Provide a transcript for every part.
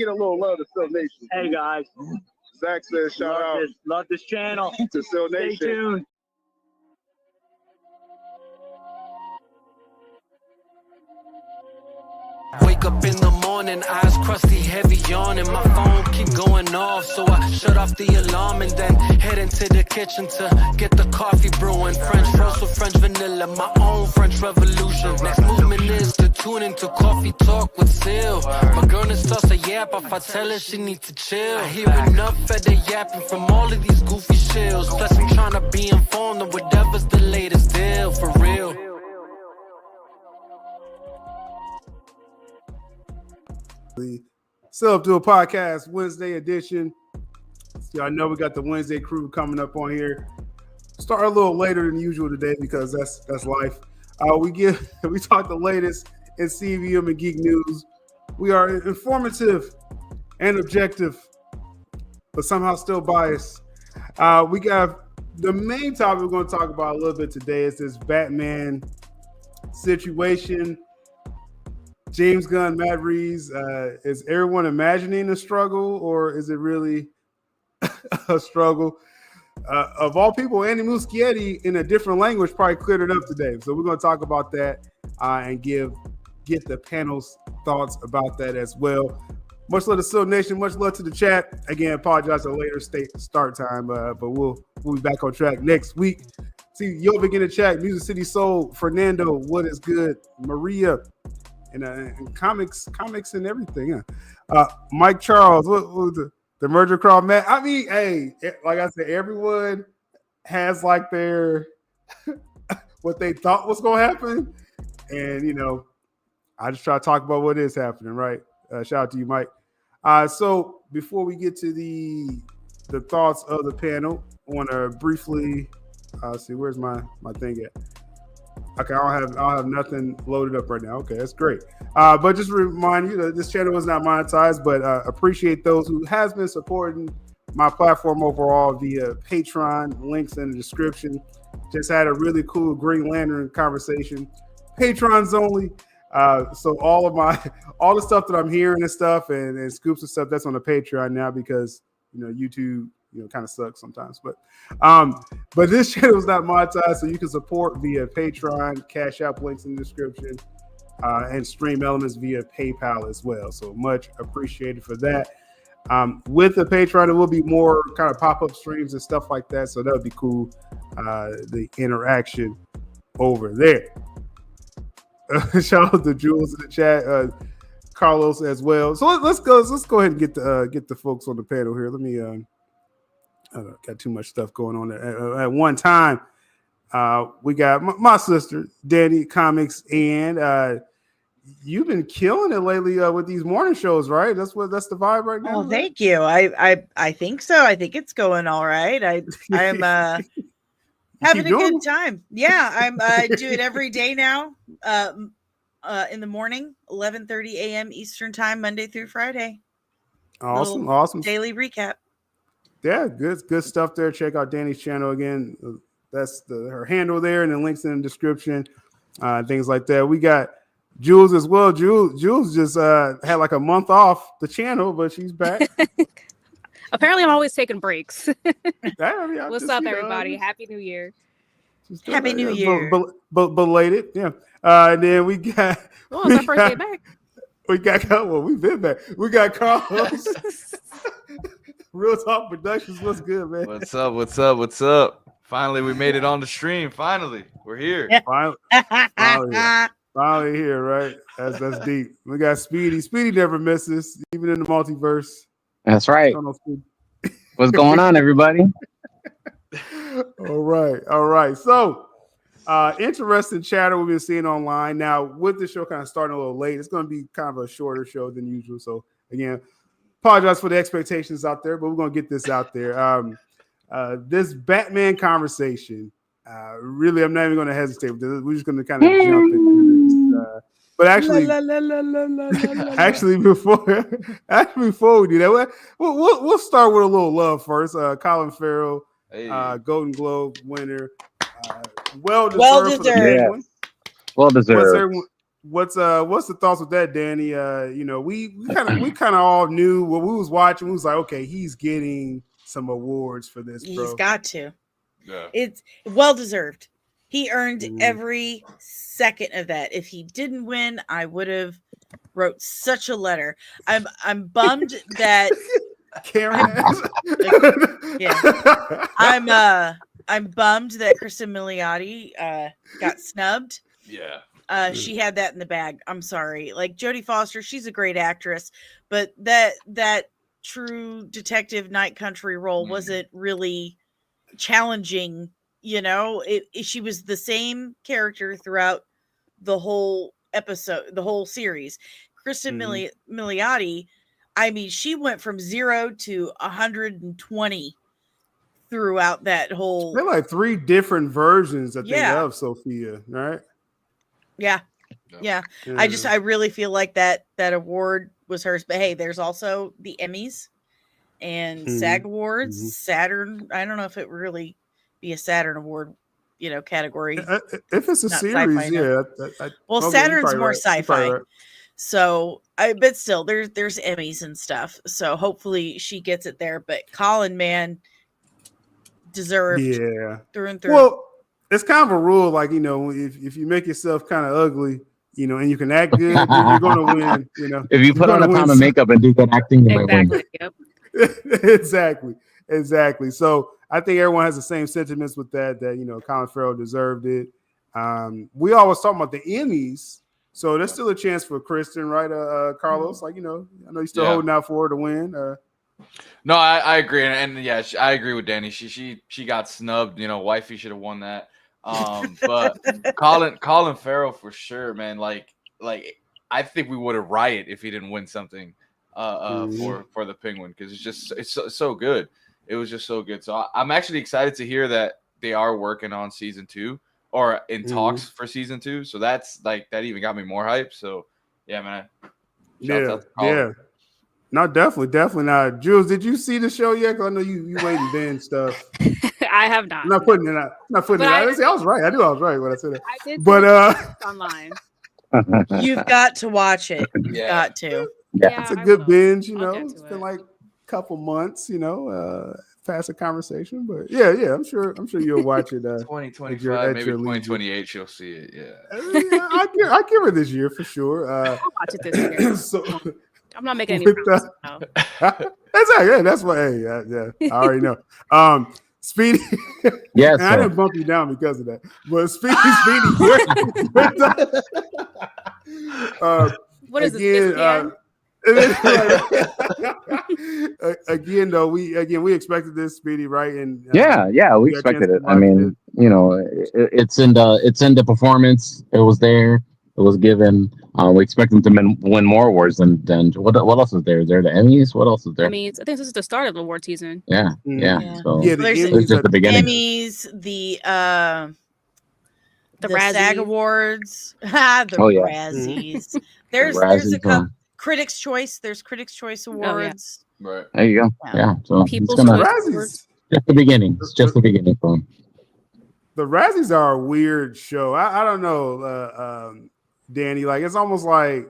get a little love to Sil Nation. Hey guys. Zach says shout out. Love this channel. To Sil Nation. Stay tuned. Wake up in the morning, eyes crusty, heavy yawning. My phone keep going off, so I shut off the alarm and then head into the kitchen to get the coffee brewing. French roast with French vanilla, my own French revolution. Next movement is to tune into Coffee Talk with Sil. My girl is toss a yap if I tell her she needs to chill. I hear enough of the yapping from all of these goofy shills. Plus I'm trying to be informed of whatever's the latest deal, for real. Sylabdul Podcast Wednesday edition. Y'all know we got the Wednesday crew coming up on here. Start a little later than usual today because that's life. We talk the latest in CVM and geek news. We are informative and objective, but somehow still biased. We got the main topic we're going to talk about a little bit today is this Batman situation. James Gunn, Matt Reeves, is everyone imagining a struggle or is it really a struggle? Of all people, Andy Muschietti in a different language probably cleared it up today. So we're going to talk about that and get the panel's thoughts about that as well. Much love to Sil Nation. Much love to the chat. Again, apologize for the later start time, but we'll be back on track next week. See, you'll begin to chat. Music City Soul, Fernando, what is good? Maria, and comics and everything. Mike Charles, what was the merger crowd, man? I mean, hey, like I said, everyone has like their what they thought was going to happen, and I just try to talk about what is happening, right? Shout out to you, Mike. So before we get to the thoughts of the panel, I want to briefly see where's my thing at. Okay, I don't have nothing loaded up right now. Okay, that's great. But just remind you that this channel is not monetized, but appreciate those who has been supporting my platform overall via Patreon. Links in the description. Just had a really cool Green Lantern conversation. Patrons only. So all the stuff that I'm hearing and stuff and scoops and stuff, that's on the Patreon now because YouTube kind of sucks sometimes, but this channel is not monetized, so you can support via Patreon, CashApp links in the description, and Stream Elements via PayPal as well. So much appreciated for that. With the Patreon, there will be more kind of pop-up streams and stuff like that, so that would be cool. The interaction over there. Shout out to Jules in the chat, Carlos as well. So let's go ahead and get the folks on the panel here. Let me. Got too much stuff going on at one time. We got my sister, Danny Comics, and you've been killing it lately with these morning shows, right? That's the vibe right now. Oh, thank you. I think so. I think it's going all right. I'm having a good time. Yeah, I do it every day now. In the morning, 11:30 a.m. Eastern time, Monday through Friday. Awesome. Daily recap. Yeah, good stuff there. Check out Danny's channel again. That's her handle there, and the links in the description, things like that. We got Jules as well. Jules just had like a month off the channel, but she's back. Apparently, I'm always taking breaks. What's up, everybody? Happy New Year. Happy New Year. Belated, yeah. And then we got. Oh, it's our first day back. We've been back. We got Carlos. Real Talk Productions. What's good, man? What's up? Finally, we made it on the stream. Finally, we're here. Finally here, right? That's deep. We got Speedy. Speedy never misses, even in the multiverse. That's right. What's going on, everybody? All right. So, interesting chatter we've been seeing online. Now, with the show kind of starting a little late, it's going to be kind of a shorter show than usual. So, again, apologize for the expectations out there, but we're going to get this out there. This Batman conversation, really, I'm not even going to hesitate with this. We're just going to kind of jump into this. But actually, before we do that, we'll start with a little love first. Colin Farrell, Golden Globe winner, well deserved. Yeah. Well deserved. what's the thoughts with that, Danny? We kind of all knew what we was watching. We was like, okay, he's getting some awards for this, bro. He's got to. Yeah. It's well deserved. He earned every second of that. If he didn't win, I would have wrote such a letter. I'm bummed that Karen. I'm bummed that Kristen Milioti got snubbed. Yeah. She had that in the bag. I'm sorry. Like Jodie Foster, she's a great actress, but that true detective night country role wasn't really challenging. She was the same character throughout the whole episode, the whole series. Kristen Milioti, I mean, she went from 0 to 120 throughout that whole. They're like 3 different versions, I think, of Sophia, right? Yeah. I really feel like that award was hers. But hey, there's also the Emmys and SAG Awards, Saturn. I don't know if it really be a Saturn award, category. If it's a series, Saturn's more sci-fi. Right. So, but still, there's Emmys and stuff. So hopefully she gets it there. But Colin, man, deserved through and through. Well, it's kind of a rule, like, if you make yourself kind of ugly, and you can act good, then you're going to win. If you put on a pound of makeup and do good acting, you might win. Yep. Exactly. So I think everyone has the same sentiments with that Colin Farrell deserved it. We always talk about the Emmys, so there's still a chance for Kristen, right? Carlos, I know you're still holding out for her to win. No, I agree, and I agree with Danny. She got snubbed. Wifey should have won that. But Colin Farrell for sure, man. Like I think we would have rioted if he didn't win something for the Penguin, because it's so good. It was just so good. So I'm actually excited to hear that they are working on season 2 or in talks for season 2. So that's like, that even got me more hype. So yeah, man. Yeah. No, definitely not. Jules, did you see the show yet? Because I know you waiting Ben stuff. I have not. I'm not putting it out. I was right. I knew I was right when I said that. I did, but online. You've got to watch it. You've got to. Yeah, it's a good binge. It's been like a couple months. Past a conversation, but yeah, I'm sure you'll watch it. 2025, maybe 2028, you'll see it. Yeah, I give her this year for sure. I'll watch it this year. So. I'm not making any promises now. That's what. Hey, I already know. Speedy. Yes, I didn't bump you down because of that. But Speedy. What is this? Again, though, we expected this, Speedy, right? And we expected it. I mean, it's in the performance. It was there. It was given. We expect them to win more awards than what else is there? Is there the Emmys? What else is there? Emmys. I think this is the start of the award season. Yeah. So the Emmys, just the beginning. Emmys, the Razzies. SAG Awards, Razzies. There's a couple. Critics' Choice. There's Critics' Choice Awards. Right. There you go. Yeah. So People's it's Choice. just the beginning. It's just the beginning for them. The Razzies are a weird show. I don't know, Danny. Like, it's almost like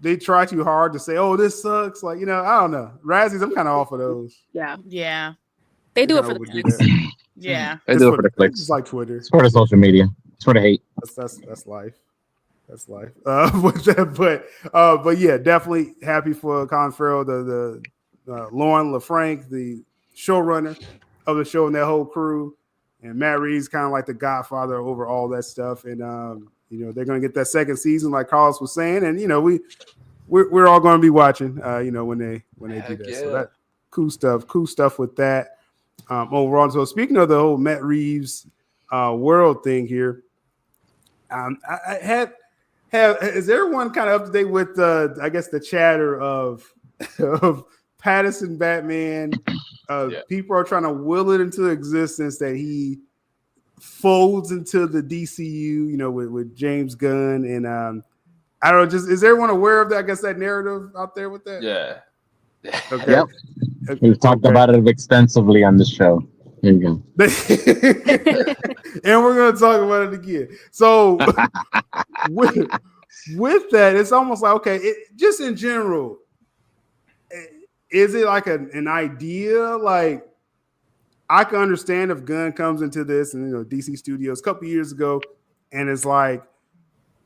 they try too hard to say, "Oh, this sucks." Like, I don't know. Razzies, I'm kind of off of those. Yeah. They do it for the clicks. Yeah. They do it for the clicks. It's like Twitter. It's for the social media. It's for the hate. That's life. That's life. But yeah, definitely happy for Colin Farrell, the Lauren LaFranc, the showrunner of the show, and that whole crew, and Matt Reeves, kind of like the godfather over all that stuff. And they're going to get that second season, like Carlos was saying, and we're all going to be watching. When they do that. So that cool stuff with that. Overall, so speaking of the whole Matt Reeves world thing here, is everyone kind of up to date with I guess the chatter of Pattinson Batman? People are trying to will it into existence that he folds into the DCU, with James Gunn, and I don't know. Just is everyone aware of that? I guess that narrative out there with that. Yeah. Okay. Yep. We've talked about it extensively on the show. There you go. And we're going to talk about it again. So with that, it's almost like, okay, just in general, is it like an idea? Like, I can understand if Gunn comes into this and, DC Studios a couple years ago, and it's like,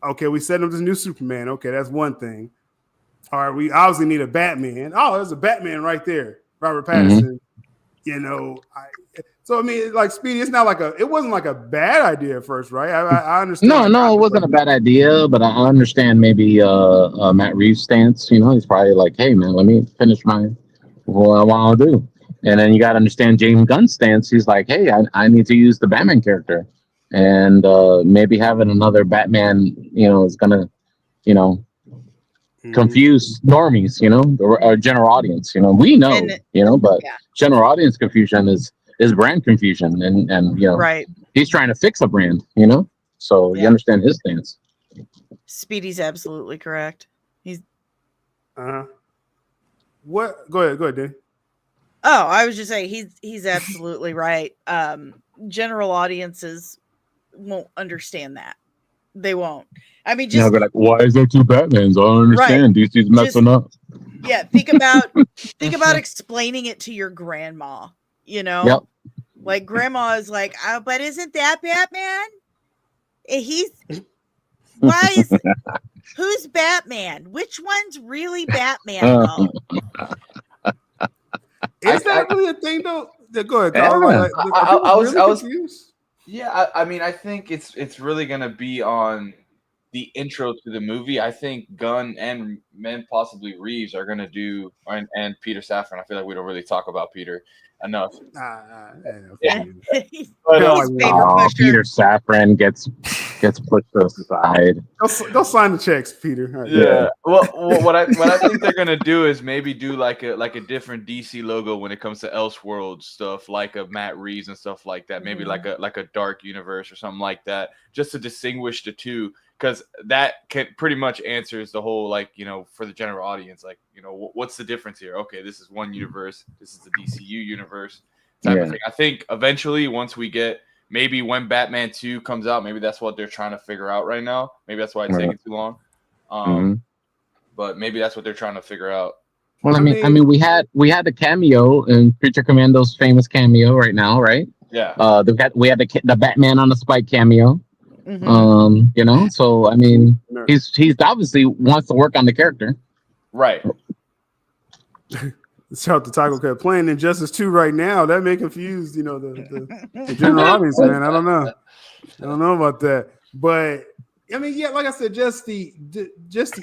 okay, we set up this new Superman. Okay, that's one thing. All right, we obviously need a Batman. Oh, there's a Batman right there, Robert Pattinson. So I mean, like Speedy, it's not like it wasn't like a bad idea at first, right? I understand. No, it wasn't a bad idea, but I understand maybe Matt Reeves' stance. He's probably like, hey man, let me finish what I want to do. And then you got to understand James Gunn's stance. He's like, hey, I need to use the Batman character, and maybe having another Batman, is gonna, confuse normies, or general audience. We know, but general audience confusion is brand confusion, and right. He's trying to fix a brand, so you understand his stance. Speedy's absolutely correct. He's what? Go ahead, Dan. Oh, I was just saying he's absolutely right. General audiences won't understand that. They won't. I mean, just be like, why is there two Batmans? I don't understand. Right. DC's messing up. Yeah, think about explaining it to your grandma. Yep. Like grandma is like, oh, but isn't that Batman? Who's Batman? Which one's really Batman? Is that really a thing though? Go ahead. I was confused. Yeah, I mean, I think it's really gonna be on the intro to the movie. I think Gunn and possibly Reeves are gonna do, and Peter Safran. I feel like we don't really talk about Peter enough. Peter Safran gets pushed to the side. Go sign the checks, Peter. Right. Yeah. Well, what I think they're gonna do is maybe do like a different DC logo when it comes to Elseworld stuff, like a Matt Reeves and stuff like that. Maybe like a dark universe or something like that, just to distinguish the two. Because that pretty much answers the whole, for the general audience, what's the difference here? Okay, this is one universe. This is the DCU universe type of thing. I think eventually, once we get, maybe when Batman 2 comes out, maybe that's what they're trying to figure out right now. Maybe that's why it's taking too long. But maybe that's what they're trying to figure out. Well, I mean, we had the cameo in Creature Commando's famous cameo right now, right? Yeah. We had the Batman on the Spike cameo. So I mean, he's obviously wants to work on the character, right? Shout out to Taco Cat playing Injustice 2 right now. That may confuse the general audience, man. I don't know about that, but I mean, yeah, like I said, just the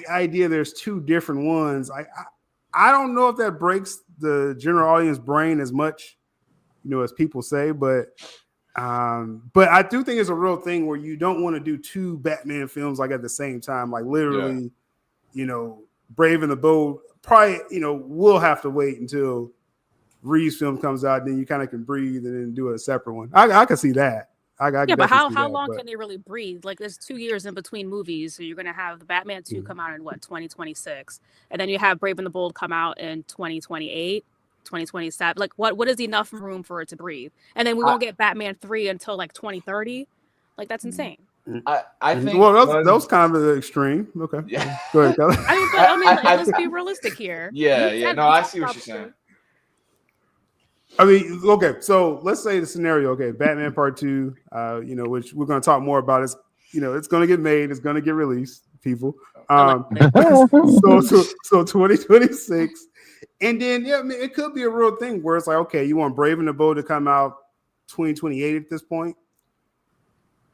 idea there's two different ones. I don't know if that breaks the general audience brain as much, as people say, but I do think it's a real thing where you don't want to do two Batman films at the same time, like literally, Brave and the Bold. Probably, we'll have to wait until Reeves' film comes out, then you kind of can breathe and then do a separate one. I can see that. But how long can they really breathe? Like, there's 2 years in between movies, so you're gonna have the Batman 2 come out in 2026, and then you have Brave and the Bold come out in 2028. 2027, like what is enough room for it to breathe? And then we won't get Batman 3 until 2030. Like, that's insane. I think those kind of extreme. Okay. Yeah. Go ahead, Kelly. Let's be realistic here. Yeah. No, I see what you're saying. I mean, okay, so let's say the scenario, okay, Batman Part 2, which we're going to talk more about. It's going to get made, it's going to get released, people. So 2026. And then, it could be a real thing where it's like, okay, you want Brave and the Bold to come out 2028 at this point?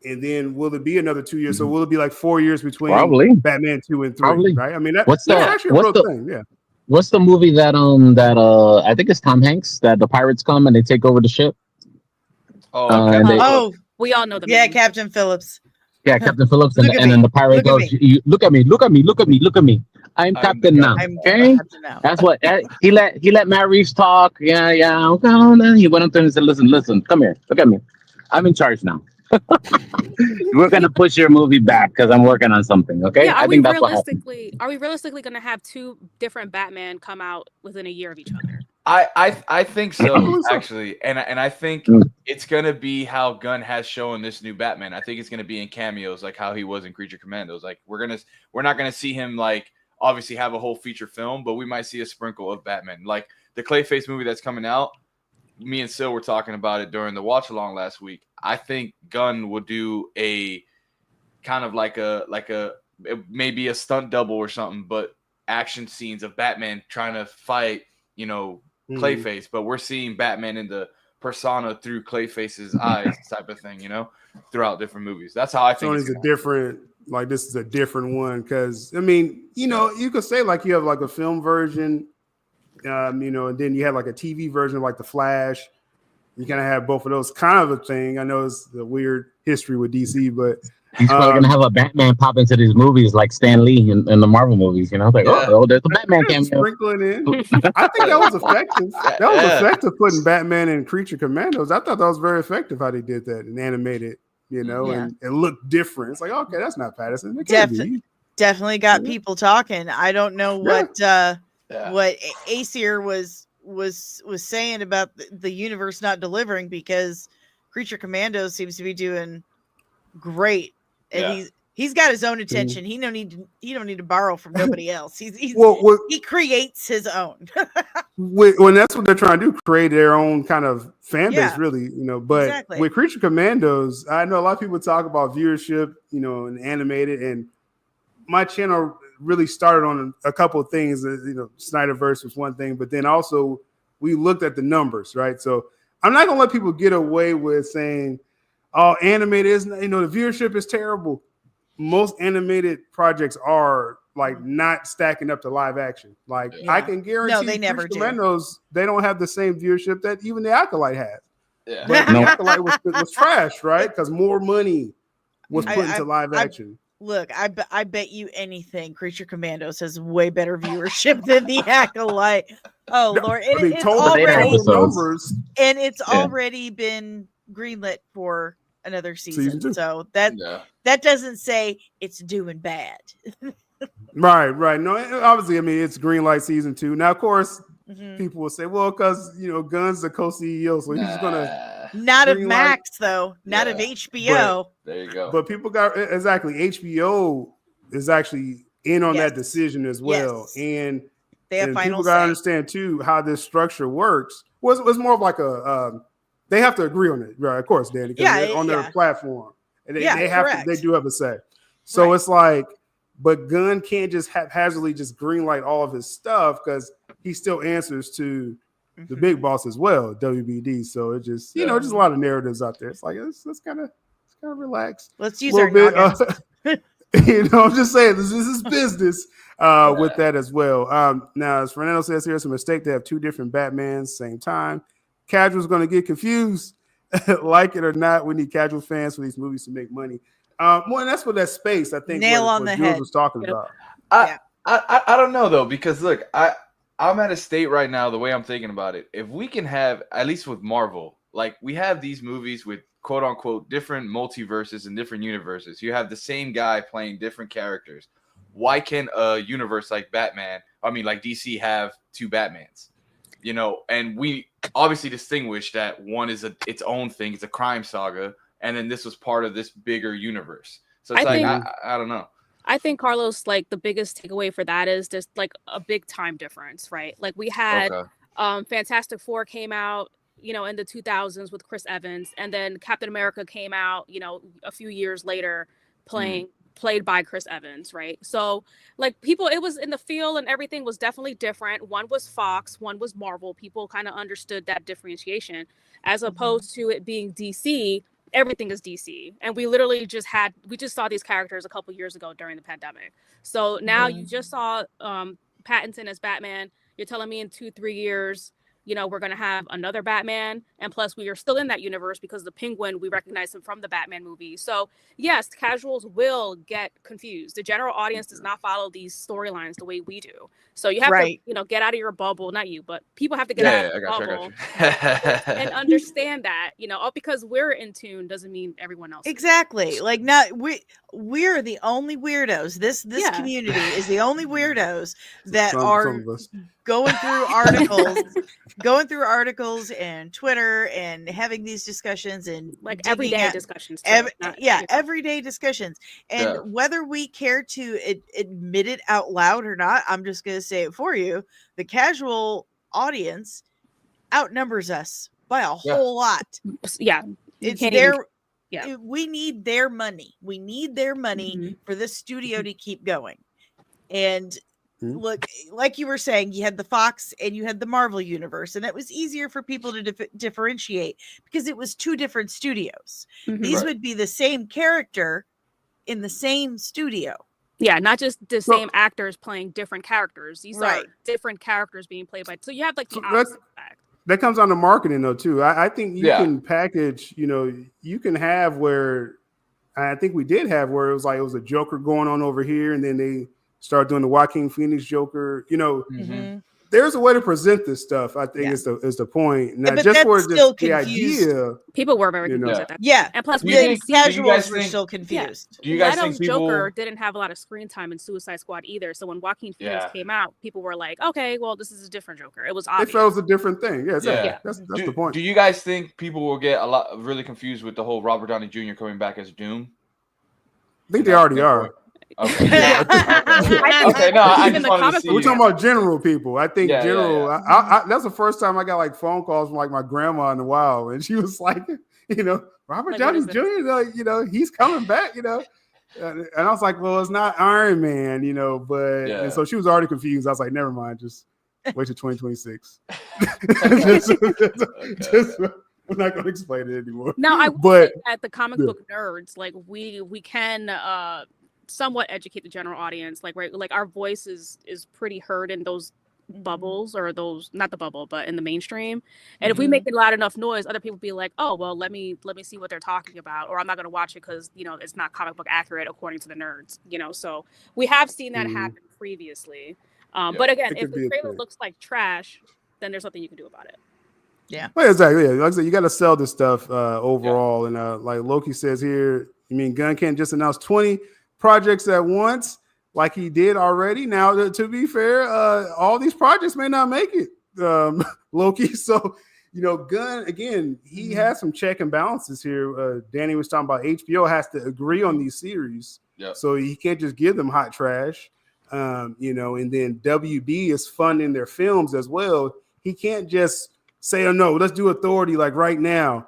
And then will it be another 2 years? So will it be 4 years between Batman 2 and 3? Probably. Right? I mean, that's actually a real thing. Yeah. What's the movie that I think it's Tom Hanks, that the pirates come and they take over the ship? We all know the movie. Captain Phillips. Yeah, Captain Phillips, and then the pirate goes, look at me. I'm captain now. Okay, that's what he let Matt Reeves talk. Yeah. Okay, and then he went up there and said, "Listen, come here, look at me. I'm in charge now. We're gonna push your movie back because I'm working on something." Okay, yeah, are we realistically going to have two different Batman come out within a year of each other? I think so, actually, and I think it's gonna be how Gunn has shown this new Batman. I think it's gonna be in cameos, like how he was in Creature Commandos. Like we're not gonna see him like obviously have a whole feature film, but we might see a sprinkle of Batman, like the Clayface movie that's coming out. Me and Sil were talking about it during the watch along last week. I think Gunn will do a kind of like a maybe a stunt double or something, but action scenes of Batman trying to fight, Clayface, but we're seeing Batman in the persona through Clayface's eyes type of thing, throughout different movies. That's how I think it's a different, like this is a different one. Cause I mean, you could say like you have like a film version, and then you have like a TV version of like The Flash. You kind of have both of those kind of a thing. I know it's a weird history with DC, but he's probably gonna have a Batman pop into these movies like Stan Lee in the Marvel movies. Like, oh, there's a Batman cameo. Sprinkling in. I think that was effective. That was effective putting Batman in Creature Commandos. I thought that was very effective how they did that and animated, and it looked different. It's like, okay, that's not Patterson. Definitely got people talking. I don't know what Aesir was saying about the universe not delivering, because Creature Commandos seems to be doing great, and he's got his own attention. He don't need to borrow from nobody else. He creates his own. When that's what they're trying to do, create their own kind of fan base, really, But with Creature Commandos, I know a lot of people talk about viewership, and animated, and my channel really started on a couple of things. Snyderverse was one thing, but then also we looked at the numbers, right? So I'm not gonna let people get away with saying, "Oh, animated is the viewership is terrible." Most animated projects are like not stacking up to live action. Like I can guarantee, they never do. They don't have the same viewership that even the Acolyte has. Yeah, but the Acolyte was trash, right? Because more money was put into live action. Look, I bet you anything Creature Commandos has way better viewership than the Acolyte. Oh Lord, it's already been greenlit for another season. So that doesn't say it's doing bad. Right. No, obviously, I mean it's greenlight season 2. Now, of course, people will say, well, because Gunn's the co-CEO, so he's gonna not of Max though, not of HBO. But, there you go. But people got HBO is actually in on that decision as well, and they have final people got to understand too how this structure works. Was more of like a they have to agree on it, right? Of course, Danny, because on their platform, and they do have a say. So it's like, but Gunn can't just haphazardly just greenlight all of his stuff because he still answers to the big boss as well, WBD. So it just just a lot of narratives out there. It's like let's kind of relax. Let's use our noggins. I'm just saying this is business with that as well. Now, as Fernando says here, it's a mistake to have 2 different Batmans same time. Casuals going to get confused. Like it or not, we need casual fans for these movies to make money. And that's what that space, I think, nail on the head was talking about. I don't know though, because look, I'm at a state right now, the way I'm thinking about it, if we can have, at least with Marvel, like we have these movies with quote unquote different multiverses and different universes. You have the same guy playing different characters. Why can't a universe like like DC have 2 Batmans? And we obviously distinguish that one is its own thing. It's a crime saga. And then this was part of this bigger universe. So it's I don't know. I think, Carlos, like the biggest takeaway for that is just like a big time difference, right? Like we had Fantastic Four came out, in the 2000s with Chris Evans. And then Captain America came out, a few years later played by Chris Evans, right? So like people, it was in the field and everything was definitely different. One was Fox, one was Marvel. People kind of understood that differentiation as opposed to it being DC. Everything is DC. And we literally just saw these characters a couple years ago during the pandemic. So now you just saw Pattinson as Batman. You're telling me in 2-3 years, we're going to have another Batman. And plus we are still in that universe because the Penguin, we recognize him from the Batman movie. So yes, casuals will get confused. The general audience does not follow these storylines the way we do. So you have to, get out of your bubble. Not you, but people have to get out of the bubble and understand that, all because we're in tune doesn't mean everyone else. Exactly. Like we're the only weirdos. This community is the only weirdos that are going through articles going through articles and Twitter and having these discussions and like everyday discussions. Everyday discussions. And whether we care to admit it out loud or not, I'm just going to say it for you. The casual audience outnumbers us by a whole lot. Yeah. It's their we need their money. We need their money for this studio to keep going. And look, like you were saying, you had the Fox and you had the Marvel universe, and it was easier for people to differentiate because it was two different studios. These would be the same character in the same studio. Yeah, not just the same actors playing different characters. These are different characters being played by. So you have like the opposite effect. That comes on to marketing though too. I think you can package. You can have where I think we did have where it was a Joker going on over here, and then they start doing the Joaquin Phoenix Joker. There's a way to present this stuff. I think is the point. Now, but just that's for still the idea, people were very confused at that. Yeah, and plus, casuals were still confused. Do you guys think Joker didn't have a lot of screen time in Suicide Squad either? So when Joaquin Phoenix came out, people were like, "Okay, well, this is a different Joker." It was obvious. It felt a different thing. That's the point. Do you guys think people will get really confused with the whole Robert Downey Jr. coming back as Doom? I think they already are. Okay. Okay. No, I just wanted to see. We're talking about general people. I think general. I that's the first time I got like phone calls from like my grandma in a while, and she was like, Robert Downey Jr. He's coming back. And I was like, well, it's not Iron Man, but and so she was already confused. I was like, never mind, just wait till 2026. We're not going to explain it anymore. Now, I would say that the comic book nerds, like we can somewhat educate the general audience. Like our voice is pretty heard in those bubbles, or those, not the bubble, but in the mainstream. And if we make it loud enough noise, other people be like, oh, well, let me see what they're talking about, or I'm not going to watch it because it's not comic book accurate according to the nerds. So we have seen that happen previously. But again, if the trailer looks like trash, then there's nothing you can do about it. Yeah. Well, exactly. Yeah. Like I said, you got to sell this stuff overall. And like Loki says here, you mean Gunn can't just announce 20 projects at once like he did already? Now, to be fair, all these projects may not make it, Loki. So, Gunn, again, he has some check and balances here. Danny was talking about HBO has to agree on these series. Yep. So he can't just give them hot trash, and then WB is funding their films as well. He can't just say, oh, no, let's do Authority like right now.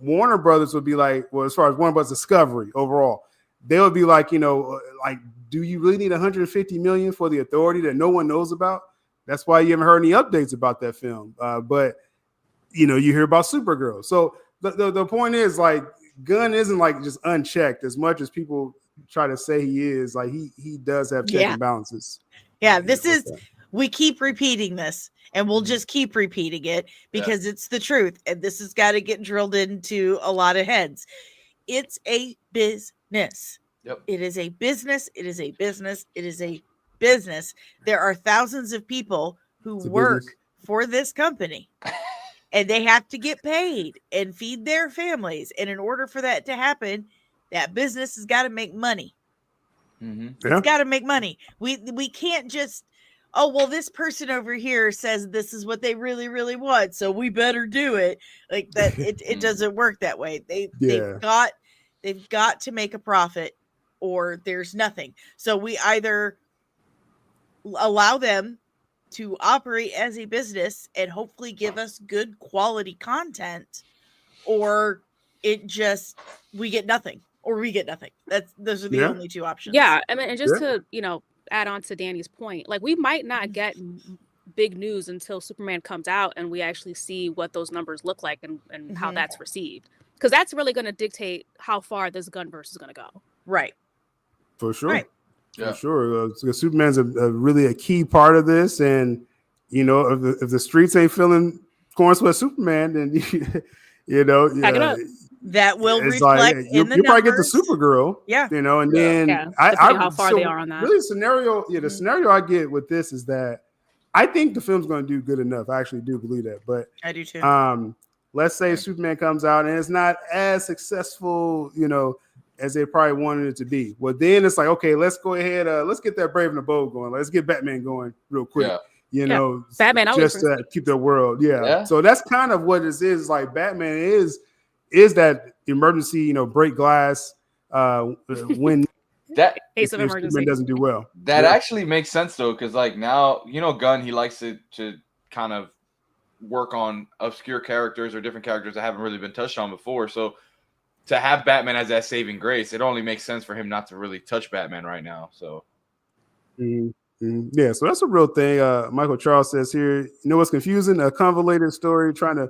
Warner Brothers would be like, well, as far as Warner Brothers Discovery overall, they would be like, like, do you really need $150 million for the Authority that no one knows about? That's why you haven't heard any updates about that film. But you hear about Supergirl. So the point is, like, Gunn isn't like just unchecked as much as people try to say he is. Like he does have check and balances. Yeah, we keep repeating this, and we'll just keep repeating it because it's the truth. And this has got to get drilled into a lot of heads. It's a business. Yep. It is a business. It is a business. It is a business. There are thousands of people who work for this company, and they have to get paid and feed their families. And in order for that to happen, that business has got to make money. It's got to make money. We can't just, oh, well, this person over here says this is what they really, really want, so we better do it. Like that, it doesn't work that way. They've got to make a profit, or there's nothing. So we either allow them to operate as a business and hopefully give us good quality content, or we get nothing. Or we get nothing. Those are the only two options. Yeah, I mean, and just to add on to Danny's point, like, we might not get big news until Superman comes out and we actually see what those numbers look like and how that's received, because that's really going to dictate how far this Gunverse is going to go. Right. For sure. Right. For sure. Superman's really a key part of this, and if the streets ain't feeling corn sweat Superman, then Pack it up. That will reflect in the numbers. You probably get the Supergirl, and then how far they are on that. Really, the scenario I get with this is that I think the film's going to do good enough. I actually do believe that, but I do too. Let's say Superman comes out and it's not as successful, as they probably wanted it to be. Well, then it's like, okay, let's go ahead, let's get that Brave and the Bold going. Let's get Batman going real quick. you know, Batman just to keep the world. Yeah. So that's kind of what this is. Like Batman is that emergency, you know, break glass when that case of emergency Superman doesn't do well. That actually makes sense though, because like now, you know, Gunn, he likes to kind of work on obscure characters or different characters that haven't really been touched on before. So to have Batman as that saving grace, it only makes sense for him not to really touch Batman right now. So yeah, so that's a real thing. Michael Charles says here, you know what's confusing? A convoluted story trying to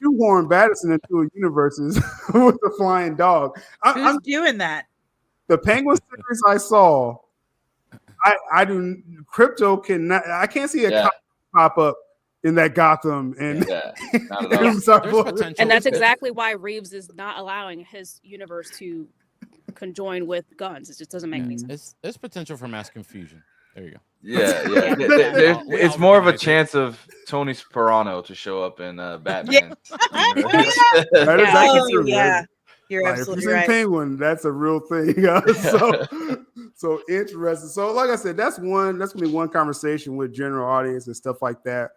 shoehorn Batterson into a universes with the flying dog. I'm doing that. The Penguin series I saw, I do. Crypto cannot. I can't see a comic pop up in that Gotham and and that's exactly why Reeves is not allowing his universe to conjoin with Gunn's. It just doesn't make any sense. There's potential for mass confusion. There you go. Yeah. It's more of a chance of Tony Soprano to show up in Batman. That is actually true. Yeah. You're absolutely if you right. Penguin, that's a real thing. So interesting. So, like I said, that's gonna be one conversation with general audience and stuff like that.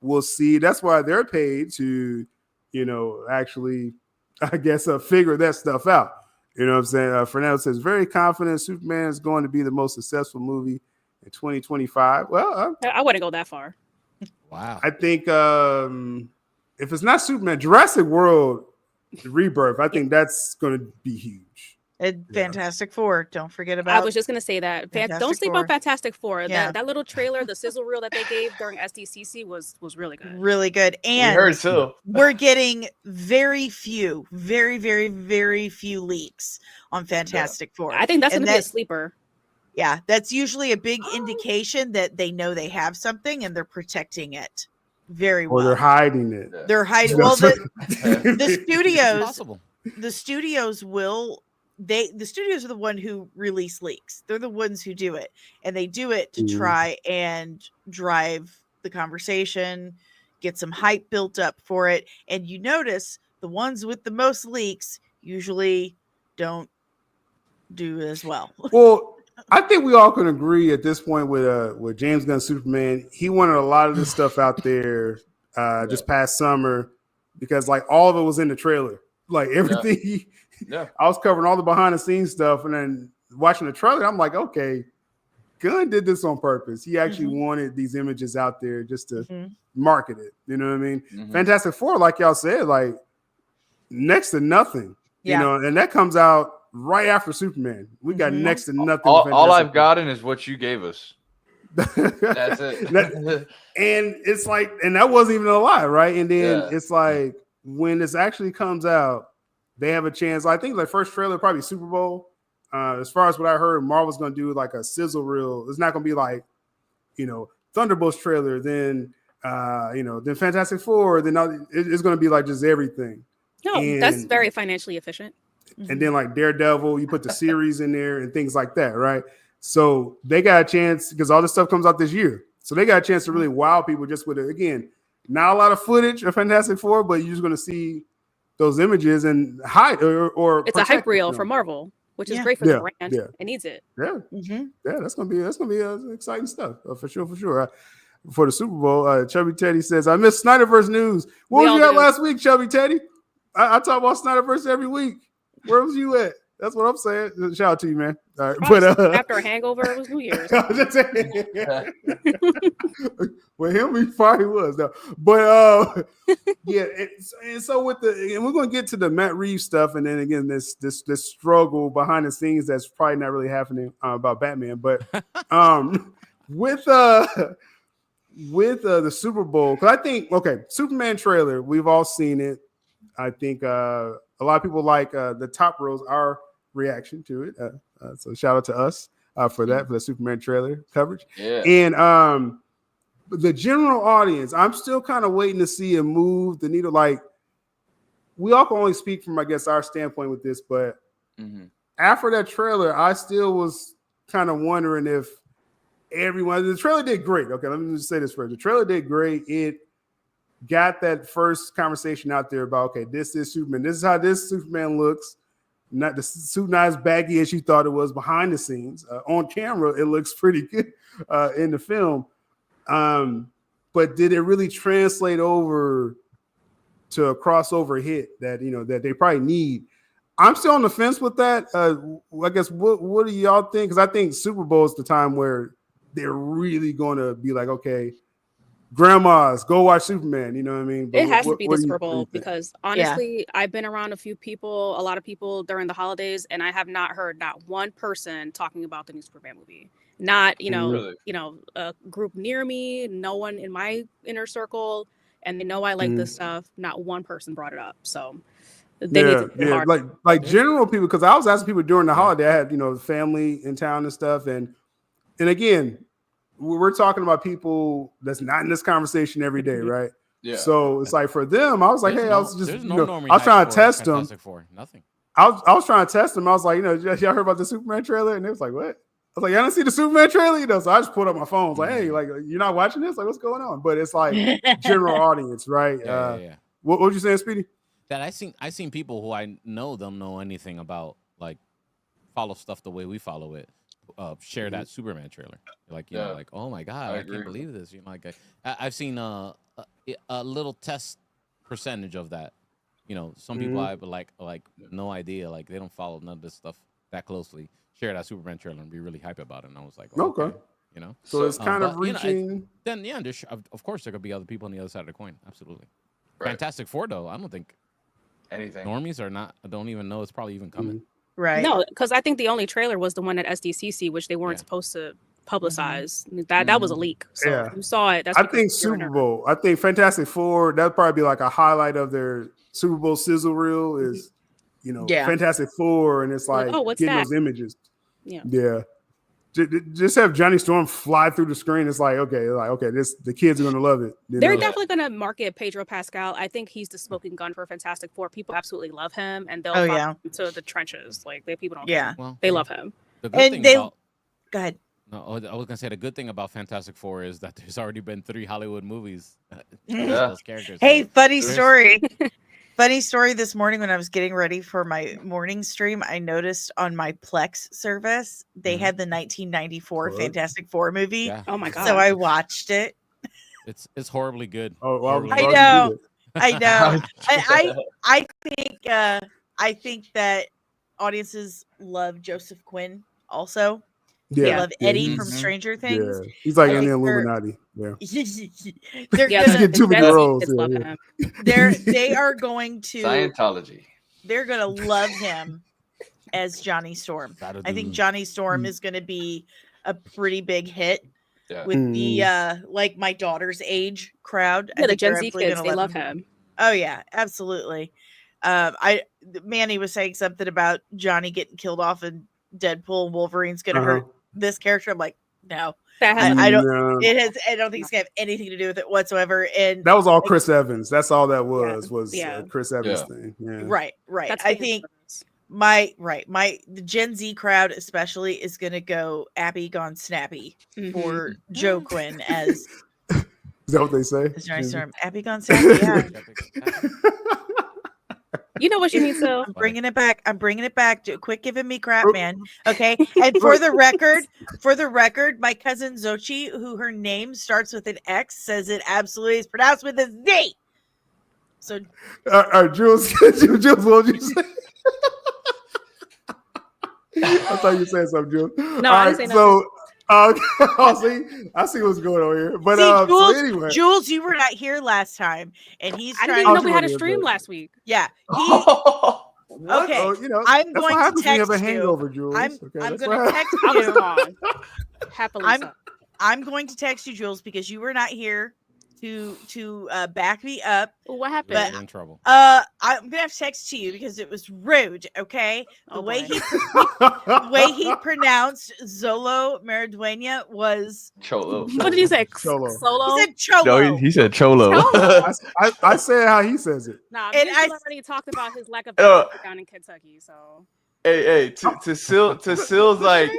We'll see. That's why they're paid to, you know, actually, I guess, figure that stuff out. You know what I'm saying? Fernando says, very confident Superman is going to be the most successful movie in 2025. Well, I wouldn't go that far. Wow. I think if it's not Superman, Jurassic World Rebirth, I think that's going to be huge. Fantastic Four. Don't forget about. I was just going to say that. Don't sleep on Fantastic Four. Yeah. That little trailer, the sizzle reel that they gave during SDCC was really good. Really good. And we heard too. We're getting very few leaks on Fantastic Four. I think that's going to be a sleeper. Yeah, that's usually a big indication that they know they have something and they're protecting it very well. Or they're hiding it. They're hiding. Well, the studios will. The studios are the one who release leaks. They're the ones who do it, and they do it to try and drive the conversation, get some hype built up for it. And you notice the ones with the most leaks usually don't do as well. Well, I think we all can agree at this point with James Gunn Superman. He wanted a lot of this stuff out there this past summer because like all of it was in the trailer. Like everything. I was covering all the behind the scenes stuff and then watching the trailer. I'm like, okay, Gunn did this on purpose. He actually wanted these images out there just to market it. You know what I mean? Fantastic Four, like y'all said, like next to nothing. You know, and that comes out right after Superman. We got next to nothing. All I've gotten is what you gave us. That's it. And it's like, and that wasn't even a lie, right? And then it's like when this actually comes out, they have a chance. I think like first trailer probably Super Bowl. As far as what I heard, Marvel's going to do like a sizzle reel. It's not going to be like, you know, Thunderbolts trailer, then then Fantastic Four, then it's going to be like just everything. No, that's very financially efficient. And then like Daredevil, you put the series in there and things like that, right? So they got a chance because all this stuff comes out this year. So they got a chance to really wow people just with it. Again, not a lot of footage of Fantastic Four, but you're just going to see those images and hide or it's a hype reel for Marvel, which is great for the brand. It needs it. That's gonna be exciting stuff for sure. For the Super Bowl, Chubby Teddy says, "I missed Snyderverse news. What was you at last week, Chubby Teddy? I talk about Snyderverse every week. Where was you at? That's what I'm saying. Shout out to you, man. All right, but after a hangover, it was New Year's. Well, him, he probably was though. But and so with and we're gonna get to the Matt Reeves stuff, and then again this struggle behind the scenes that's probably not really happening about Batman, but with the Super Bowl, because I think Superman trailer, we've all seen it. I think a lot of people like the top rows, our reaction to it. So shout out to us for the Superman trailer coverage. Yeah. And the general audience, I'm still kind of waiting to see it move the needle. Like we all can only speak from, I guess, our standpoint with this, but after that trailer, I still was kind of wondering if the trailer did great. Okay, let me just say this first. The trailer did great. It got that first conversation out there about, okay, this is Superman. This is how this Superman looks. Not the suit not as baggy as you thought it was behind the scenes. On camera, it looks pretty good in the film. but did it really translate over to a crossover hit that that they probably need? I'm still on the fence with that. I guess what do y'all think? Because I think Super Bowl is the time where they're really going to be like, okay, grandmas, go watch Superman. You know what I mean? But it has to be the do you Super Bowl think? because honestly, I've been around a lot of people during the holidays, and I have not heard not one person talking about the new Superman movie. Not a group near me, no one in my inner circle, and they know I like this stuff. Not one person brought it up. So they need to hard. like general people, because I was asking people during the holiday. I had family in town and stuff, and again, we're talking about people that's not in this conversation every day, right? Yeah. So it's like for them, I was like, I was just I was trying to test them. Nothing. I was trying to test them. I was like, y'all heard about the Superman trailer? And they was like, what? I was like, y'all didn't see the Superman trailer? So I just pulled up my phone. I was like, hey, like, you're not watching this? Like, what's going on? But it's like general audience, right? Yeah. What were you saying, Speedy? That I seen people who I know don't know anything about, like, follow stuff the way we follow it. Share that Superman trailer, like like, oh my god, I can't believe this. Like I've seen a little test percentage of that. Some people I like no idea, like they don't follow none of this stuff that closely. Share that Superman trailer and be really hype about it, and I was like, okay. So it's kind of reaching. Then of course there could be other people on the other side of the coin. Absolutely. Right. Fantastic Four, though, I don't think anything normies don't even know it's probably even coming. Right. No, because I think the only trailer was the one at SDCC, which they weren't supposed to publicize. That was a leak. So you saw it. That's I think Super Bowl. I think Fantastic Four. That'd probably be like a highlight of their Super Bowl sizzle reel. Is Fantastic Four, and it's like what's getting that? those images. Yeah. Just have Johnny Storm fly through the screen. It's like okay, the kids are gonna love it. They're definitely gonna market Pedro Pascal. I think he's the smoking gun for Fantastic Four. People absolutely love him, and they'll follow him to the trenches. Like people don't. Yeah, care. They love him. The good thing about, go ahead. No, I was gonna say the good thing about Fantastic Four is that there's already been 3 Hollywood movies. Those characters. Hey, funny story. Funny story this morning when I was getting ready for my morning stream, I noticed on my Plex service, they had the 1994 Fantastic Four movie. Yeah. Oh my God. So I watched it. It's horribly good. Oh, well, I know. I think that audiences love Joseph Quinn also. They love Eddie from Stranger Things. Yeah. He's like in the Illuminati. Yeah. They're get too many roles. They are going to Scientology. They're gonna love him as Johnny Storm. I think Johnny Storm is gonna be a pretty big hit with the like my daughter's age crowd. Yeah, the Gen Z kids, they love him. Oh yeah, absolutely. Manny was saying something about Johnny getting killed off in Deadpool. Wolverine's gonna hurt this character. I'm like, no. I don't. It has. I don't think it's gonna have anything to do with it whatsoever. And that was all Chris Evans. That's all that was Chris Evans thing. Yeah. Right. I think the Gen Z crowd especially is gonna go Abby Gone Snappy for Joe Quinn as. Is that what they say? Johnny Storm. Abby Gone Snappy. Yeah. You know what you mean, so I'm bringing it back. Quit giving me crap, man. Okay. And for the record, my cousin Zochi, who her name starts with an X, says it absolutely is pronounced with a Z. So, Jules, what did you say? I thought you said something, Jules. No, I didn't say nothing. I see what's going on here. But Jules, so anyway. Jules, you were not here last time, and he's I didn't even know we had a stream last week. Yeah. Okay. I'm going to text you. Hangover, Jules. I'm going to text you. Happily I'm going to text you, Jules, because you were not here to back me up. What happened? But, in trouble. I'm gonna have to text to you because it was rude. Okay, the way he pronounced Zolo Mariduena was Cholo. What did he say? Cholo. Solo. He said Cholo. No, he said Cholo. I said how he says it. Nah, I already talked about his lack of down in Kentucky. So. Hey, to Sill's like,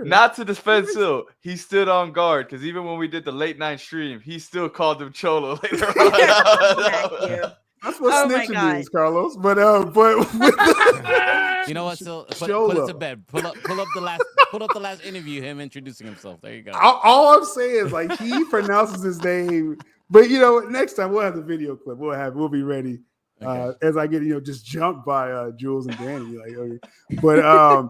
not to defend Sill, he stood on guard because even when we did the late night stream, he still called him Cholo later on. That's what Oh my snitching God. is, Carlos. But with You know what? So put Sholo. it to bed. Pull up the last interview. Him introducing himself. There you go. all I'm saying is like he pronounces his name. But you know, next time we'll have the video clip. We'll be ready. As I get just jumped by Jules and Danny, Carlos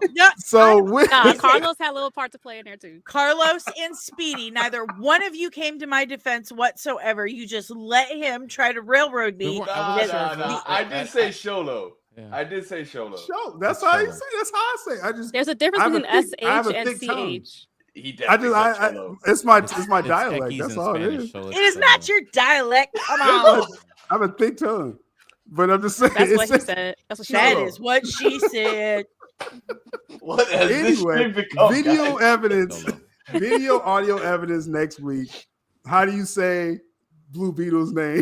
had a little part to play in there too. Carlos and Speedy, neither one of you came to my defense whatsoever. You just let him try to railroad me. I did say Sholo. Yeah. I did say Sholo. That's how you say. That's how I say. There's a difference between SH and CH. He definitely it's my dialect. That's all it is. It is not your dialect. Come on. I have a thick tongue. But I'm just saying. That's what he said. That's what she that said. Is what she said. What has anyway, this become, video evidence, video audio evidence next week. How do you say Blue Beetle's name?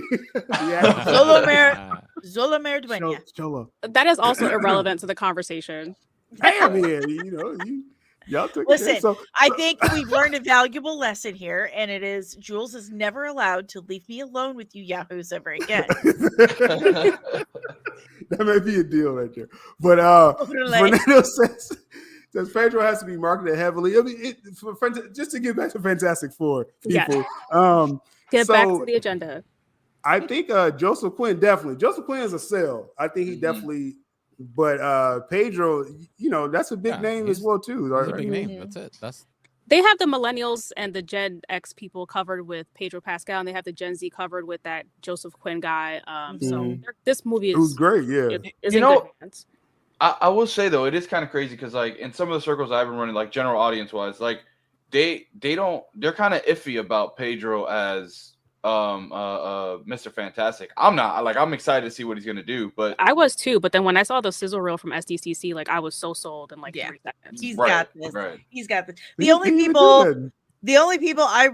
Zolomer Dueña. That is also irrelevant to the conversation. Damn it, y'all took Listen, I think we've learned a valuable lesson here, and it is Jules is never allowed to leave me alone with you yahoos ever again. That may be a deal right there. But Fernando says Pedro has to be marketed heavily. I mean, just to get back to Fantastic Four people. Get back to the agenda. I think Joseph Quinn definitely. Joseph Quinn is a sell. I think he definitely. But Pedro, that's a big name as well too. Right? A big name. That's it. They have the millennials and the Gen X people covered with Pedro Pascal, and they have the Gen Z covered with that Joseph Quinn guy. So this movie it was great. Yeah, I will say though, it is kind of crazy because like in some of the circles I've been running, like general audience wise, like they're kind of iffy about Pedro as Mr. Fantastic. I'm excited to see what he's gonna do, but I was too. But then when I saw the sizzle reel from SDCC, like I was so sold in 3 seconds. He's got this. Right. He's got this. The only people I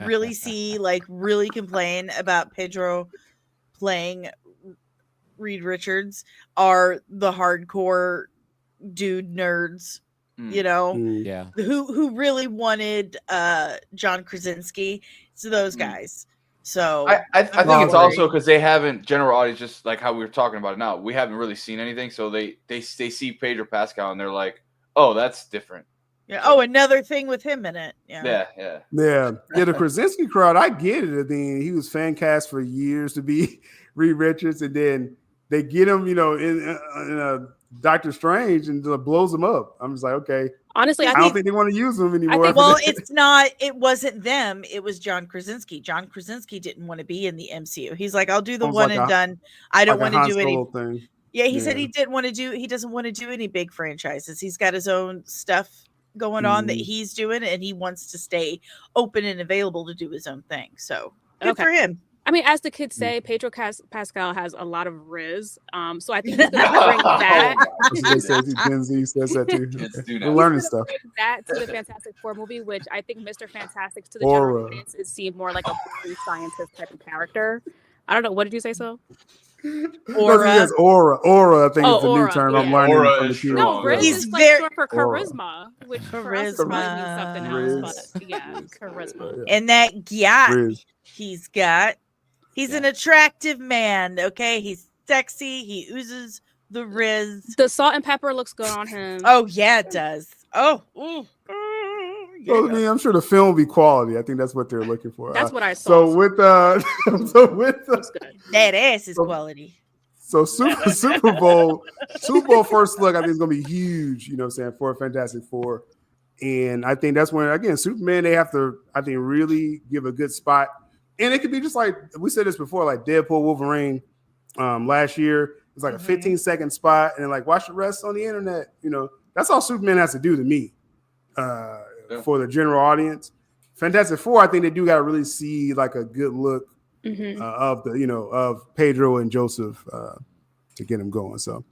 really see like really complain about Pedro playing Reed Richards are the hardcore dude nerds. Who really wanted John Krasinski. So those guys. So I think it's also because they haven't general audience, just like how we were talking about it now. We haven't really seen anything, so they see Pedro Pascal and they're like, oh, that's different. Yeah. Oh, another thing with him in it. Yeah. The Krasinski crowd, I get it. I mean, he was fan cast for years to be Reed Richards, and then they get him, in Doctor Strange and blows him up. I'm just like, okay. Honestly, I don't think they want to use him anymore. It wasn't them. It was John Krasinski. John Krasinski didn't want to be in the MCU. He's like, I'll do the one and done. I don't want to do anything. Yeah, he said he doesn't want to do any big franchises. He's got his own stuff going on that he's doing, and he wants to stay open and available to do his own thing. So good for him. I mean, as the kids say, Pedro Pascal has a lot of riz. So I think he's going to bring that. Gen Z says that too. We're learning stuff. That to the Fantastic Four movie, which I think Mr. Fantastic to the general audience is seen more like a scientist type of character. I don't know. What did you say, so? Aura. I think is the new term I'm learning from the kids. No, Riz is like short for charisma, which for us might mean something else. But yeah, charisma. And that he's got. He's an attractive man, okay? He's sexy. He oozes the riz. The salt and pepper looks good on him. Oh, yeah, it does. Oh, Well, I mean, I'm sure the film will be quality. I think that's what they're looking for. That's what I saw. So with that ass is quality. So Super Bowl first look, I think is gonna be huge. You know what I'm saying, for Fantastic Four, and I think that's when again Superman they have to really give a good spot. And it could be just like we said this before, like Deadpool, Wolverine, last year. It's like a 15-second spot, and then like watch the rest on the internet. That's all Superman has to do to me for the general audience. Fantastic Four, I think they do got to really see like a good look of of Pedro and Joseph to get them going. So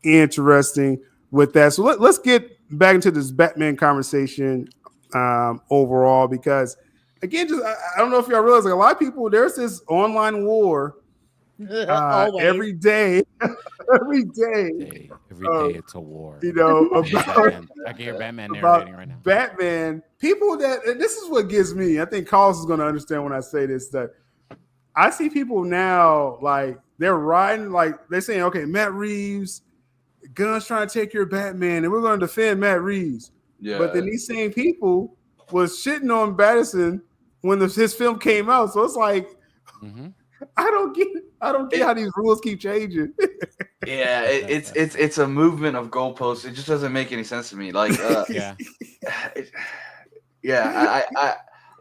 interesting with that. So let's get back into this Batman conversation overall because. Again, I don't know if y'all realize, like a lot of people, there's this online war every day. Every day it's a war. About, I can hear Batman narrating right now. Batman, people that, and this is what gives me, I think Carlos is going to understand when I say this, that I see people now like they're riding, like they're saying, okay, Matt Reeves, Gunn's trying to take your Batman, and we're going to defend Matt Reeves. Yeah. But then these same people was shitting on Pattinson when his film came out. So it's like, I don't get how these rules keep changing. Yeah, it's a movement of goalposts. It just doesn't make any sense to me. Like,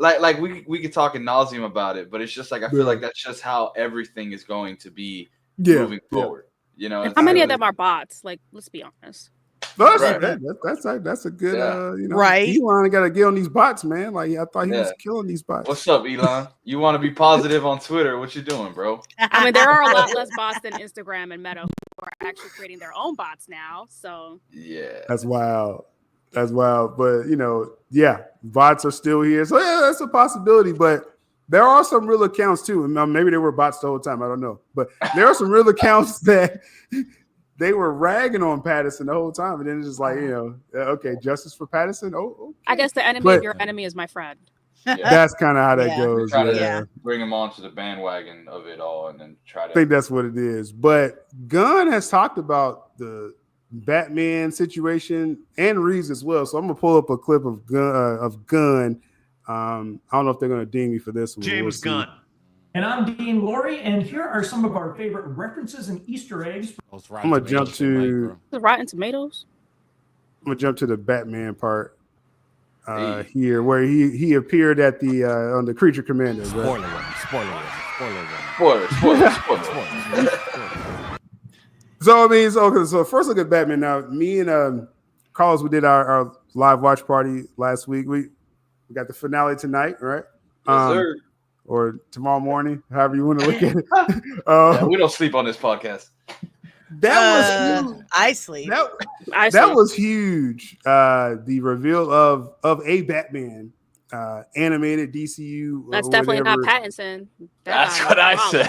like we could talk ad nauseum about it, but it's just like I feel like that's just how everything is going to be moving forward. You know, and how many of them are bots? Like, let's be honest. That's a good, right. Elon got to get on these bots, man. Like, I thought he was killing these bots. What's up, Elon? You want to be positive on Twitter? What you doing, bro? I mean, there are a lot less bots than Instagram and Meta who are actually creating their own bots now. So that's wild. But bots are still here. So that's a possibility. But there are some real accounts too. Maybe they were bots the whole time. I don't know. But there are some real accounts that. They were ragging on Pattinson the whole time, and then it's just like, okay, justice for Pattinson. Oh, okay. I guess the enemy of your enemy is my friend. That's kind of how that goes. To bring him onto the bandwagon of it all, and then try to. I think that's what it is. But Gunn has talked about the Batman situation and Reeves as well. So I'm gonna pull up a clip of Gunn. I don't know if they're gonna ding me for this one. James Gunn. And I'm Dean Laurie, and here are some of our favorite references and Easter eggs. I'm gonna jump to the Rotten Tomatoes. I'm gonna jump to the Batman part here, where he appeared at the on the Creature Commander. Spoiler. So I mean, so first look at Batman. Now, me and Carlos, we did our live watch party last week. We got the finale tonight, right? Yes, sir. Or tomorrow morning, however you want to look at it. We don't sleep on this podcast. That was huge. I sleep. That was huge. The reveal of a Batman animated DCU. That's definitely not Pattinson. That's what I said.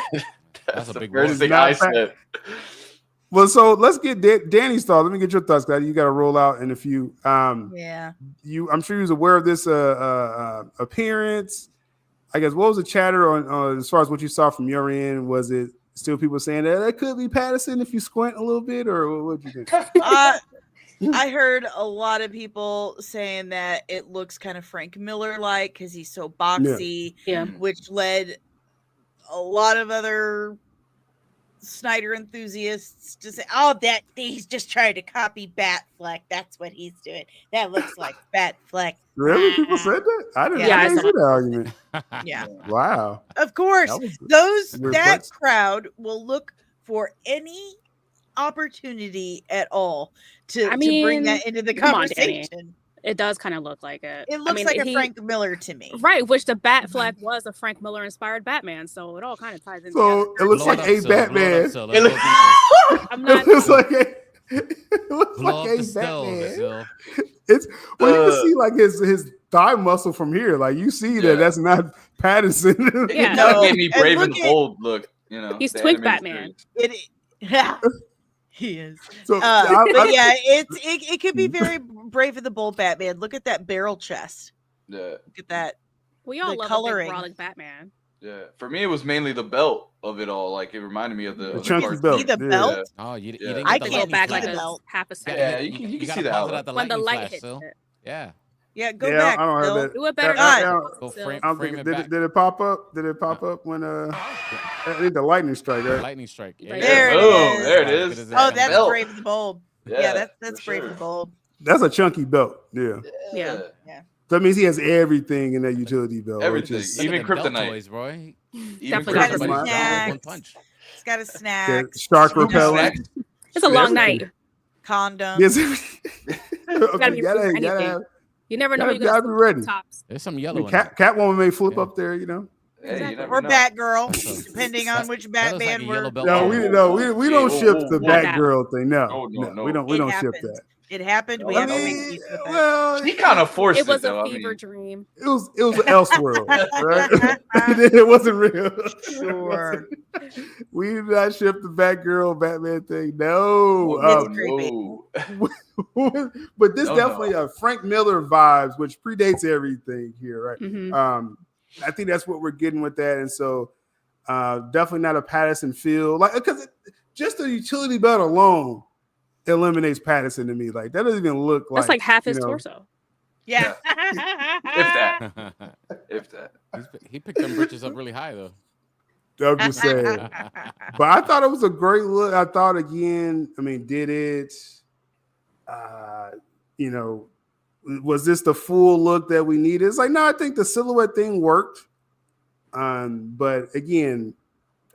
That's the big first thing I said. Well, so let's get Danny's thoughts. Let me get your thoughts, guys. You got to roll out in a few. I'm sure you was aware of this appearance. I guess what was the chatter on as far as what you saw from your end? Was it still people saying that could be Pattinson if you squint a little bit, or what do you think? I heard a lot of people saying that it looks kind of Frank Miller-like because he's so boxy, which led a lot of other Snyder enthusiasts to say, "Oh, that he's just trying to copy Batfleck. That's what he's doing. That looks like Batfleck." Really, people said that? I didn't see that argument. Yeah. Wow. Of course, that crowd will look for any opportunity at all to bring that into the conversation. It does kind of look like it. It looks like a Frank Miller to me. Right, which the Batfleck was a Frank Miller inspired Batman, so it all kind of ties in. So it looks like a Batman. It looks like a Batman. It's you can see like his thigh muscle from here. Like you see that's not Pattinson. Yeah, that made me Brave and Bold look. He's Twink Batman. He is. So, it could be very Brave and the Bold Batman. Look at that barrel chest. Yeah. Look at that. We all love coloring. a big brolic Batman. Yeah. For me, it was mainly the belt of it all. Like it reminded me of the chunky belt. See the belt? Yeah. Oh, you didn't. I get can't the back see like the belt. half a second. Yeah, you can see the outlet when the light hits it. Yeah. Yeah, go back. I don't have that. Do it better. Did it pop up? Did it pop up when I need the lightning strike, right? Lightning strike. Yeah. There it is. Oh, that's Brave and the Bold. Yeah, that's Brave and the Bold. That's a chunky belt. Yeah. That means he has everything in that utility belt. Everything, even kryptonite. Toys, bro. Definitely got one punch. He's got a snack. Shark repellent. It's a long night. Condom. Yes. You never know. You gotta be ready. Tops. There's some yellow. Catwoman may flip up there, Hey, or Batgirl, depending on which Batman we're. No, we don't ship the Batgirl thing. No, we don't ship that. It happened. We have to make peace with that. Well, he kind of forced it. It was a fever dream. It was Elseworld, right? It wasn't real. Sure. We did not ship the Batgirl Batman thing. No. But this definitely a Frank Miller vibes, which predates everything here, right? Mm-hmm. I think that's what we're getting with that, and so Definitely not a Pattinson feel. Like, because just the utility belt alone eliminates Pattinson to me. Like, that doesn't even look like. That's like half his torso. Yeah. If that. He picked them britches up really high though. I'm just saying. But I thought it was a great look. I thought again, I mean, did it, was this the full look that we needed? It's like, no, I think the silhouette thing worked. But again,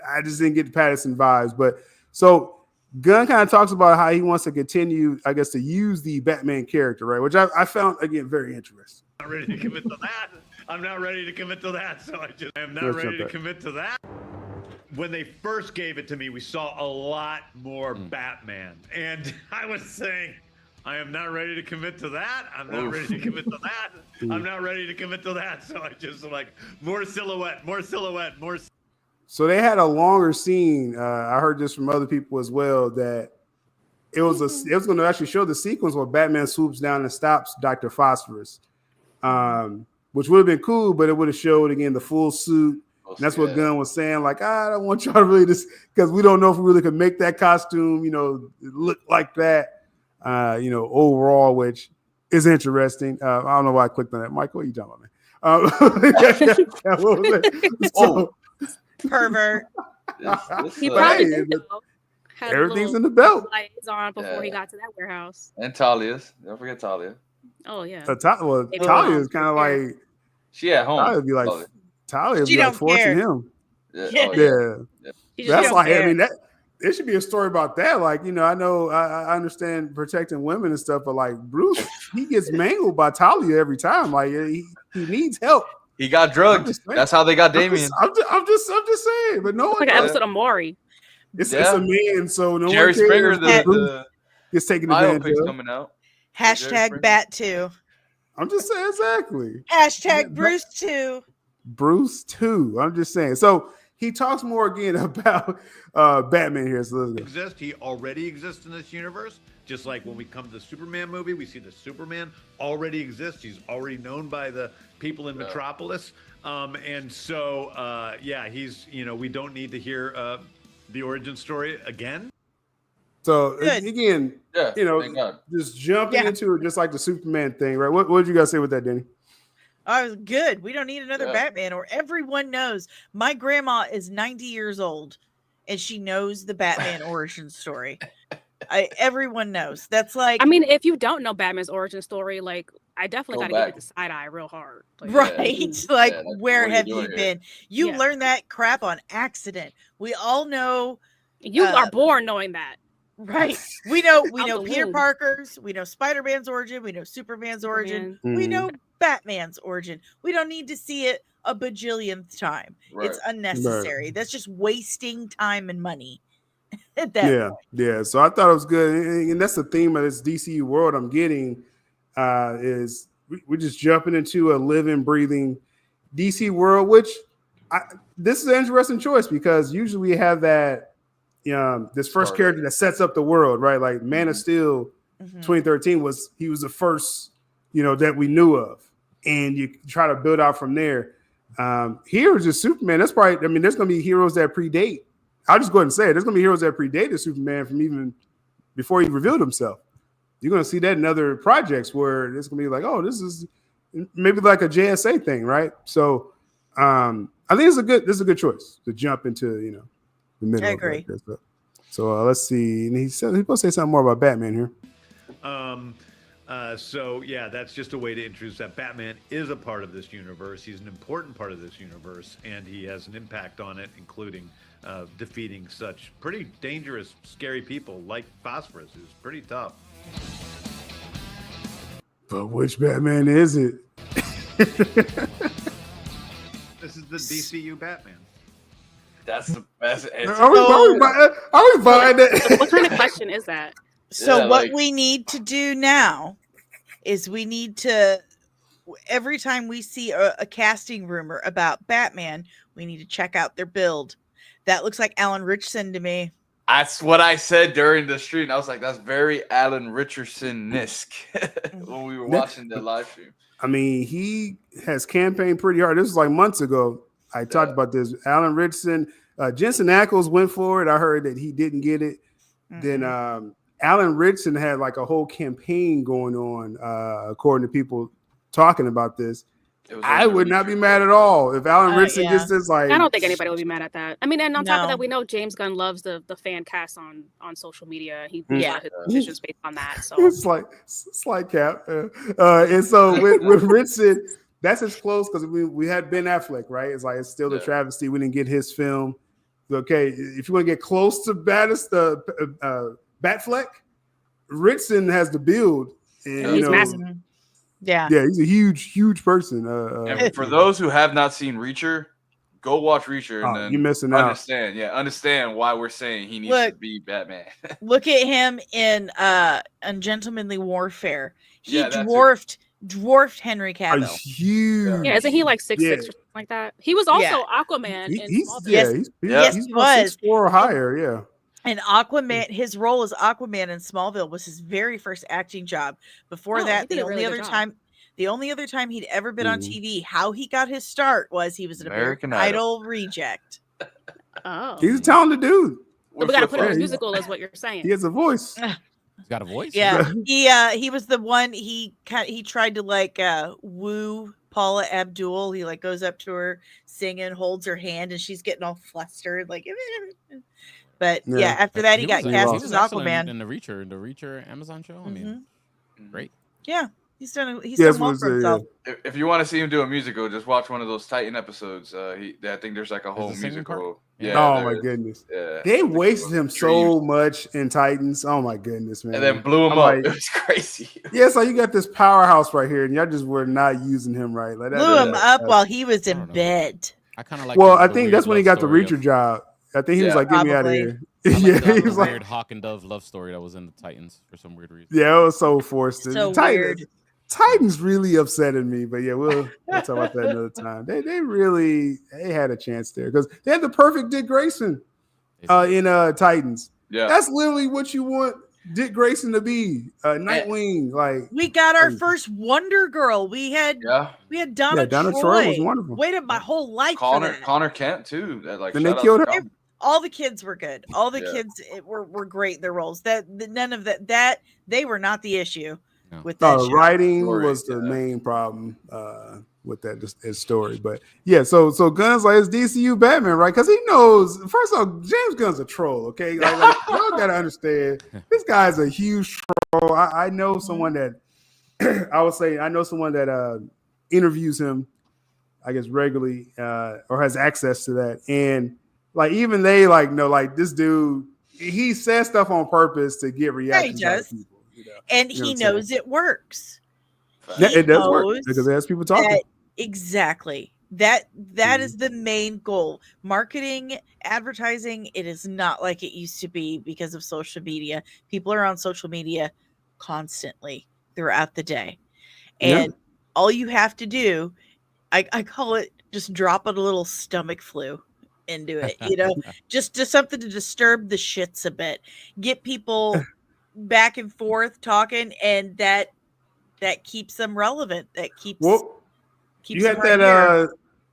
I just didn't get the Pattinson vibes. But so Gunn kind of talks about how he wants to continue, I guess, to use the Batman character, right? Which I found, again, very interesting. I'm not ready to commit to that. I'm not ready to commit to that. So I am not ready to commit to that. When they first gave it to me, we saw a lot more Batman. And I was saying, I am not ready to commit to that. I'm not ready to commit to that. I'm not ready to commit to that. So I just like more silhouette. So they had a longer scene. I heard this from other people as well, that it was going to actually show the sequence where Batman swoops down and stops Dr. Phosphorus, which would have been cool, but it would have showed again the full suit. And that's what Gunn was saying. Like, I don't want y'all to really just, because we don't know if we really could make that costume, look like that, overall, which is interesting. I don't know why I clicked on that. Mike, what are you talking about, man? Pervert. He probably did though. Everything's in the belt. Lights on before he got to that warehouse. And Talia's. Don't forget Talia. Oh yeah. Talia is kind of like, she at home. Talia would be like, Talia would be like forcing him. Yeah. That's like, I mean, that there should be a story about that. Like, I know I understand protecting women and stuff, but like Bruce, he gets mangled by Talia every time. Like he needs help. He got drugged. That's how they got Damien. I'm just saying, but no one. Like an episode of Maury. It's a man, so no Jerry one cares. Springer, the is taking advantage of. Coming out. Hashtag Bat2. I'm just saying, exactly. Hashtag Bruce2. Bruce2. I'm just saying. So he talks more again about Batman here. So let's go. He already exists in this universe. Just like when we come to the Superman movie, we see the Superman already exists. He's already known by the people in Metropolis. And so, he's, we don't need to hear the origin story again. So again, just jumping into it, just like the Superman thing, right? What did you guys say with that, Danny? I was good. We don't need another Batman, or everyone knows. My grandma is 90 years old and she knows the Batman origin story. Everyone knows. That's like, I mean, if you don't know Batman's origin story, like I definitely got to give it the side eye real hard. Like, right? Like, where have you been? You learned that crap on accident. We all know. You are born knowing that. Right. We know Peter Parker's, we know Spider-Man's origin, we know Superman's origin, we know Batman's origin. We don't need to see it a bajillionth time. Right. It's unnecessary. Right. That's just wasting time and money. At that point. Yeah. So I thought it was good. And that's the theme of this DCU world I'm getting is we're just jumping into a living, breathing DC world, which this is an interesting choice because usually we have that this first character that sets up the world, right? Like Man of Steel 2013 was the first, that we knew of. And you try to build out from there. Here is just Superman. That's probably, I mean, there's going to be heroes that predate. I'll just go ahead and say it. There's going to be heroes that predated Superman from even before he revealed himself. You're going to see that in other projects where it's going to be like, oh, this is maybe like a JSA thing, right? So I think this is a good choice to jump into, the middle. I agree. So let's see. And he's supposed to say something more about Batman here. That's just a way to introduce that Batman is a part of this universe. He's an important part of this universe, and he has an impact on it, including defeating such pretty dangerous, scary people like Phosphorus. It's pretty tough. But which Batman is it? This is the DCU Batman. That's the best answer. Are we buying that? What kind of question is that? So what we need to do now is we need to, every time we see a casting rumor about Batman, we need to check out their build. That looks like Alan Richardson to me. That's what I said during the stream. I was like, that's very Alan Richardson-esque when we were watching the live stream. I mean, he has campaigned pretty hard. This was like months ago. I talked about this. Alan Richardson, Jensen Ackles went for it. I heard that he didn't get it. Then Alan Richardson had like a whole campaign going on, according to people talking about this. I would not be mad at all if Alan Richardson gets this. Like, I don't think anybody would be mad at that. I mean, and on top of that, we know James Gunn loves the fan cast on social media. He his decisions based on that. So it's like Cap. And so with Richardson, that's as close because we had Ben Affleck, right? It's like it's still a travesty. We didn't get his film. Okay, if you want to get close to Batfleck, Richardson has the build. And, he's massive. Yeah, he's a huge person. And for those who have not seen Reacher, go watch Reacher and then you're missing out. Understand why we're saying he needs to be Batman. Look at him in Ungentlemanly Warfare. He dwarfed Henry Cavill. Huge. Yeah, isn't he like 6'6" or something like that? He was also Aquaman. He's he was 6'4" or higher. Yeah. And Aquaman, his role as Aquaman in Smallville was his very first acting job. Before that, the only other time he'd ever been on TV, how he got his start was he was an American Idol reject. Oh, he's a talented dude. So we got to put him in a musical, is what you're saying. He has a voice. He's got a voice. Yeah, he was the one. He tried to like woo Paula Abdul. He like goes up to her, singing, holds her hand, and she's getting all flustered, like. But after that, he got cast as Aquaman in the Reacher Amazon show. I mean, great. Yeah, he's done well for himself. If you want to see him do a musical, just watch one of those Titan episodes. I think there's like a whole musical. Yeah. Oh my goodness. Yeah. They wasted him so much in Titans. Oh my goodness, man. And then blew him up. Like, it was crazy. Yeah, so you got this powerhouse right here, and y'all just were not using him right. Like blew him up while he was in bed. I kind of like. Well, I think that's when he got the Reacher job. I think he was like, "Get me out of here." He was like weird Hawk and Dove love story that was in the Titans for some weird reason. Yeah, it was so forced. So weird. Titans really upsetted me, but yeah, we'll talk about that another time. They had a chance there because they had the perfect Dick Grayson in Titans. Yeah, that's literally what you want Dick Grayson to be. Nightwing, like we got our first Wonder Girl. We had Donna Troy was wonderful. Waited my whole life. Connor Kent too. And they killed her. All the kids were good. All the kids were great. Their roles. None of that they were not the issue with that. The writing was the main problem with that story. But yeah, so Gunn's like it's DCU Batman, right? Because he knows. First of all, James Gunn's a troll. Okay, like y'all gotta understand. This guy's a huge troll. I know someone that I know someone that interviews him, I guess regularly, or has access to that, and. Like even they like know like this dude he says stuff on purpose to get reactions out of people, and he knows it works. Yeah, it does work because there's people talking. Exactly. That is the main goal. Marketing, advertising. It is not like it used to be because of social media. People are on social media constantly throughout the day, and all you have to do, I call it just drop a little stomach flu into it, just something to disturb the shits a bit, get people back and forth talking, and that keeps them relevant. That keeps you had that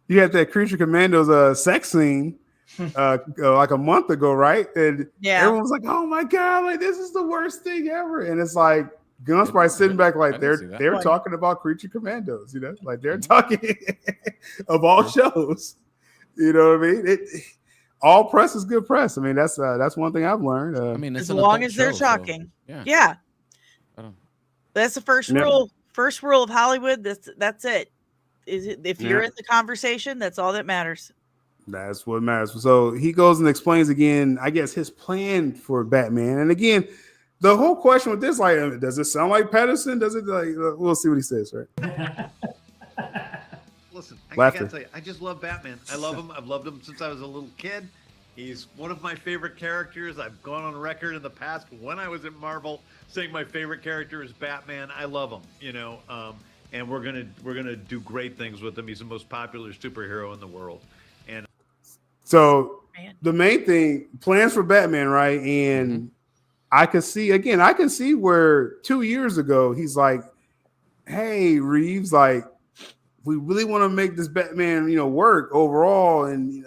you had that Creature Commandos sex scene like a month ago, right? And everyone was like, "Oh my god, like this is the worst thing ever!" And it's like Gunn's probably sitting back like they're talking about Creature Commandos, like they're talking of all shows. You know what I mean? All press is good press. I mean, that's one thing I've learned. I mean, as long as they're talking, that's the first rule. First rule of Hollywood. That's it. If you're in the conversation, that's all that matters. That's what matters. So he goes and explains again, I guess, his plan for Batman. And again, the whole question with this, like, does it sound like Patterson? Does it like? We'll see what he says, right? Listen, I gotta tell you, I just love Batman. I love him. I've loved him since I was a little kid. He's one of my favorite characters. I've gone on record in the past when I was at Marvel saying my favorite character is Batman. I love him, and we're gonna do great things with him. He's the most popular superhero in the world. And so the main thing, plans for Batman, right? And I can see where 2 years ago he's like, "Hey, Reeves, like." we really want to make this Batman, work overall. And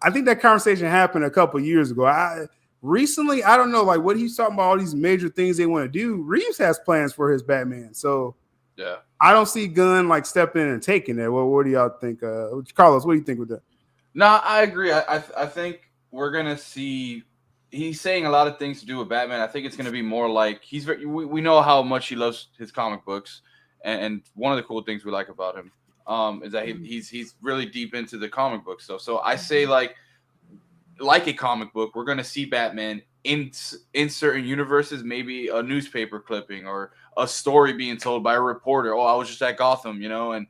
I think that conversation happened a couple years ago. Recently, I don't know, like what he's talking about, all these major things they want to do. Reeves has plans for his Batman, so yeah, I don't see Gunn like stepping in and taking that. What do y'all think? Carlos, what do you think with that? No, I agree. I think we're gonna see. He's saying a lot of things to do with Batman. I think it's gonna be more like we know how much he loves his comic books, and one of the cool things we like about him is that he's really deep into the comic book stuff. So I say like a comic book, we're gonna see Batman in certain universes, maybe a newspaper clipping or a story being told by a reporter. Oh, I was just at Gotham, and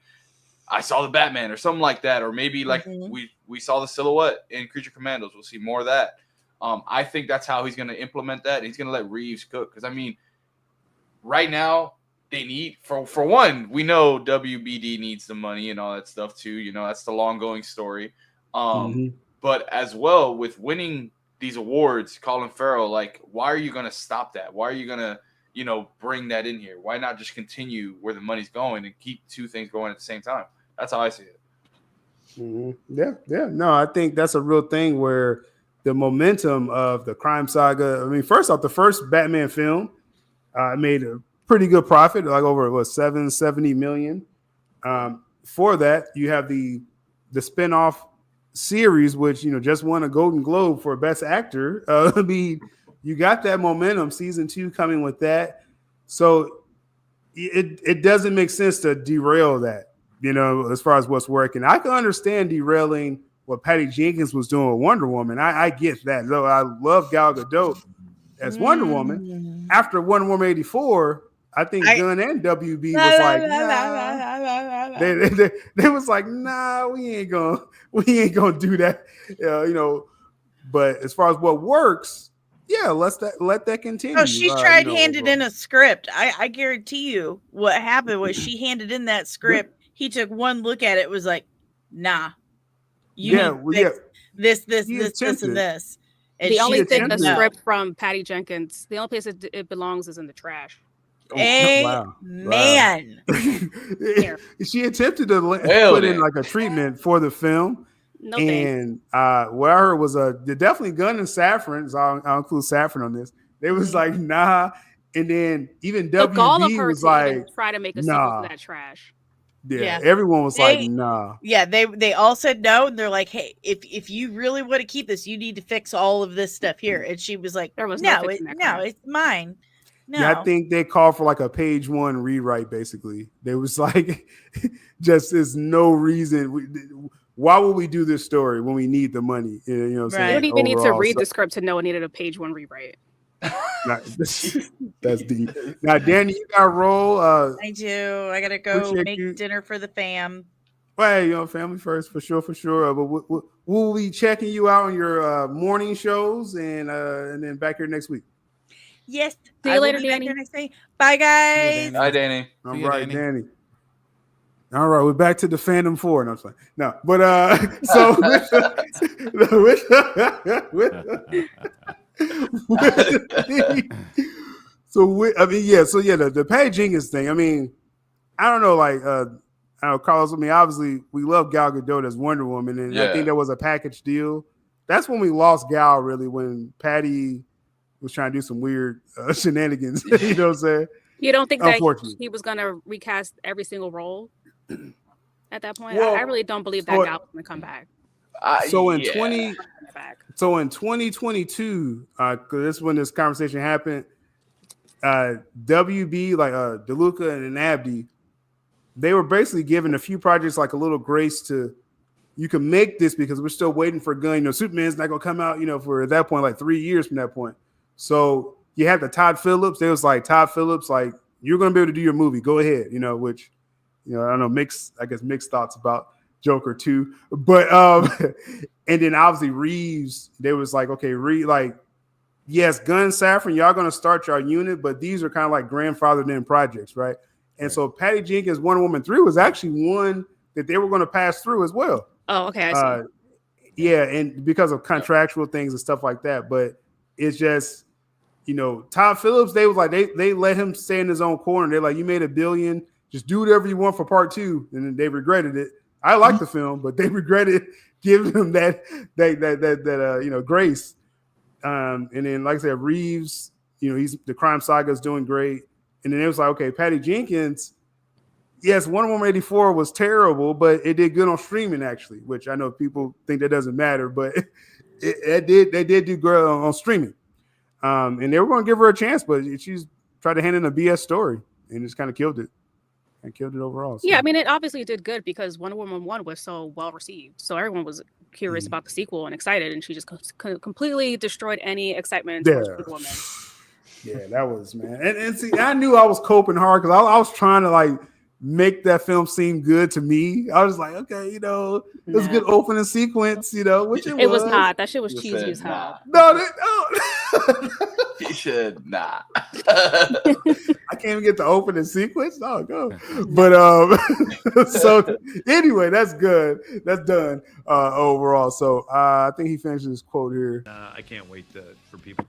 I saw the Batman or something like that. Or maybe like we saw the silhouette in Creature Commandos. We'll see more of that. I think that's how he's going to implement that. He's going to let Reeves cook. Because, I mean, right now, they need, for one, we know WBD needs the money and all that stuff too. That's the long-going story. But as well, with winning these awards, Colin Farrell, like, why are you going to stop that? Why are you going to, bring that in here? Why not just continue where the money's going and keep two things going at the same time? That's how I see it. Yeah. No, I think that's a real thing where the momentum of the crime saga. I mean, first off, the first Batman film made a pretty good profit, like over $770 million. For that, you have the spinoff series, which just won a Golden Globe for Best Actor. I mean, you got that momentum. Season 2 coming with that, so it doesn't make sense to derail that. As far as what's working, I can understand derailing what Patty Jenkins was doing with Wonder Woman. I get that. Though I love Gal Gadot as Wonder Woman. After Wonder Woman 84, I think Gunn and WB was like, nah. They was like, nah, we ain't gonna do that. But as far as what works, yeah, let that continue. Oh, she tried handed in a script. I guarantee you what happened was she handed in that script. He took one look at it, was like, nah. This, and this. And the only thing, the script from Patty Jenkins, the only place it belongs is in the trash. Man. She attempted to put in like a treatment for the film. No and what I heard was definitely Gunn and Safran. So I'll include Safran on this. They was like, nah. And then even WB was like, try to make a sequel to that trash. Yeah, everyone was like, nah. Yeah, they all said no, and they're like, hey, if you really want to keep this, you need to fix all of this stuff here. And she was like, no, it's mine. No. Yeah, I think they called for like a page 1 rewrite. Basically, they was like, just there's no reason. Why would we do this story when we need the money? You know what I'm saying? You don't even need to read the script to know it needed a page 1 rewrite. That's deep. Now, Danny, you got to roll. I do. I got to go make dinner for the fam. Well, family first, for sure. But we'll be checking you out on your morning shows and then back here next week. Yes. See you later, Danny. Bye, guys. Bye, Danny. All right, Danny. All right, we're back to the Fandom 4. No, I'm sorry. No, but so the Patty Jenkins thing. I mean, I don't know, like I don't know, Carlos. I mean, obviously we love Gal Gadot as Wonder Woman, and I think there was a package deal. That's when we lost Gal, really, when Patty was trying to do some weird shenanigans. You know what I'm saying? You don't think that he was gonna recast every single role at that point? Well, I really don't believe that Gal was gonna come back. So in 2022, because this is when this conversation happened, WB, like DeLuca and Abdi, they were basically given a few projects like a little grace to, you can make this because we're still waiting for Gunn. Superman's not gonna come out, for at that point, like 3 years from that point. So you have the Todd Phillips. They was like, Todd Phillips, like, you're gonna be able to do your movie. Go ahead, which, I don't know, mixed thoughts about Joker 2. But and then obviously Reeves, they was like, okay, yes, Gunn, Safran, y'all gonna start your unit, but these are kind of like grandfathered in projects, right? And so Patty Jenkins' Wonder Woman 3 was actually one that they were going to pass through as well. Oh, okay. I see. Yeah, and because of contractual things and stuff like that. But it's just, Todd Phillips, they was like, they let him stay in his own corner. They're like, you made $1 billion. just do whatever you want for part 2, and then they regretted it. I like the film, but they regretted giving him that grace. And then, like I said, Reeves, the Crime Saga is doing great. And then it was like, okay, Patty Jenkins. Yes, Wonder Woman 84 was terrible, but it did good on streaming actually, which I know people think that doesn't matter, but they did do good on streaming. And they were going to give her a chance, but she's tried to hand in a BS story and just kind of killed it. And killed it overall. So. Yeah, I mean, it obviously did good because Wonder Woman 1 was so well received. So everyone was curious about the sequel and excited, and she just completely destroyed any excitement towards Wonder Woman. Yeah, that was, man. And see, I knew I was coping hard because I was trying to like make that film seem good to me. I was like, okay, it was a good opening sequence, which it was not. That shit was cheesy as hell. No. He said, nah. I can't even get the opening sequence. Oh, go. But so anyway, that's good. That's done overall. So I think he finished his quote here. I can't wait for people.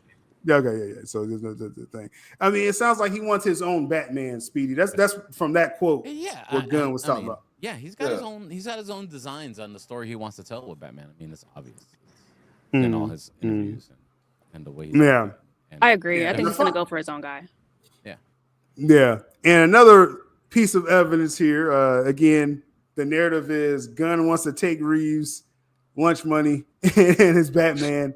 Okay, yeah. So there's the thing. I mean, it sounds like he wants his own Batman, Speedy. That's from that quote. Yeah, what Gunn was talking about. Yeah, he's got his own. He's got his own designs on the story he wants to tell with Batman. I mean, it's obvious in all his interviews and the way. Yeah, I agree. I think he's gonna go for his own guy. Yeah. And another piece of evidence here. Again, the narrative is Gunn wants to take Reeves' lunch money and his Batman.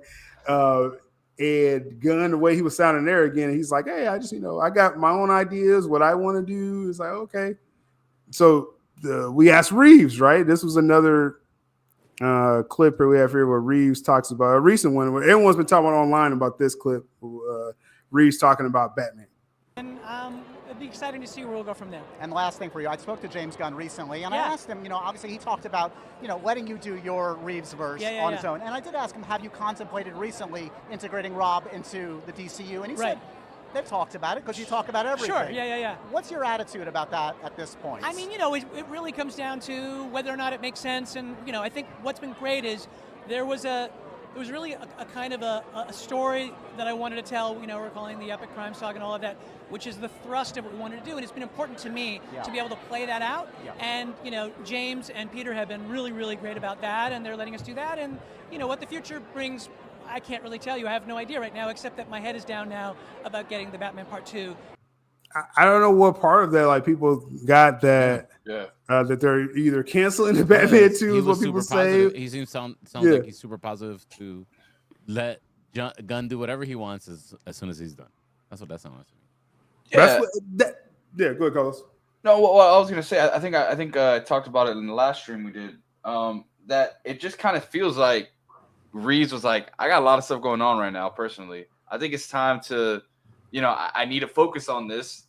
And Gunn, the way he was sounding there again, he's like, hey, I just, I got my own ideas, what I want to do. It's like, okay. So we asked Reeves, right? This was another clip here we have here where Reeves talks about a recent one where everyone's been talking online about this clip. Reeves talking about Batman. And it'd be exciting to see where we'll go from there. And last thing for you, I spoke to James Gunn recently, and I asked him, obviously he talked about, letting you do your Reeves verse on his own. And I did ask him, have you contemplated recently integrating Rob into the DCU? And he said, they've talked about it because you talk about everything. Sure, yeah. What's your attitude about that at this point? I mean, it really comes down to whether or not it makes sense. And, I think what's been great is there was really a kind of a story that I wanted to tell, we're calling the Epic Crime Saga and all of that, which is the thrust of what we wanted to do. And it's been important to me to be able to play that out. Yeah. And, James and Peter have been really, really great about that, and they're letting us do that. And, what the future brings, I can't really tell you. I have no idea right now, except that my head is down now about getting the Batman Part 2. I don't know what part of that, like, people got that that they're either canceling the Batman 2 is what people say. He seems sounds like he's super positive to let Gunn do whatever he wants as soon as he's done. That's what that sounds like to me. Yeah, go ahead, Carlos. No, what I was gonna say, I think I talked about it in the last stream we did. That it just kind of feels like Reeves was like, I got a lot of stuff going on right now personally. I think it's time to, I need to focus on this.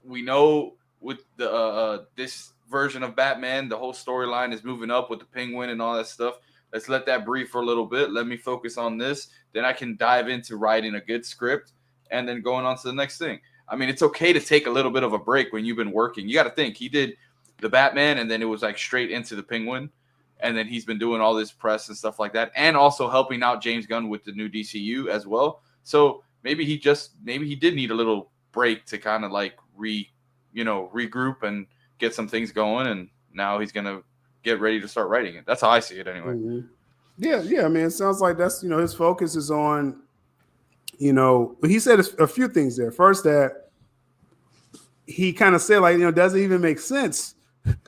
We know with the this version of Batman, the whole storyline is moving up with the Penguin and all that stuff. Let's let that breathe for a little bit. Let me focus on this. Then I can dive into writing a good script and then going on to the next thing. I mean, it's okay to take a little bit of a break when you've been working. You got to think he did the Batman and then it was like straight into the Penguin. And then he's been doing all this press and stuff like that. And also helping out James Gunn with the new DCU as well. So maybe he did need a little break to kind of like regroup and get some things going. And now he's going to get ready to start writing it. That's how I see it anyway. Mm-hmm. Yeah. I mean, it sounds like that's, his focus is on, he said a few things there. First, that he kind of said, like, does it even make sense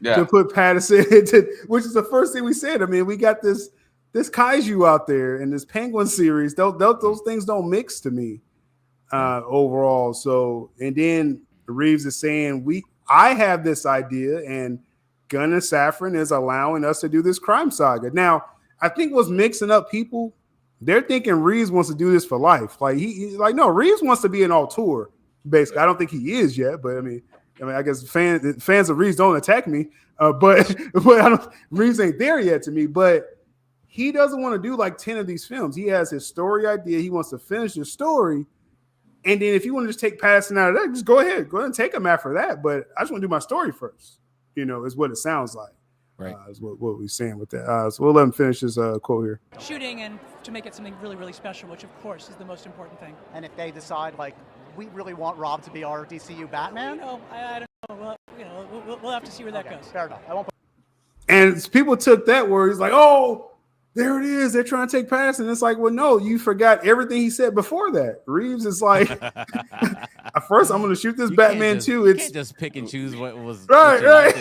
to put Patterson into, which is the first thing we said. I mean, we got this Kaiju out there in this Penguin series. Those things don't mix to me overall. So, and then Reeves is saying, I have this idea, and Gunn and Safran is allowing us to do this crime saga. Now, I think what's mixing up people, they're thinking Reeves wants to do this for life. Like no, Reeves wants to be an auteur. Basically, I don't think he is yet, but I mean, I guess fans of Reeves don't attack me, but Reeves ain't there yet to me. But he doesn't want to do like 10 of these films. He has his story idea. He wants to finish his story, and then if you want to just take Patterson out of that, just go ahead and take him after that. But I just want to do my story first. Is what it sounds like. Right. Is what we're saying with that. So we'll let him finish his quote here. Shooting and to make it something really, really special, which of course is the most important thing. And if they decide like we really want Rob to be our DCU Batman, I don't know. Well, we'll have to see where that goes. Fair enough. I won't. And people took that word. He's like, oh, there it is. They're trying to take Pattinson. It's like, well, no, you forgot everything he said before that. Reeves is like, at first, I'm going to shoot this Batman too. You can't just pick and choose what was right. What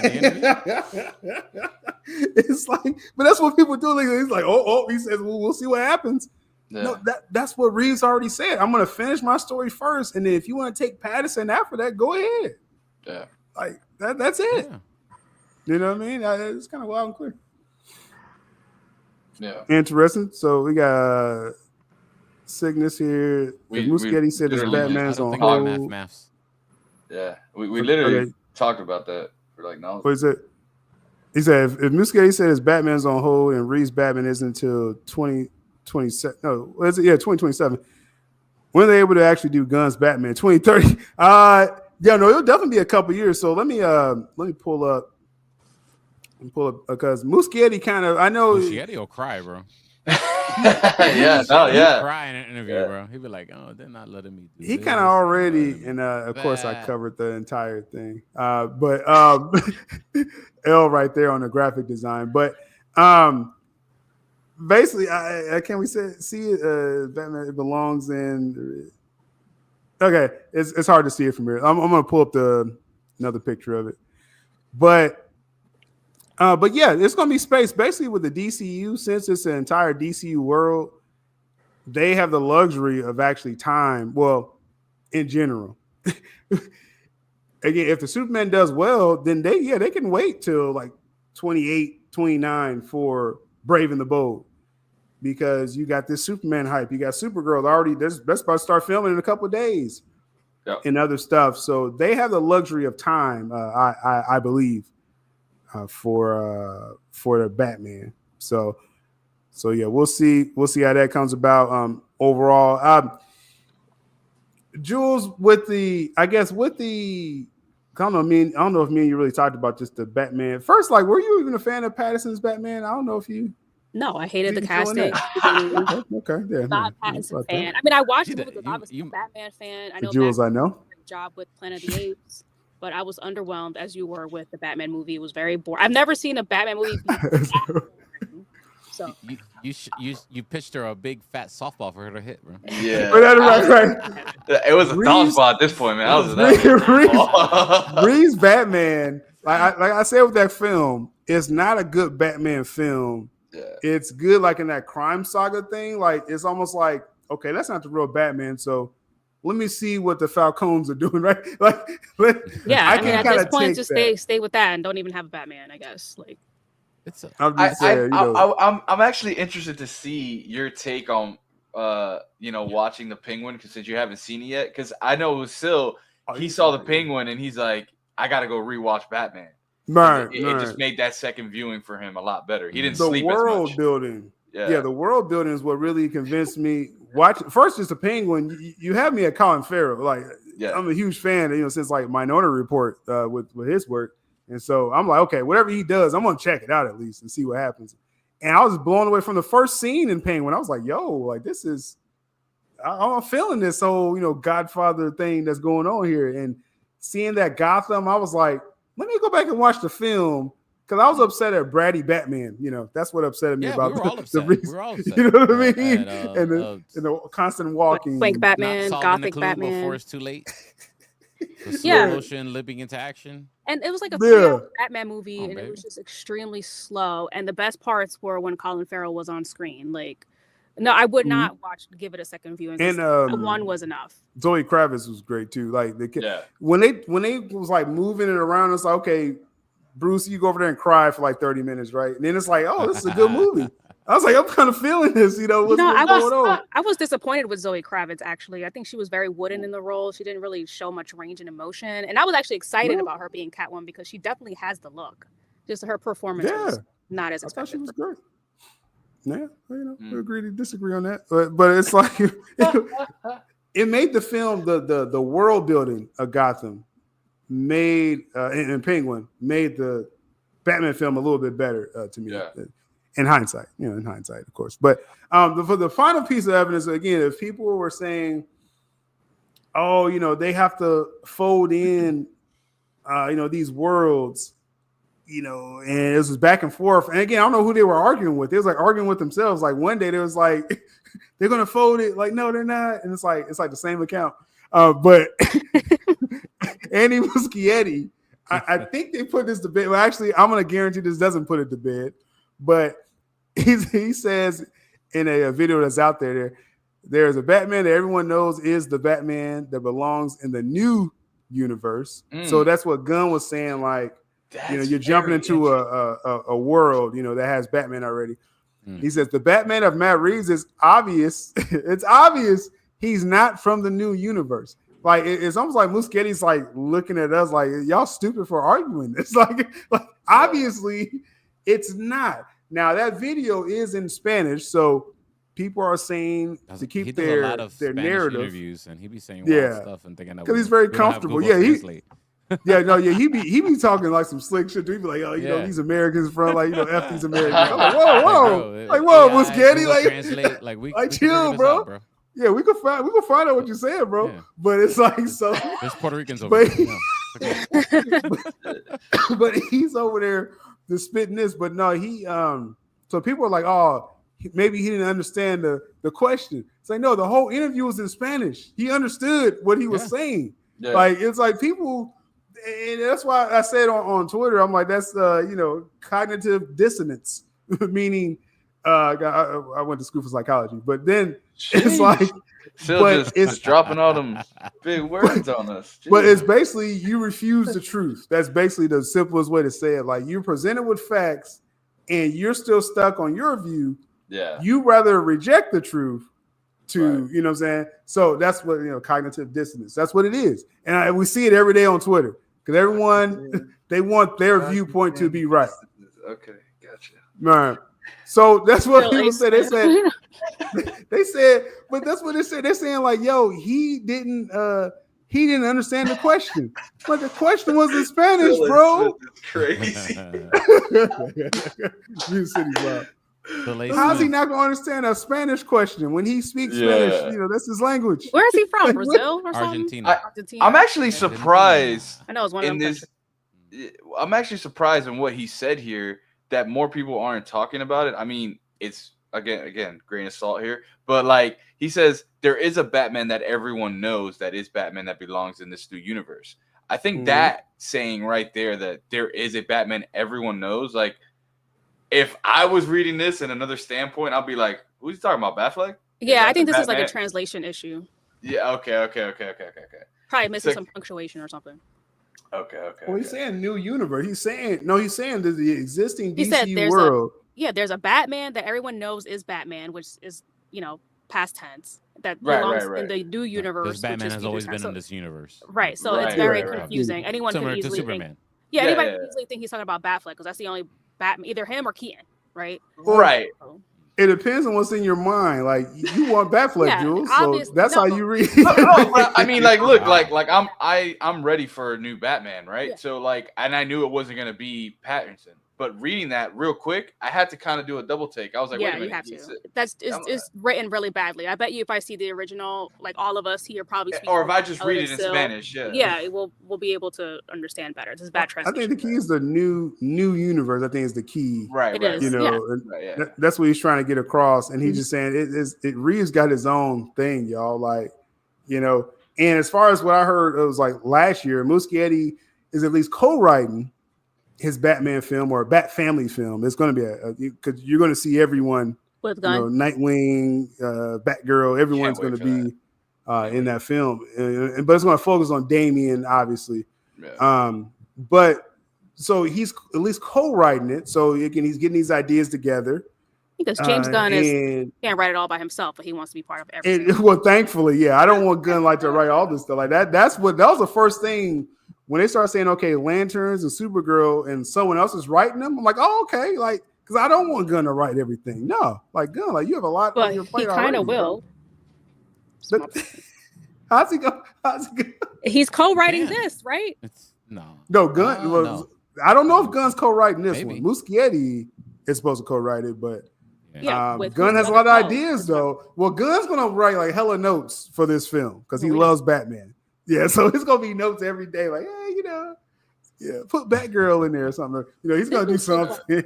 It's like, but that's what people do. He's like, oh, he says, well, we'll see what happens. Yeah. No, that's what Reeves already said. I'm going to finish my story first, and then if you want to take Pattinson after that, go ahead. Yeah, like that's it. Yeah. You know what I mean? It's kind of loud and clear. Yeah, interesting. So we got Cygnus here. Muschietti said his Batman's on hold. Yeah, we literally talked about that for like now. What is it? He said if Muschietti said his Batman's on hold and Reeves' Batman isn't until 2027. No, what is it? Yeah, 2027. When are they able to actually do Gunn's Batman? 2030. Yeah, no, it'll definitely be a couple years. So let me pull up because Muschietti kind of, I know Muschietti will cry, bro. Yeah, He'll cry in an interview, bro. He'll be like, "Oh, they're not letting me do." He kind of already, and of course, I covered the entire thing. But L right there on the graphic design. But basically, can we see it? Batman, it belongs in. Okay, it's hard to see it from here. I'm gonna pull up another picture of it, but yeah, it's gonna be space. Basically, with the DCU, since it's an entire DCU world, they have the luxury of actually time. Well, in general, again, if the Superman does well, then they can wait till like 28, 29 for Brave and the Bold. Because you got this Superman hype, you got Supergirl already. That's about to start filming in a couple of days, and other stuff. So they have the luxury of time, I believe, for the Batman. So yeah, we'll see how that comes about. Overall, Jules, I don't know if me and you really talked about just the Batman first. Like, were you even a fan of Pattinson's Batman? I don't know if you. No, I hated the casting. Okay, yeah. Not a Pattinson fan. I mean, I watched it because I was a Batman fan. I know Jules, I know. Job with Planet of the Apes, but I was underwhelmed as you were with the Batman movie. It was very boring. I've never seen a Batman movie. So you pitched her a big fat softball for her to hit, bro. Yeah, right. It was a dodgeball at this point, man. Reeves Batman, like I said with that film, it's not a good Batman film. Yeah. It's good, like in that crime saga thing. Like it's almost like, okay, that's not the real Batman. So let me see what the Falcons are doing, right? Like, I mean, at this point, just stay with that and don't even have a Batman, I guess. Like, I'm actually interested to see your take on watching the Penguin, because since you haven't seen it yet, because I know Lucille, he saw the Penguin and he's like, I gotta go rewatch Batman. Right, it just made that second viewing for him a lot better. He didn't sleep as much. The world building. Yeah, the world building is what really convinced me. First, just the Penguin. You have me at Colin Farrell. Like, I'm a huge fan, since like Minority Report with his work. And so I'm like, okay, whatever he does, I'm going to check it out at least and see what happens. And I was blown away from the first scene in Penguin. I was like, yo, like this is, I'm feeling this whole, Godfather thing that's going on here. And seeing that Gotham, I was like, let me go back and watch the film, because I was upset at Bratty Batman. That's what upset me about we were all upset. We were all upset. You know what I mean? And the constant walking. Wank Batman, Gothic Batman. Before it's too late. The slow motion lipping into action. And it was like a Batman movie, and it was just extremely slow. And the best parts were when Colin Farrell was on screen. Like, no, I would not give it a second viewing. And one was enough. Zoe Kravitz was great too. Like when they was like moving it around, it's like, okay, Bruce, you go over there and cry for like 30 minutes, right? And then it's like, oh, this is a good movie. I was like, I'm kind of feeling this, what's going on? I was disappointed with Zoe Kravitz, actually. I think she was very wooden in the role. She didn't really show much range and emotion. And I was actually excited about her being Catwoman, because she definitely has the look. Just her performance was not as expected. I thought she was great. Yeah, we agree to disagree on that. But it's like, it made the film, the world building of Gotham made, and Penguin made the Batman film a little bit better to me. Yeah. In hindsight, of course. But for the final piece of evidence, again, if people were saying, oh, they have to fold in these worlds, and it was back and forth. And again, I don't know who they were arguing with. They was like arguing with themselves. Like one day they was like, they're gonna fold it. Like, no, they're not. And it's like the same account. But Andy Muschietti, I think they put this to bed. Well, actually, I'm gonna guarantee this doesn't put it to bed. But he says in a video that's out there's a Batman that everyone knows is the Batman that belongs in the new universe. So that's what Gunn was saying. Like, you're jumping into a world, that has Batman already. He says the Batman of Matt Reeves is obvious. It's obvious he's not from the new universe. Like, it's almost like Muschietti's like looking at us like, y'all stupid for arguing this. Like obviously it's not. Now that video is in Spanish, so people are saying to keep their narrative. Interviews, and he be saying wild stuff and thinking because he's very comfortable. Yeah, he be talking like some slick shit. He be like, these Americans from F these Americans. I'm like, whoa, Muschietti, translate, we chill, bro. Out, bro. Yeah, we could find out what you're saying, bro. Yeah. But it's like so. There's Puerto Ricans over there. But he's over there just spitting this. But no, he so people are like, oh, maybe he didn't understand the question. It's like, no, the whole interview was in Spanish. He understood what he was saying. Yeah. Like, it's like people, and that's why I said on Twitter, I'm like, that's cognitive dissonance, meaning I went to school for psychology, but then it's like, it's dropping all them big words on us. But it's basically you refuse the truth. That's basically the simplest way to say it. Like, you're presented with facts and you're still stuck on your view. Yeah. You rather reject the truth to, you know what I'm saying? So that's what, cognitive dissonance. That's what it is. And we see it every day on Twitter because everyone, they want their viewpoint to be right. Okay, gotcha. Right. So that's what people said. They said, but that's what they said. They're saying like, yo, he didn't understand the question. But the question was in Spanish, bro. Crazy. New City, bro. How's he not gonna understand a Spanish question when he speaks Spanish? That's his language. Where is he from? Brazil or something? Argentina. I'm actually surprised. I know it's one of them. I'm actually surprised in what he said here that more people aren't talking about it. I mean, it's again, grain of salt here, but like he says, there is a Batman that everyone knows that is Batman that belongs in this new universe. I think that saying right there that there is a Batman everyone knows, like, if I was reading this in another standpoint, I'll be like, who's he talking about, Batfleck? Yeah, I think this is like a translation issue. Yeah, okay. Probably missing some punctuation or something. Okay. Well, he's saying new universe. He's saying that the existing DC world. There's a Batman that everyone knows is Batman, which is, past tense. That belongs in the new universe. Because Batman has always been in this universe. Right, so it's very confusing. Anyone Similar can easily to Superman. think. Anybody can easily think he's talking about Batfleck because that's the only Batman, either him or Keaton, right? Right. It depends on what's in your mind. Like, you want Batfleck, Jules, so that's how you read. But I mean, like, look, like I'm ready for a new Batman, right? Yeah. So like, and I knew it wasn't gonna be Pattinson, but reading that real quick, I had to kind of do a double take. I was like, wait a minute, you have to. It's written really badly. I bet you if I see the original, like all of us here probably speak, or if I just read it in Spanish, we'll be able to understand better. This is bad translation. I think the key is the new universe. I think is the key. Right. It is. That's what he's trying to get across, and he's just saying Reeves got his own thing, y'all. Like, and as far as what I heard, it was like last year, Muschietti is at least co-writing his Batman film or a Bat Family film. It's going to be because you're going to see everyone with Gunn, Nightwing, Batgirl. Everyone's going to be in that film, but it's going to focus on Damian, obviously. Yeah. But so he's at least co-writing it. So again, he's getting these ideas together. Because James Gunn can't write it all by himself, but he wants to be part of everything. Well, thankfully, I don't want Gunn to write all this stuff like that. That was the first thing. When they start saying, okay, Lanterns and Supergirl and someone else is writing them, I'm like, oh, okay. Like, because I don't want Gunn to write everything. No, like Gunn, like you have a lot on your plate. He kind of will. But how's he go? He's co-writing this, right? No, Gunn. No. I don't know if Gunn's co-writing this one. Muschietti is supposed to co-write it, but Gunn has a lot of ideas, though. Well, Gunn's going to write like hella notes for this film because he loves Batman. Yeah, so it's gonna be notes every day, like, hey, Yeah, put Batgirl in there or something. You know, he's gonna do something.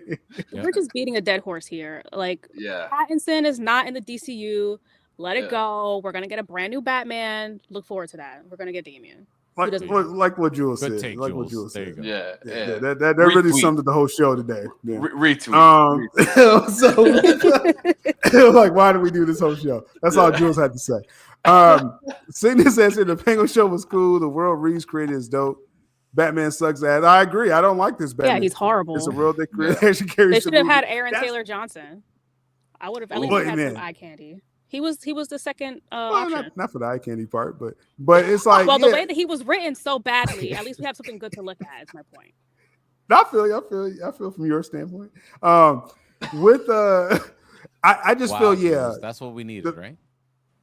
We're just beating a dead horse here. Like, yeah, Pattinson is not in the DCU. Let it go. We're gonna get a brand new Batman. Look forward to that. We're gonna get Damian. Like what Jules Good said. take, like what Jules. Jules There said. you go. Yeah. That really summed up the whole show today. Yeah. Retweet. So like, why did we do this whole show? That's all Jules had to say. Sidney says the Penguin show was cool. The world Reeves created is dope. Batman sucks ass. I agree. I don't like this Batman. Yeah, he's horrible. It's a world they created. They should have had Aaron Taylor Johnson. I would have at least had some eye candy. He was the second option. Not for the eye candy part, but it's like the way that he was written so badly. At least we have something good to look at. Is my point. I feel from your standpoint. I just feel that's what we needed, right?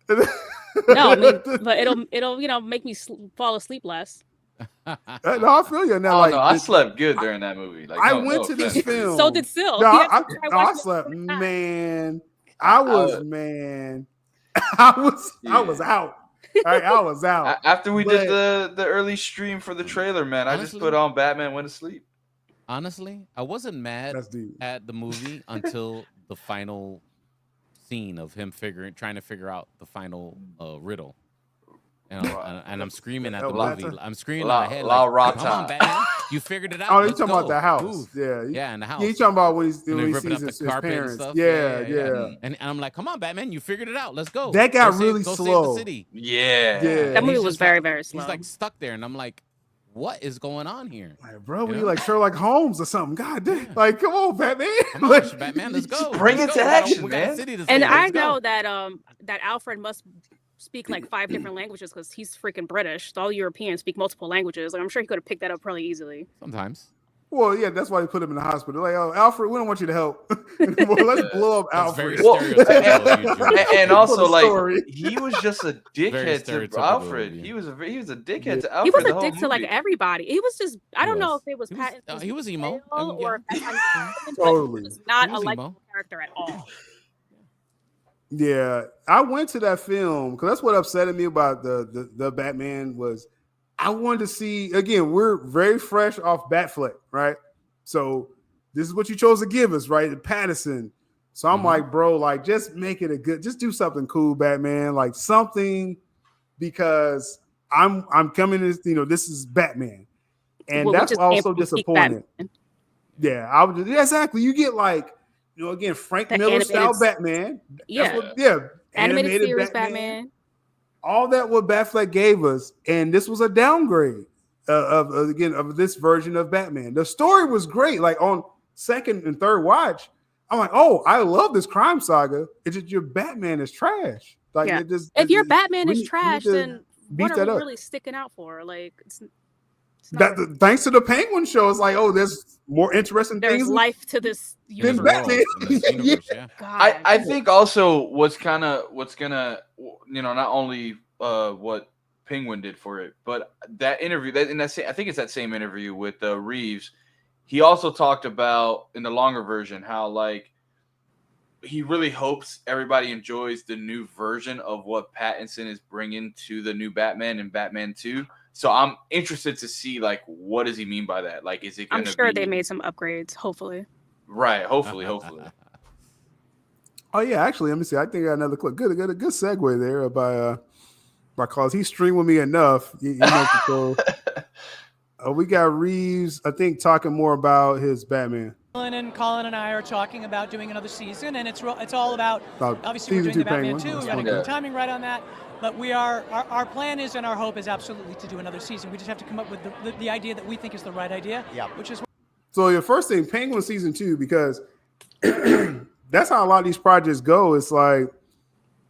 No, I mean, but it'll make me fall asleep less. No, I feel you. Now, I slept good during that movie. Like, I went to this film. So did Sil. No, I slept, man. I was out. I was out. After we did the early stream for the trailer, man. I just put on Batman Went to Sleep. Honestly, I wasn't mad at the movie until the final scene of him trying to figure out the final riddle. And I'm screaming at the movie. I'm screaming in my head like, "Come on, Batman! You figured it out." Oh, you're talking about the house. Ooh. Yeah, in the house. Yeah, you're talking about when he ripping up sees the his carpet parents. and stuff. Yeah. And I'm like, "Come on, Batman! You figured it out. Let's go." That got really go slow. Save the city. Yeah. That movie was very, very slow. He's like stuck there, and I'm like, "What is going on here, bro? We like Sherlock Holmes or something. God damn! Like, come on, Batman! Come on, Batman, let's go. Bring it to action, man. And I know that that Alfred must speak like 5 different languages because he's freaking British. All Europeans speak multiple languages. Like, I'm sure he could have picked that up really easily. Sometimes. Well, yeah, that's why they put him in the hospital. Like, oh, Alfred, we don't want you to help. Let's blow up Alfred. And also, like, he was just a dickhead to Alfred. He was a dickhead to Alfred. He was a dick to like everybody. He was just, I don't know if it was Pattinson. He was emo. Or totally. He was not a likable character at all. Yeah, I went to that film because that's what upset me about the Batman was I wanted to see, again, we're very fresh off Batfleck, right? So this is what you chose to give us, right? Pattinson. So I'm like, bro, like, just make it just do something cool, Batman, like something, because I'm coming to, this is Batman. And that's also disappointing. Yeah, exactly. You get like, again, Frank Miller style Batman. Yeah. Animated series Batman. All that what Batfleck gave us, and this was a downgrade of this version of Batman. The story was great. Like on second and third watch, I'm like, oh, I love this crime saga. It's just your Batman is trash. Like, if your Batman is trash, then what are we really sticking out for? Like, thanks to the Penguin show, it's like, oh, there's more interesting things. There's life to this universe. I think also what's gonna not only what Penguin did for it, but that interview I think it's that same interview with Reeves. He also talked about in the longer version how like he really hopes everybody enjoys the new version of what Pattinson is bringing to the new Batman and Batman 2. So I'm interested to see, like, what does he mean by that? Like, is it going to be... I'm sure they made some upgrades, hopefully. Right, hopefully. Oh, yeah, actually, let me see. I think I got another clip. Good segue there by Carlos. He streamed with me enough. We got Reeves, I think, talking more about his Batman. Colin and I are talking about doing another season, and it's all about obviously we're doing the Batman 2. We got to get the timing right on that. But our plan is and our hope is absolutely to do another season. We just have to come up with the idea that we think is the right idea. Yeah. Which is so your first thing, Penguin season 2, because that's how a lot of these projects go. It's like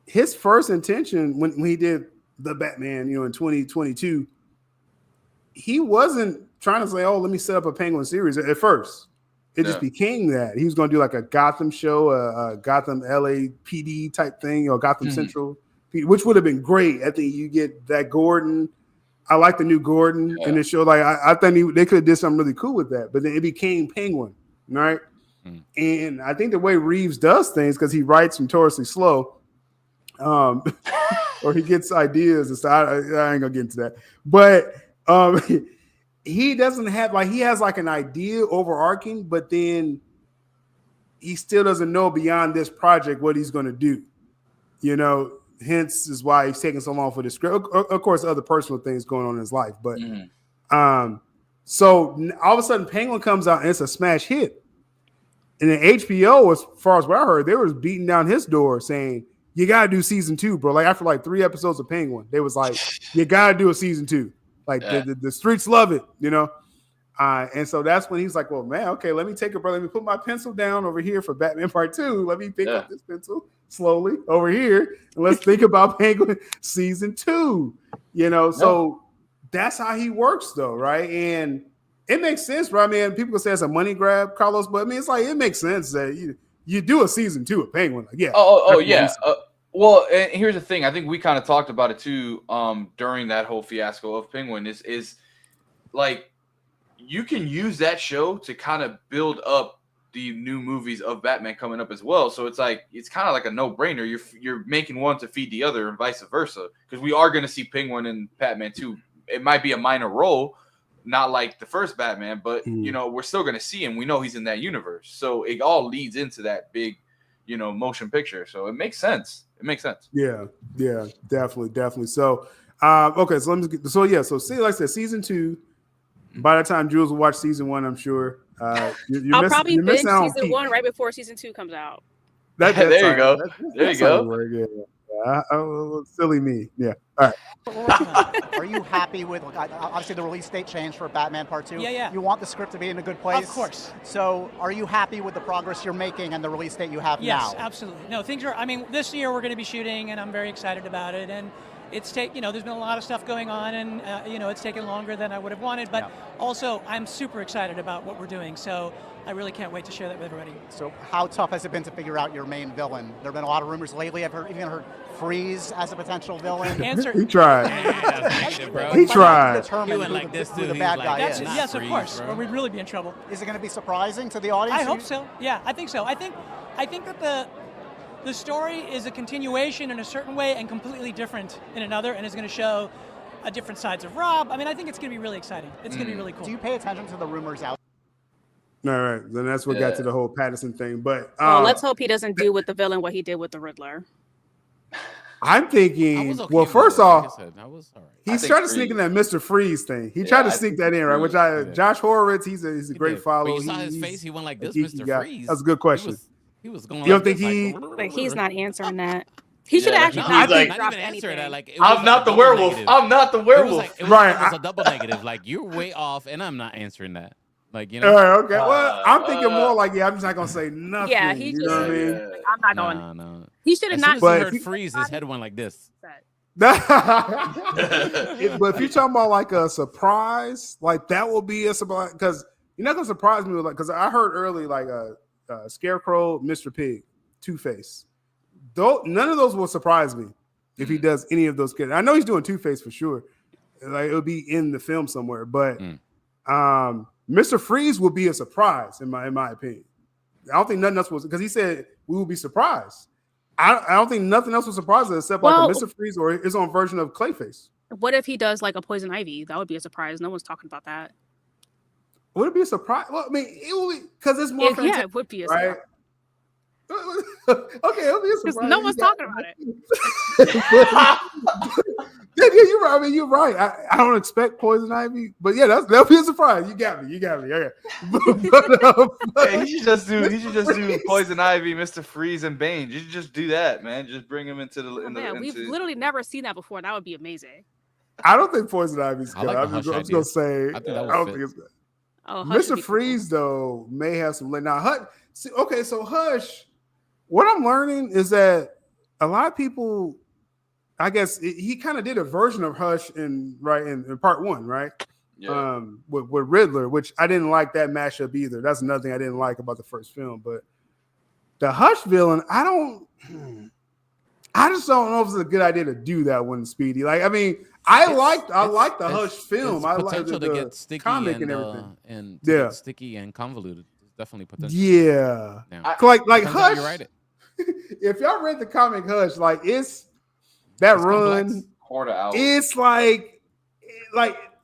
his first intention when he did the Batman, in 2022, he wasn't trying to say, oh, let me set up a Penguin series at first. It just became that. He was going to do like a Gotham show, a Gotham LAPD type thing, or Gotham Central, which would have been great. I think you get that Gordon. I like the new Gordon in the show. Like I think they could have did something really cool with that. But then it became Penguin, right? And I think the way Reeves does things, because he writes notoriously slow, or he gets ideas and stuff. I ain't gonna get into that. But he doesn't have like he has like an idea overarching, but then he still doesn't know beyond this project what he's going to do. Hence is why he's taking so long for the script. Of course, other personal things going on in his life, but so all of a sudden, Penguin comes out and it's a smash hit. And then HBO, as far as what I heard, they were beating down his door saying, "You gotta do season 2, bro." Like after like 3 episodes of Penguin, they was like, "You gotta do a season 2." Like the streets love it, And so that's when he's like, "Well, man, okay, let me take it, bro. Let me put my pencil down over here for Batman Part 2. Let me pick up this pencil slowly over here, and let's think about Penguin season 2." So that's how he works, though, right? And it makes sense, right? I mean, people can say it's a money grab, Carlos, but I mean, it's like it makes sense that you do a season 2 of Penguin. Like, yeah. Oh yeah. Well, and here's the thing. I think we kind of talked about it too during that whole fiasco of Penguin. Is like you can use that show to kind of build up the new movies of Batman coming up as well. So it's like it's kind of like a no-brainer. You're making one to feed the other and vice versa, because we are going to see Penguin and Batman 2. It might be a minor role, not like the first Batman, but we're still going to see him. We know he's in that universe, so it all leads into that big, motion picture. So it makes sense. Yeah, definitely. So, okay, so let me get. So see, like I said, season 2. By the time Jules will watch season 1, I'm sure. I'll probably binge season 1 right before season 2 comes out. There you go. There you go. Silly me. Yeah. All right. Are you happy with obviously the release date changed for Batman Part 2? Yeah. You want the script to be in a good place? Of course. So are you happy with the progress you're making and the release date you have now? Yes, absolutely. No, things are, this year we're going to be shooting and I'm very excited about it. And it's there's been a lot of stuff going on and, it's taken longer than I would have wanted. But also I'm super excited about what we're doing. So I really can't wait to share that with everybody. So how tough has it been to figure out your main villain? There have been a lot of rumors lately. I've even heard Freeze as a potential villain. He tried. He tried. He went like this, who the bad guy is. Yes, of course. Or we'd really be in trouble. Is it going to be surprising to the audience? I hope so. Yeah, I think so. I think that the story is a continuation in a certain way and completely different in another, and is going to show different sides of Rob. I think it's going to be really exciting. It's going to be really cool. Do you pay attention to the rumors out? All right, then that's what got to the whole Patterson thing. But let's hope he doesn't do with the villain what he did with the Riddler. I'm thinking, first off, he started sneaking that Mr. Freeze thing. He tried to sneak that in, right? Which Josh Horowitz, he's a great follow. But you saw his face; he went like this, Mr. Freeze. That's a good question. He was going. You don't think Like he's not answering that. He should have actually not even answered that. Like, I'm not the werewolf. I'm not the werewolf. Right? It was a double negative. Like you're way off, and I'm not answering that. Like Okay. Well, I'm thinking more like I'm just not gonna say nothing. Yeah, he just. Know what I mean? Like, I'm not going. No. He should have not. But heard Freeze, his head went like this. But if you're talking about like a surprise, like that will be a surprise, because you're not gonna surprise me with because I heard early like Scarecrow, Mr. Pig, Two-Face. None of those will surprise me if he does any of those characters. I know he's doing Two-Face for sure. Like it'll be in the film somewhere, but Mr. Freeze will be a surprise in my opinion. I don't think nothing else was, because he said we will be surprised. I don't think nothing else will surprise us except like a Mr. Freeze or his own version of Clayface. What if he does like a Poison Ivy? That would be a surprise. No one's talking about that. Would it be a surprise? Well, I mean, it will be, because it's more. Yeah, it would be a surprise. Okay, it'll be a surprise. No one's talking about it. Yeah, you're right. I mean, you're right. I don't expect Poison Ivy, but yeah, that'll be a surprise. You got me. Okay. He should just do Poison Ivy, Mr. Freeze, and Bane. You should just do that, man. Just bring him into the. We've literally never seen that before. That would be amazing. I don't think Poison Ivy's good. Like I'm just gonna say I don't think it's good. Mr. Freeze though may have some. Now, Hush. So Hush. What I'm learning is that a lot of people, I guess, he kind of did a version of Hush in part 1, right? Yeah. With Riddler, which I didn't like that mashup either. That's another thing I didn't like about the first film. But the Hush villain, I just don't know if it's a good idea to do that one, Speedy. Like, I mean, I like the Hush film. I like the to get sticky comic and everything. And get sticky and convoluted. Definitely potential. Yeah. Like Hush. If y'all read the comic Hush, like it's that run, Quarter hour. It's like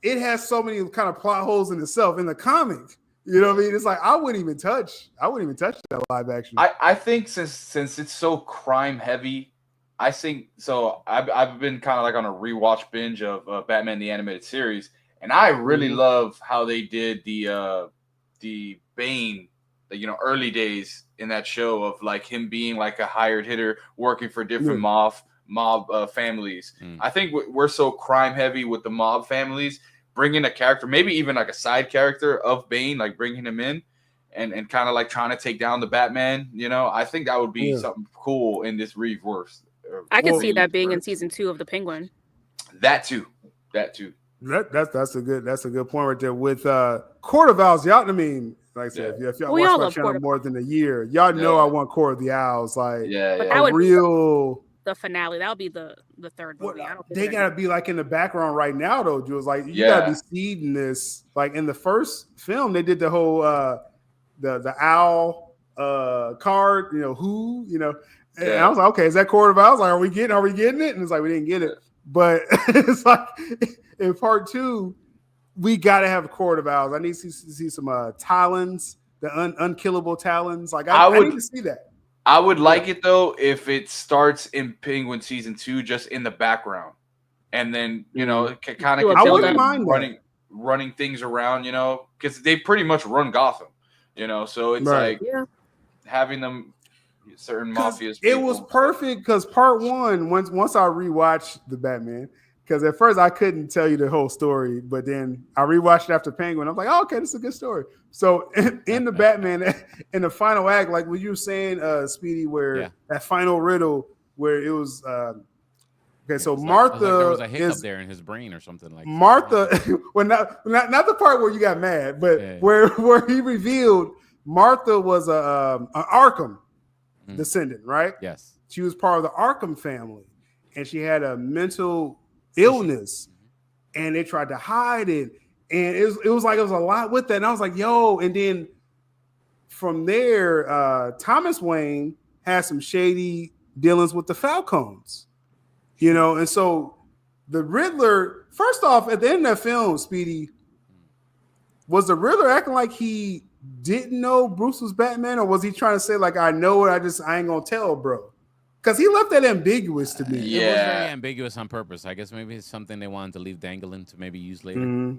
it has so many kind of plot holes in itself in the comic. You know what I mean? It's like I wouldn't even touch that live action. I think since it's so crime heavy, I think so. I've been kind of like on a rewatch binge of Batman the Animated Series, and I really love how they did the Bane, early days in that show of like him being like a hired hitter working for different mob families. I think we're so crime heavy with the mob families. Bringing a character, maybe even like a side character of Bane, like bringing him in and kind of like trying to take down the Batman, I think that would be something cool in this Reeves. I could see that being in season 2 of the Penguin. That too. That's a good point right there. With Court of Owls, y'all. I mean, like I said, if y'all watch my channel more than a year, y'all know I want Court of the Owls. Like a real. The finale, that'll be the third movie. I don't think they gotta be like in the background right now, though, Jules. Like you gotta be seeding this. Like in the first film, they did the whole the owl card, and I was like, okay, is that Court of Owls? Like, are we getting it? And it's like we didn't get it, but it's like in part 2, we gotta have a Court of Owls. I need to see some Talons, the unkillable Talons. Like I need to see that. I would like it though if it starts in Penguin season 2, just in the background, and then kind of running things around, because they pretty much run Gotham, so it's like having them certain mafias. It was perfect because part 1, once I rewatched the Batman, because at first I couldn't tell you the whole story, but then I rewatched it after Penguin. I'm like, oh, okay, this is a good story. So in the Batman, in the final act, like what you were saying, Speedy, where that final riddle, where it was okay. So Martha, there was a hiccup there in his brain or something like Martha. Well, not the part where you got mad, but where he revealed Martha was an Arkham descendant, right? Yes, she was part of the Arkham family, and she had a mental illness, and they tried to hide it, and it was like it was a lot with that. And I was like, yo, and then from there, Thomas Wayne had some shady dealings with the Falcons, and so the Riddler, first off, at the end of that film, Speedy, was the Riddler acting like he didn't know Bruce was Batman, or was he trying to say like, I know it, I ain't gonna tell, bro? Because he left that ambiguous to me. It was very ambiguous on purpose. I guess maybe it's something they wanted to leave dangling to maybe use later.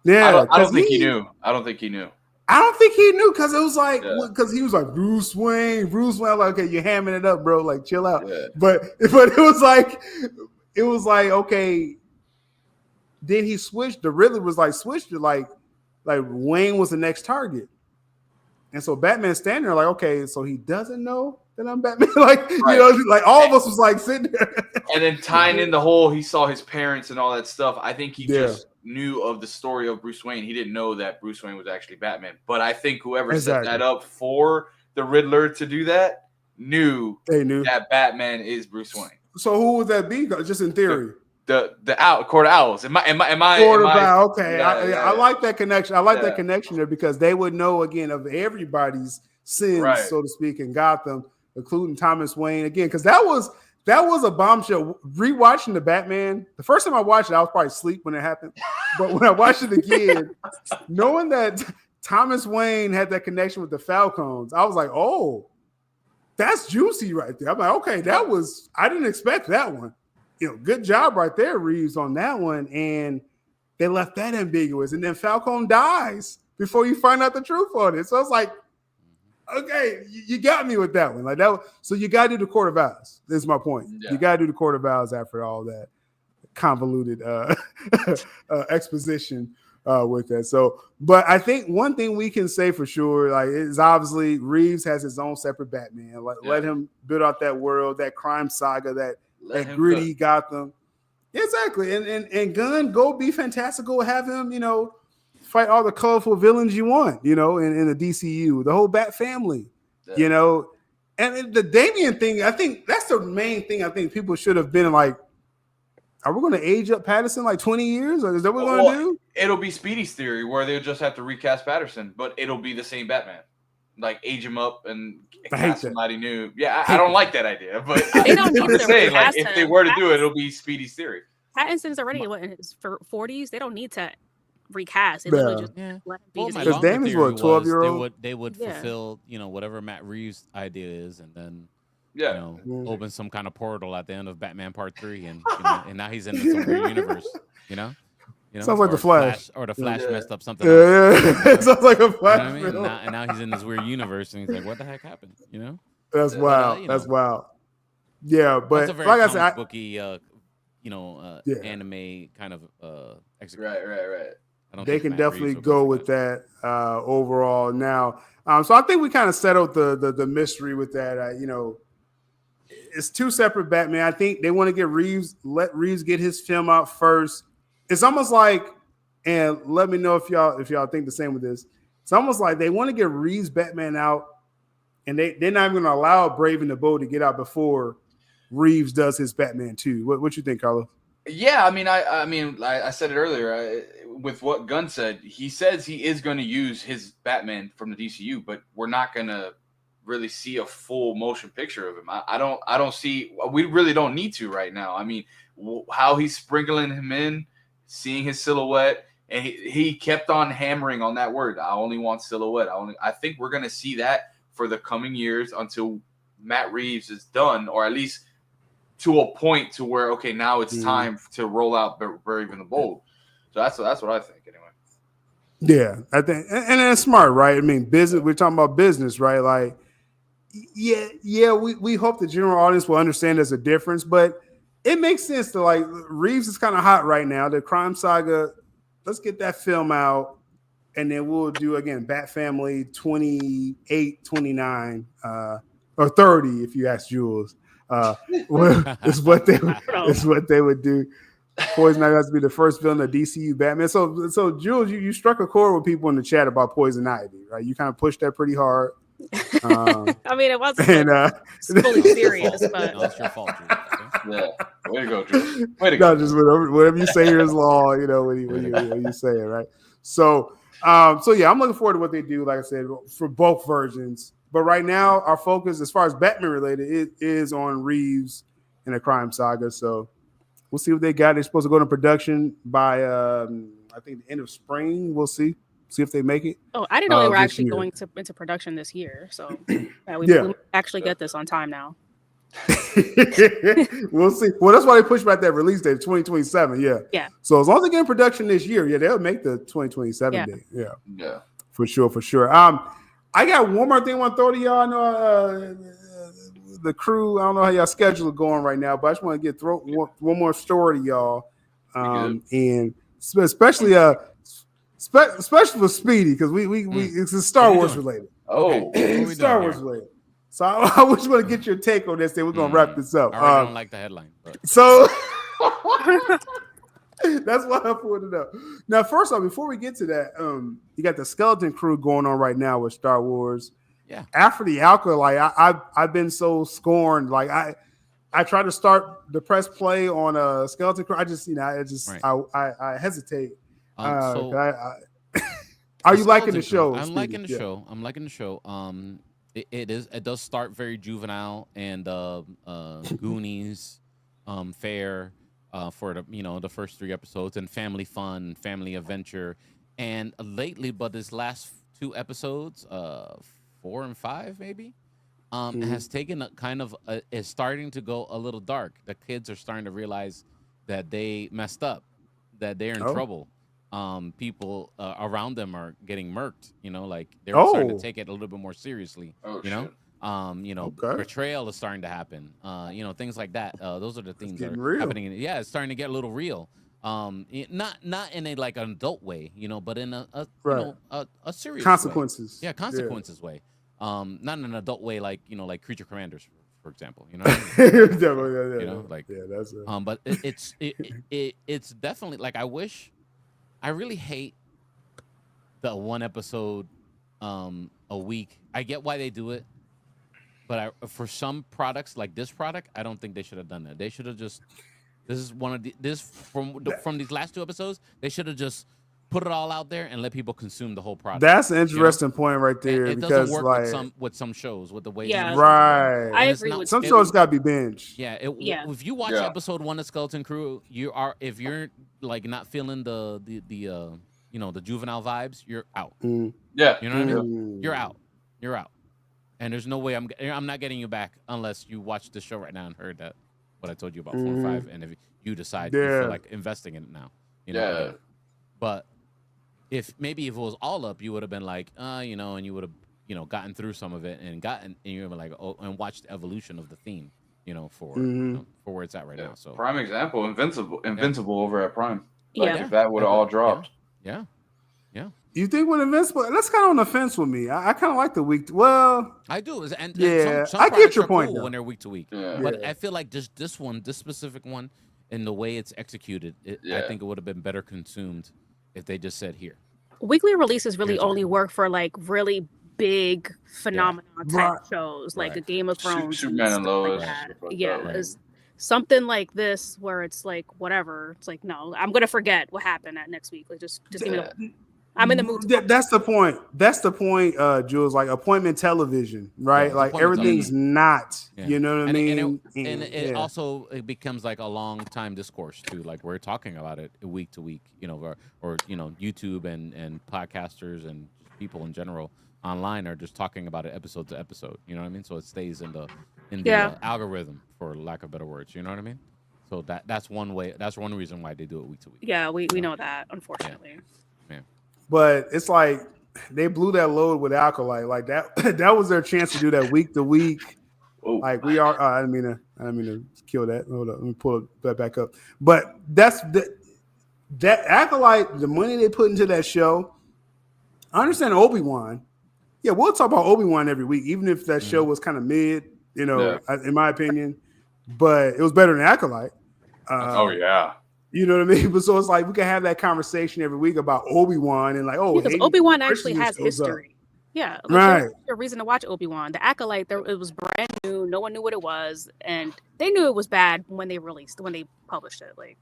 Yeah, I don't think he knew. I don't think he knew because it was like because he was like Bruce Wayne. I'm like, okay, you're hamming it up, bro. Like, chill out. Yeah. But it was like okay. Then he switched. The Riddler was like switched to like Wayne was the next target, and so Batman's standing there like, okay, so he doesn't know that I'm Batman. Like like all of us was like sitting there, and then tying in the whole he saw his parents and all that stuff. I think he just knew of the story of Bruce Wayne. He didn't know that Bruce Wayne was actually Batman. But I think whoever set that up for the Riddler to do that knew that Batman is Bruce Wayne. So who would that be? Just in theory. The Court of Owls. Am I Court of Owls? Okay, I like that connection. I like that connection there because they would know again of everybody's sins, so to speak, in Gotham, including Thomas Wayne again, because that was a bombshell. Rewatching the Batman, the first time I watched it, I was probably asleep when it happened, but when I watched it again, knowing that Thomas Wayne had that connection with the Falcons, I was like, oh, that's juicy right there. I'm like, okay, I didn't expect that one. Good job right there, Reeves, on that one. And they left that ambiguous. And then Falcon dies before you find out the truth on it. So it's like, okay, you got me with that one. Like that. So you got to do the Court of Owls. This is my point. Yeah. You got to do the Court of Owls after all that convoluted exposition with that. So, but I think one thing we can say for sure, like, is obviously Reeves has his own separate Batman. Let him build out that world, that crime saga, that gritty Gotham. Exactly. And Gunn, go be fantastical. Have him, fight all the colorful villains you want, in the DCU, the whole Bat family, and the Damian thing. I think that's the main thing. I think people should have been like, are we going to age up Patterson like 20 years? Or is that what we're going to do? It'll be Speedy's theory where they'll just have to recast Patterson, but it'll be the same Batman. Like age him up and cast somebody new. Yeah, I don't like that idea, but I'm just saying, like, if they were to do it, it'll be Speedy's theory. Pattinson's already what in his 40s. They don't need to recast. They literally just let him be Well, his my age. longer Damon's theory what, 12-year-old? was they would fulfill, you know, whatever Matt Reeves' idea is, and then you know, open some kind of portal at the end of Batman Part 3, and you know, and now he's in some weird universe, you know. Sounds like the Flash. Or the Flash messed up something else. Yeah. It sounds like a Flash. You know what I mean? And now he's in this weird universe, and he's like, "What the heck happened?" You know? That's wild. That's wild. Yeah, but that's a very like I said, booky, anime kind of execution. Right. They can definitely go with that overall now. So I think we kind of settled the mystery with that. You know, it's two separate Batman. I think they want to let Reeves get his film out first. It's almost like, and let me know if y'all think the same with this. It's almost like they want to get Reeves Batman out, and they're not even going to allow Brave and the Bold to get out before Reeves does his Batman 2. What you think, Carlos? Yeah, I mean, I said it earlier with what Gunn said. He says he is going to use his Batman from the DCU, but we're not going to really see a full motion picture of him. I don't see. We really don't need to right now. I mean, how he's sprinkling him in, seeing his silhouette, and he kept on hammering on that word. I only want silhouette. I think we're going to see that for the coming years until Matt Reeves is done, or at least to a point to where, okay, now it's time to roll out Brave and the Bold. So that's what I think anyway. Yeah, I think, and it's smart, right? I mean, business. We're talking about business, right? Like, yeah. We hope the general audience will understand there's a difference, but it makes sense to like Reeves is kind of hot right now. The Crime Saga. Let's get that film out, and then we'll do again Bat Family 28, 29, or 30 if you ask Jules. Is what they would do. Poison Ivy has to be the first villain of DCU Batman. So Jules, you struck a chord with people in the chat about Poison Ivy, right? You kind of pushed that pretty hard. I mean, it wasn't fully serious, but it's your fault, Jules. Yeah, way to go, Jules. Way to go. No, just whatever you say here is law. You know when you say it, right? So yeah, I'm looking forward to what they do. Like I said, for both versions. But right now, our focus, as far as Batman related, it is on Reeves and the Crime Saga. So we'll see what they got. They're supposed to go into production by, I think, the end of spring. We'll see if they make it. Oh, I didn't know they were actually going into production this year. So we actually get this on time now. We'll see. Well, that's why they pushed back that release date, 2027. Yeah. So as long as they get in production this year, they'll make the 2027 date. Yeah. For sure. I got one more thing I want to throw to y'all. I know the crew, I don't know how y'all schedule is going right now, but I just want to throw one more story to y'all. And especially for Speedy, because we it's Star Wars related. Oh, Star Wars related. So I just want to get your take on this. Then we're gonna wrap this up. I don't like the headline. But. So that's why I pulled it up. Now, first off, before we get to that, you got the Skeleton Crew going on right now with Star Wars. Yeah. After the Alka, like I've been so scorned. Like I tried to start the press play on a Skeleton Crew. I hesitate. Are you liking the show? I'm liking the show. I'm liking the show. It does start very juvenile and Goonies, fair. For the first 3 episodes, and family fun, family adventure, and lately, but this last 2 episodes, 4 and 5 maybe, has taken a kind of is starting to go a little dark. The kids are starting to realize that they messed up, that they're in trouble. People around them are getting murked. Like they're starting to take it a little bit more seriously. Betrayal is starting to happen. Things like that. Those are the things that are happening. Yeah, it's starting to get a little real. Not in a like an adult way, but in a serious consequences. Way. Yeah, consequences way. Not in an adult way, like like Creature Commanders, for example. That's it. But it's definitely like I really hate the 1 episode a week. I get why they do it, but for some products like this product, I don't think they should have done that. They should have just from these last 2 episodes, they should have just put it all out there and let people consume the whole product. That's an interesting point right there. It because doesn't work with some shows with the way. Right. I agree with some shows got to be binged. Yeah. If you watch episode 1 of Skeleton Crew, if you're like not feeling the the juvenile vibes, you're out. Yeah. You know what I mean? You're out. You're out. And there's no way I'm not getting you back unless you watch the show right now and heard that what I told you about 4 and 5, and if you decide you feel like investing in it now. You know? But if it was all up, you would have been like, and you would have, gotten through some of it and you would have been like, and watched the evolution of the theme, for where it's at right now. So prime example, Invincible over at Prime. If that would have all dropped. Yeah. You think with Invincible? That's kind of on the fence with me. I kind of like the week. Well, I do. And some I get your point cool when they're week to week. But I feel like just this specific one, and the way it's executed, I think it would have been better consumed if they just said here. Weekly releases really only work for like really big phenomenon type shows, like a Game of Thrones, Superman and Lois. Something like this where it's like whatever. It's like no, I'm gonna forget what happened at next week. Like just give me I'm in the mood. That's the point. That's the point, Jules. Like appointment television, right? Like everything's not. You know what I mean? And it also becomes like a long time discourse too. Like we're talking about it week to week, or YouTube and podcasters and people in general online are just talking about it episode to episode. You know what I mean? So it stays in the algorithm, for lack of better words. You know what I mean? So that's one way. That's one reason why they do it week to week. Yeah, we know that, unfortunately. Yeah. But it's like they blew that load with Alkalite. Like that was their chance to do that week to week. Like we are. I didn't mean to kill that. Hold up, let me pull that back up. But that Alkalite, the money they put into that show. I understand Obi-Wan. Yeah, we'll talk about Obi-Wan every week, even if that show was kind of mid. In my opinion, but it was better than Alkalite. You know what I mean? But so it's like we can have that conversation every week about Obi-Wan and like, because Obi-Wan actually has history. Yeah, right. A reason to watch Obi-Wan. The Acolyte, it was brand new. No one knew what it was, and they knew it was bad when they published it. Like,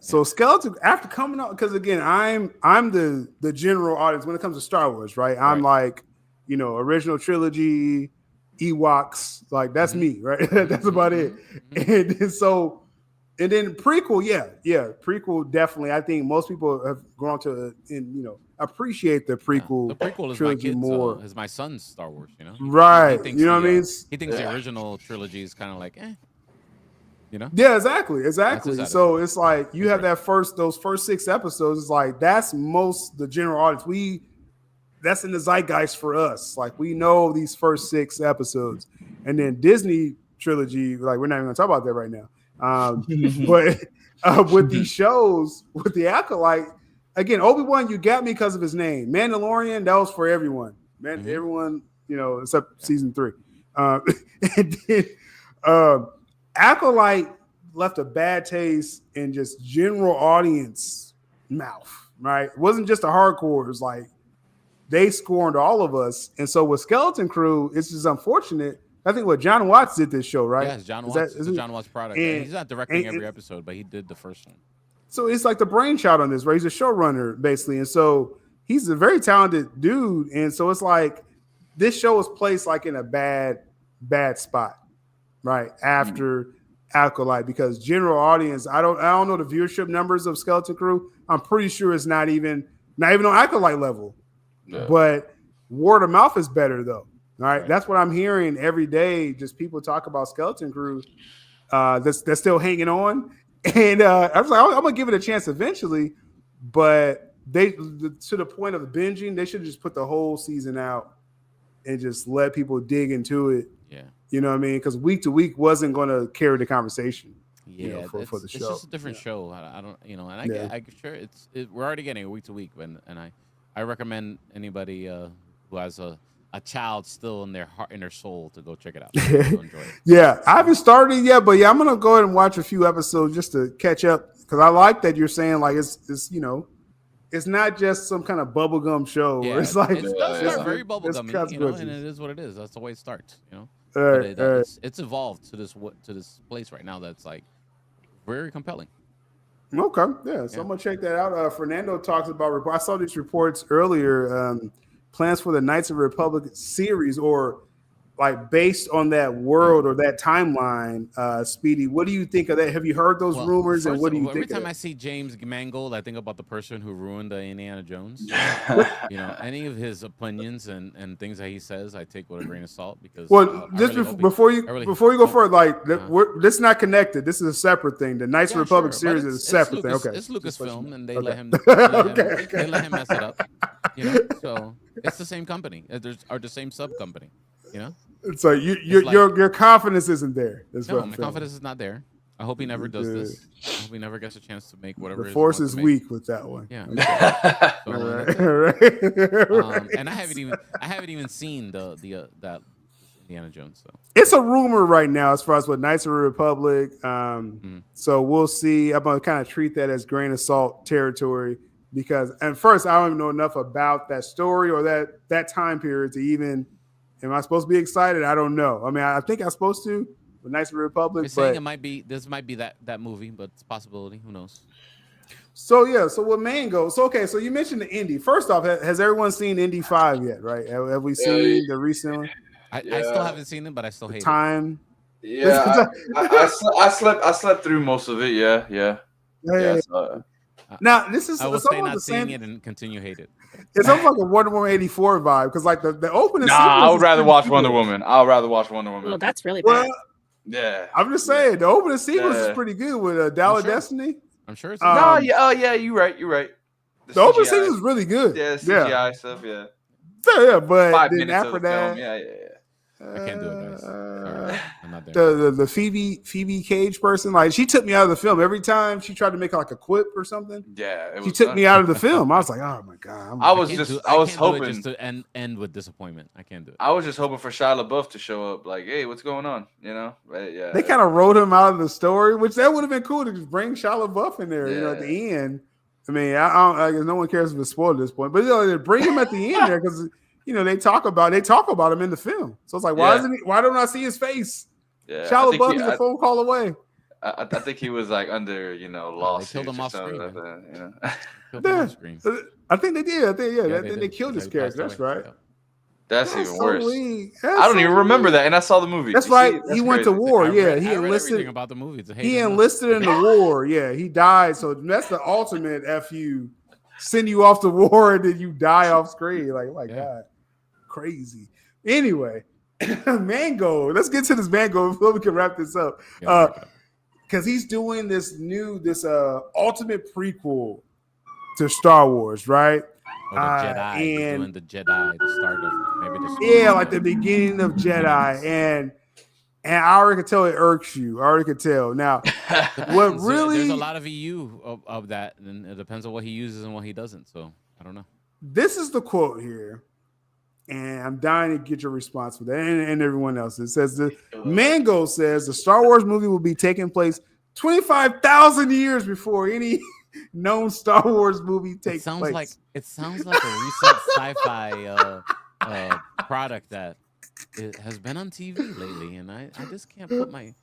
So Skeleton, after coming out, because again, I'm the general audience when it comes to Star Wars, right? I'm like, original trilogy, Ewoks, like that's me, right? That's about it. And then prequel, prequel definitely. I think most people have grown to, appreciate the prequel. The prequel is trilogy more. Is my son's Star Wars, Right? What I mean? He thinks the original trilogy is kind of like, Yeah, exactly. So it's like you have those first 6 episodes. It's like that's the general audience. That's in the zeitgeist for us. Like we know these first 6 episodes, and then Disney trilogy. Like we're not even gonna talk about that right now. But with these shows, with the Acolyte, again, Obi-Wan, you got me because of his name. Mandalorian, that was for everyone. Everyone, except season 3. And then Acolyte left a bad taste in just general audience mouth, right? It wasn't just the hardcore. It was like they scorned all of us. And so with Skeleton Crew, it's just unfortunate. I think John Watts did this show, right? Yeah, it's John Watts. It's a John Watts product. And he's not directing every episode, but he did the first one. So it's like the brainchild on this, right? He's a showrunner, basically. And so he's a very talented dude. And so it's like this show was placed like in a bad spot, right? After Acolyte, because general audience, I don't know the viewership numbers of Skeleton Crew. I'm pretty sure it's not even on Acolyte level. Yeah. But word of mouth is better though. All right, that's what I'm hearing every day. Just people talk about Skeleton Crew that's still hanging on, and I was like, I'm gonna give it a chance eventually. But to the point of binging, they should just put the whole season out and just let people dig into it. Yeah, you know what I mean? Because week to week wasn't going to carry the conversation. Yeah, for the show, it's just a different show. I don't, and I sure we're already getting a week to week, and I recommend anybody who has a child still in their heart, in their soul, to go check it out. Enjoy it. Yeah, I haven't started yet, but I'm gonna go ahead and watch a few episodes just to catch up, because I like that you're saying like it's it's not just some kind of bubblegum show. Yeah, it's like it does start very bubblegummy, and it is what it is. That's the way it starts, It's evolved to this place right now that's like very compelling. Okay, yeah. So I'm gonna check that out. Fernando talks about. I saw these reports earlier. Plans for the Knights of the Republic series, or like based on that world or that timeline. Speedy, what do you think of that? Have you heard those rumors, and what do you think? Every time I see James Mangold, I think about the person who ruined the Indiana Jones. You know, any of his opinions and things that he says, I take with a grain of salt because. Before you go further, like this is not connected. This is a separate thing. The Knights of the Republic series is a separate thing. Okay, it's Lucasfilm, and they let him. They let him mess it up. You know, so it's the same company. Or the same sub company. You know. So your confidence isn't there. No, my confidence is not there. I hope he never does this. I hope he never gets a chance to make whatever. The force is weak with that one. Yeah. So, and I haven't even seen that Indiana Jones. So it's a rumor right now as far as what Knights of the Republic. So we'll see. I'm gonna kind of treat that as grain of salt territory because at first I don't even know enough about that story or that time period to even. Am I supposed to be excited? I don't know. I mean, I think I'm supposed to. With Knights of the Republic, they're saying this might be that movie, but it's a possibility. Who knows? So yeah. So what Mango? So okay. So you mentioned the Indy. First off, has everyone seen Indy 5 yet? Right? Have we seen the recent one? I still haven't seen it, but I still hate time. It. Yeah, I slept through most of it. Yeah. Now this is I will stay not seeing it and continue hate it. It's almost like a Wonder Woman 84 vibe because like the opening. Nah, I would rather watch Wonder Woman. Well, that's really bad. Yeah, I'm just saying the opening sequence is pretty good with Doll of Destiny. I'm sure it's yeah, you're right. The opening sequence is really good. Yeah, CGI stuff. Yeah. Yeah, but 5 then minutes after of the that, film. Yeah. I can't do it, guys. Sorry, I'm not there. The Phoebe Cage person, like she took me out of the film every time she tried to make like a quip or something. Yeah, she took me out of the film. I was like, oh my god. I was hoping just to end with disappointment. I can't do it. I was just hoping for Shia LaBeouf to show up. Like, hey, what's going on? You know? Right? Yeah. They kind of wrote him out of the story, which that would have been cool to just bring Shia LaBeouf in there. You know, at the end. I mean, I guess no one cares if it's spoiled at this point, but they bring him at the end there because. You know, they talk about him in the film. So it's like, why don't I see his face? Yeah, Shia LaBeouf is a phone call away. I think he was like under, lawsuits. They killed him off screen. Killed him off screen. I think they did. I think they killed his character. That's right. That's even worse. I don't even remember that, and I saw the movie. That's right. He went to war. Yeah, he enlisted. About the movie. He enlisted in the war. Yeah, he died. So that's the ultimate fu. Send you off to war and then you die off screen. Like, oh my God. Crazy. Anyway, Mango. Let's get to this Mango before we can wrap this up. Because he's doing this ultimate prequel to Star Wars, right? The Jedi. And doing the Jedi, the start of maybe the story. Yeah, like the beginning of Jedi. And I already can tell it irks you. I already can tell. Now, what really there's a lot of EU of that, and it depends on what he uses and what he doesn't. So I don't know. This is the quote here. And I'm dying to get your response for that and everyone else. It says Mango says the Star Wars movie will be taking place 25,000 years before any known Star Wars movie takes place. It sounds like a recent sci-fi product that has been on TV lately, and I just can't put my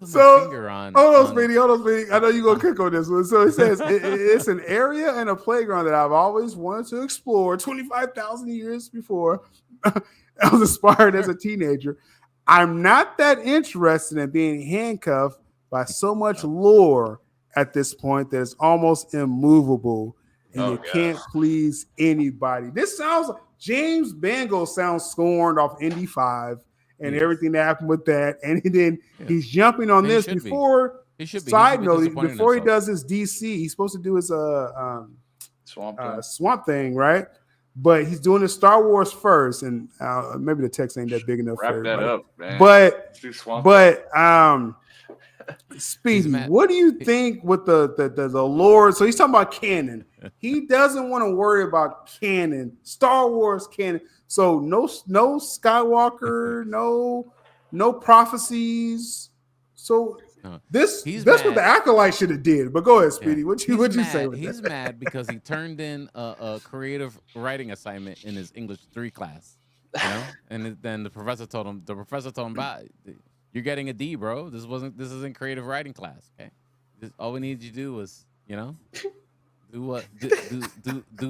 finger on. Hold on, Speedy. I know you're gonna kick on this one. So it says it's an area and a playground that I've always wanted to explore. 25,000 years before I was inspired as a teenager. I'm not that interested in being handcuffed by so much lore at this point that it's almost immovable, and you can't please anybody. This sounds like James Mangold sounds scorned off Indy 5. And everything that happened with that, and then he's jumping on this before. Side note: before he does his DC, he's supposed to do his swamp thing, right? But he's doing the Star Wars first, and maybe the text ain't that big enough. Wrap that up, man. But Speedy, what do you think with the lore? So he's talking about canon. He doesn't want to worry about canon, Star Wars canon. So no Skywalker, no prophecies. So that's what the Acolyte should have did. But go ahead, Speedy. What you say with that? He's mad because he turned in a creative writing assignment in his English 3 class. You know, and then the professor told him, "You're getting a D, bro. This isn't creative writing class. Okay, all we need you to do was You know, do what do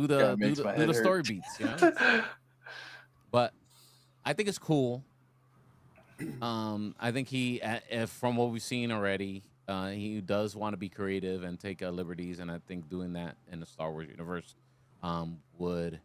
the story beats. You know, but I think it's cool. I think from what we've seen already, he does want to be creative and take liberties, and I think doing that in the Star Wars universe would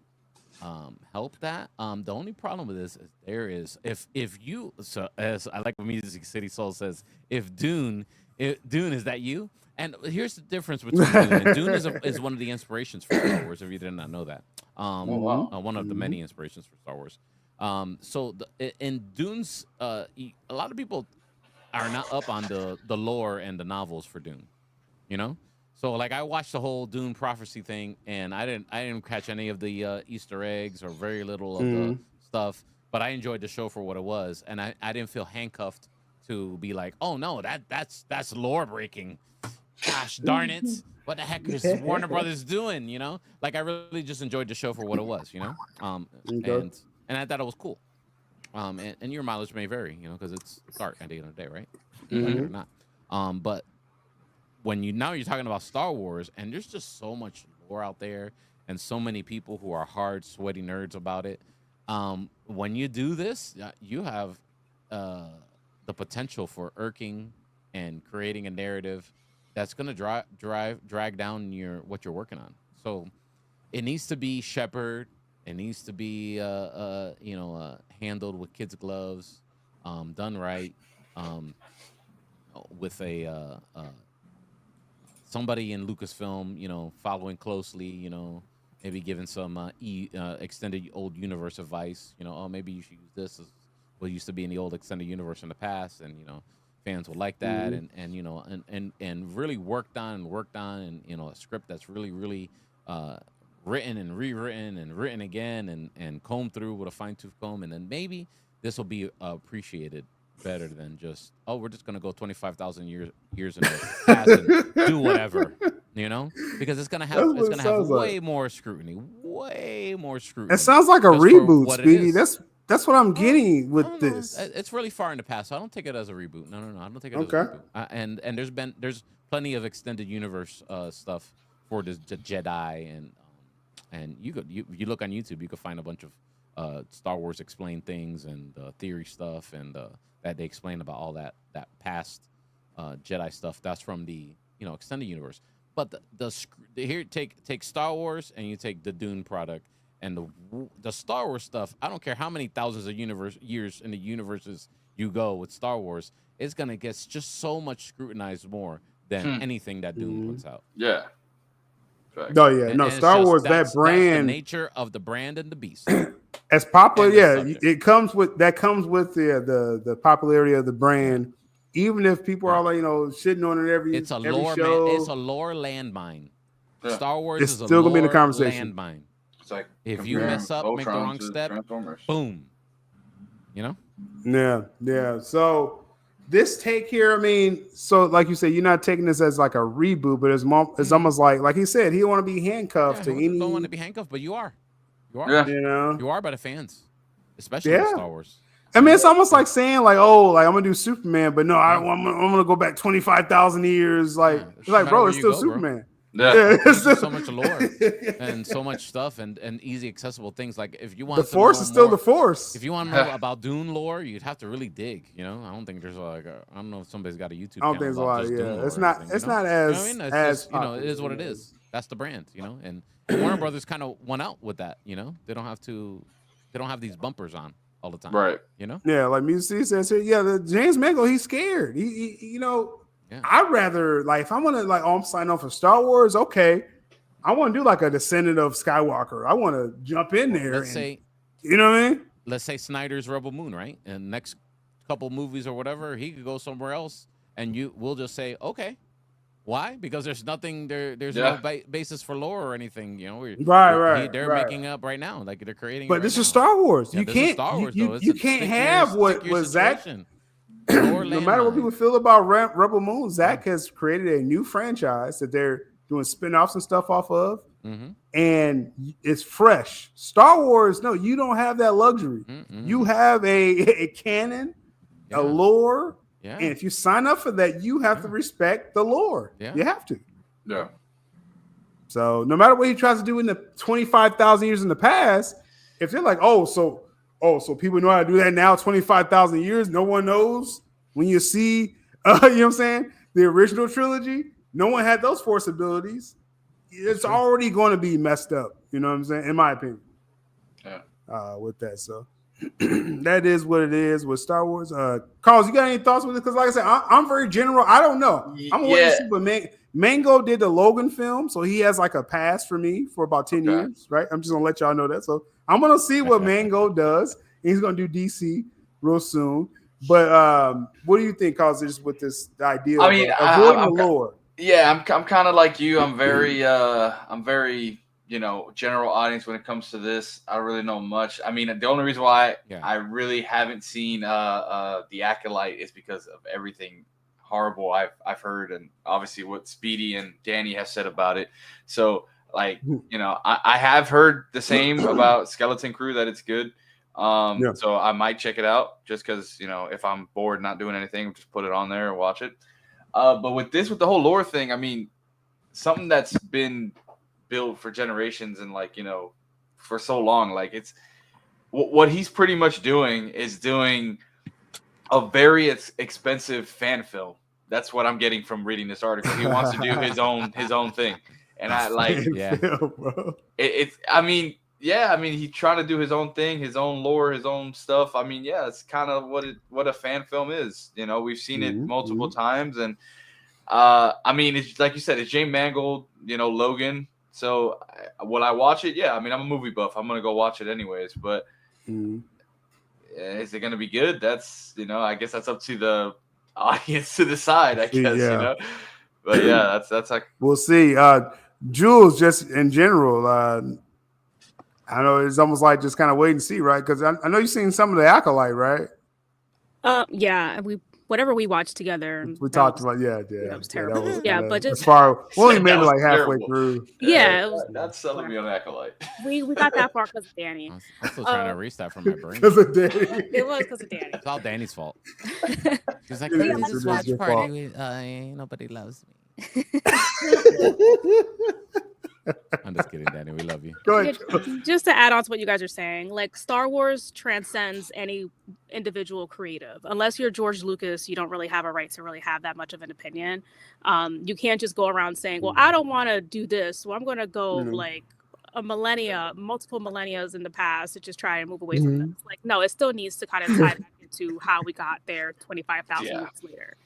help that. The only problem with this is if you as I like what Music City Soul says, if Dune is that you? And here's the difference between Dune. And Dune is one of the inspirations for Star Wars. If you did not know that, one of the many inspirations for Star Wars. In Dune's, a lot of people are not up on the lore and the novels for Dune, you know. So like I watched the whole Dune prophecy thing, and I didn't catch any of the Easter eggs or very little of the stuff, but I enjoyed the show for what it was, and I didn't feel handcuffed to be like, oh no, that's lore breaking. Gosh darn it! What the heck is Warner Brothers doing? You know, like I really just enjoyed the show for what it was, you know. And I thought it was cool. And your mileage may vary, you know, because it's art at the end of the day, right? Or not. But when you're talking about Star Wars, and there's just so much lore out there, and so many people who are hard, sweaty nerds about it. When you do this, you have the potential for irking and creating a narrative that's going to drag down what you're working on. So it needs to be shepherded. It needs to be handled with kids' gloves, done right, with a somebody in Lucasfilm, you know, following closely, you know, maybe giving some extended old universe advice. You know, oh, maybe you should use this as what used to be in the old extended universe in the past, and you know, fans will like that, and you know, and really worked on, and you know, a script that's really written and rewritten and written again and combed through with a fine-tooth comb, and then maybe this will be appreciated better than just, oh, we're just gonna go 25,000 years in the past and do whatever, you know, because it's gonna have way more scrutiny. It sounds like a reboot, Speedy. That's what I'm getting with this. It's really far in the past, so I don't take it as a reboot. No, I don't take it as a reboot. And there's plenty of extended universe stuff for the Jedi, and you look on YouTube, you can find a bunch of Star Wars explained things and theory stuff, and that they explain about all that past Jedi stuff. That's from the extended universe. But here take Star Wars and you take the Dune product and the Star Wars stuff. I don't care how many thousands of years in the universes you go with Star Wars, it's gonna get just so much scrutinized more than anything that Dune puts out. Yeah. No, yeah, no. Star Wars, that brand, that's the nature of the brand and the beast. As popular, it comes with the popularity of the brand. Even if people are like shitting on it every lore show, it's a lore landmine. Yeah. Star Wars is still gonna be in the conversation. Landmine. It's like if you mess up, make the wrong step, boom. You know? Yeah. So this take here, I mean, so like you said, you're not taking this as like a reboot, but it's almost like he said, he don't want to be handcuffed to any. Don't want to be handcuffed, but you are. Yeah. You are by the fans, especially in Star Wars. I mean, it's almost like saying like, oh, like I'm gonna do Superman, but no, I'm gonna go back 25,000 years. Like, it's like, bro, it's still Superman. Bro. Yeah, there's so much lore and so much stuff and easy accessible things. Like if you want the Force is still the Force. If you want to know about Dune lore, you'd have to really dig. You know, I don't think there's I don't know if somebody's got a YouTube. I don't think there's a lot. Yeah, it's not. It's not as. You know what I mean? It's just, it is what it is. That's the brand. You know, and Warner Brothers kind of went out with that. You know, they don't have these bumpers on all the time. Right. You know. Yeah, like Music says here. Yeah, the James Mangold, he's scared. He I'd rather if I'm gonna I'm signing up for Star Wars. Okay. I want to do like a Descendant of Skywalker. I want to jump in there. Let's say, you know what I mean? Let's say Snyder's Rebel Moon, right? And next couple movies or whatever, he could go somewhere else, and we'll just say, okay. Why? Because there's nothing there. There's no basis for lore or anything. You know, they're making up right now, like they're creating. But this is Star Wars. You can't. Star Wars, you can't have what Zach. No matter what people feel about Rebel Moon, Zach has created a new franchise that they're doing spin-offs and stuff off of, and it's fresh. Star Wars, no, you don't have that luxury. You have a canon, a lore, and if you sign up for that, you have to respect the lore. You have to. Yeah. So no matter what he tries to do in the 25,000 years in the past, if they're like, so people know how to do that now, 25,000 years, no one knows. When you see, you know what I'm saying, the original trilogy, no one had those force abilities. It's already going to be messed up. You know what I'm saying? In my opinion. Yeah. With that, so that is what it is with Star Wars. Carlos, you got any thoughts with it? Because like I said, I'm very general. I don't know. I'm waiting to see what Mango did the Logan film, so he has like a pass for me for about 10 years, right? I'm just gonna let y'all know that. So I'm gonna see what Mango does. He's gonna do DC real soon. But what do you think, Carlos, just with this idea of avoiding the lore? Yeah, I'm kind of like you. I'm very general audience when it comes to this. I don't really know much. I mean, the only reason why I really haven't seen The Acolyte is because of everything horrible I've heard, and obviously what Speedy and Danny have said about it. So like, I have heard the same about Skeleton Crew, that it's good. So I might check it out just because, if I'm bored not doing anything, just put it on there and watch it. But with the whole lore thing, I mean, something that's been built for generations and for so long, like it's what he's pretty much doing is doing a very expensive fan film. That's what I'm getting from reading this article. He wants to do his own thing, and I like it's. I mean, he's trying to do his own thing, his own lore, his own stuff. I mean, it's kind of what a fan film is. We've seen it multiple times, and I mean, it's like you said, it's James Mangold, Logan. So will I watch it? Yeah, I mean, I'm a movie buff. I'm gonna go watch it anyways. But is it gonna be good? That's I guess that's up to the audience to decide. I guess But yeah, that's like we'll see. Jules, just in general, I know it's almost like just kind of wait and see, right? Because I know you've seen some of The Acolyte, right? Yeah, whatever we watched together. We talked about, that was terrible. But just as far we only made it like halfway through. Yeah, it was, that's selling me on Acolyte. We got that far because of Danny. I'm still trying to erase that from my brain. Because of Danny. It was because of Danny. It's all Danny's fault. He's like, this watch party, nobody loves me. I'm just kidding, Danny. We love you. Go ahead. Just to add on to what you guys are saying, like Star Wars transcends any individual creative. Unless you're George Lucas, you don't really have a right to really have that much of an opinion. You can't just go around saying, well, I don't want to do this, so I'm going to go like multiple millennia in the past to just try and move away from this. Like, no, it still needs to kind of tie back into how we got there 25,000 years later.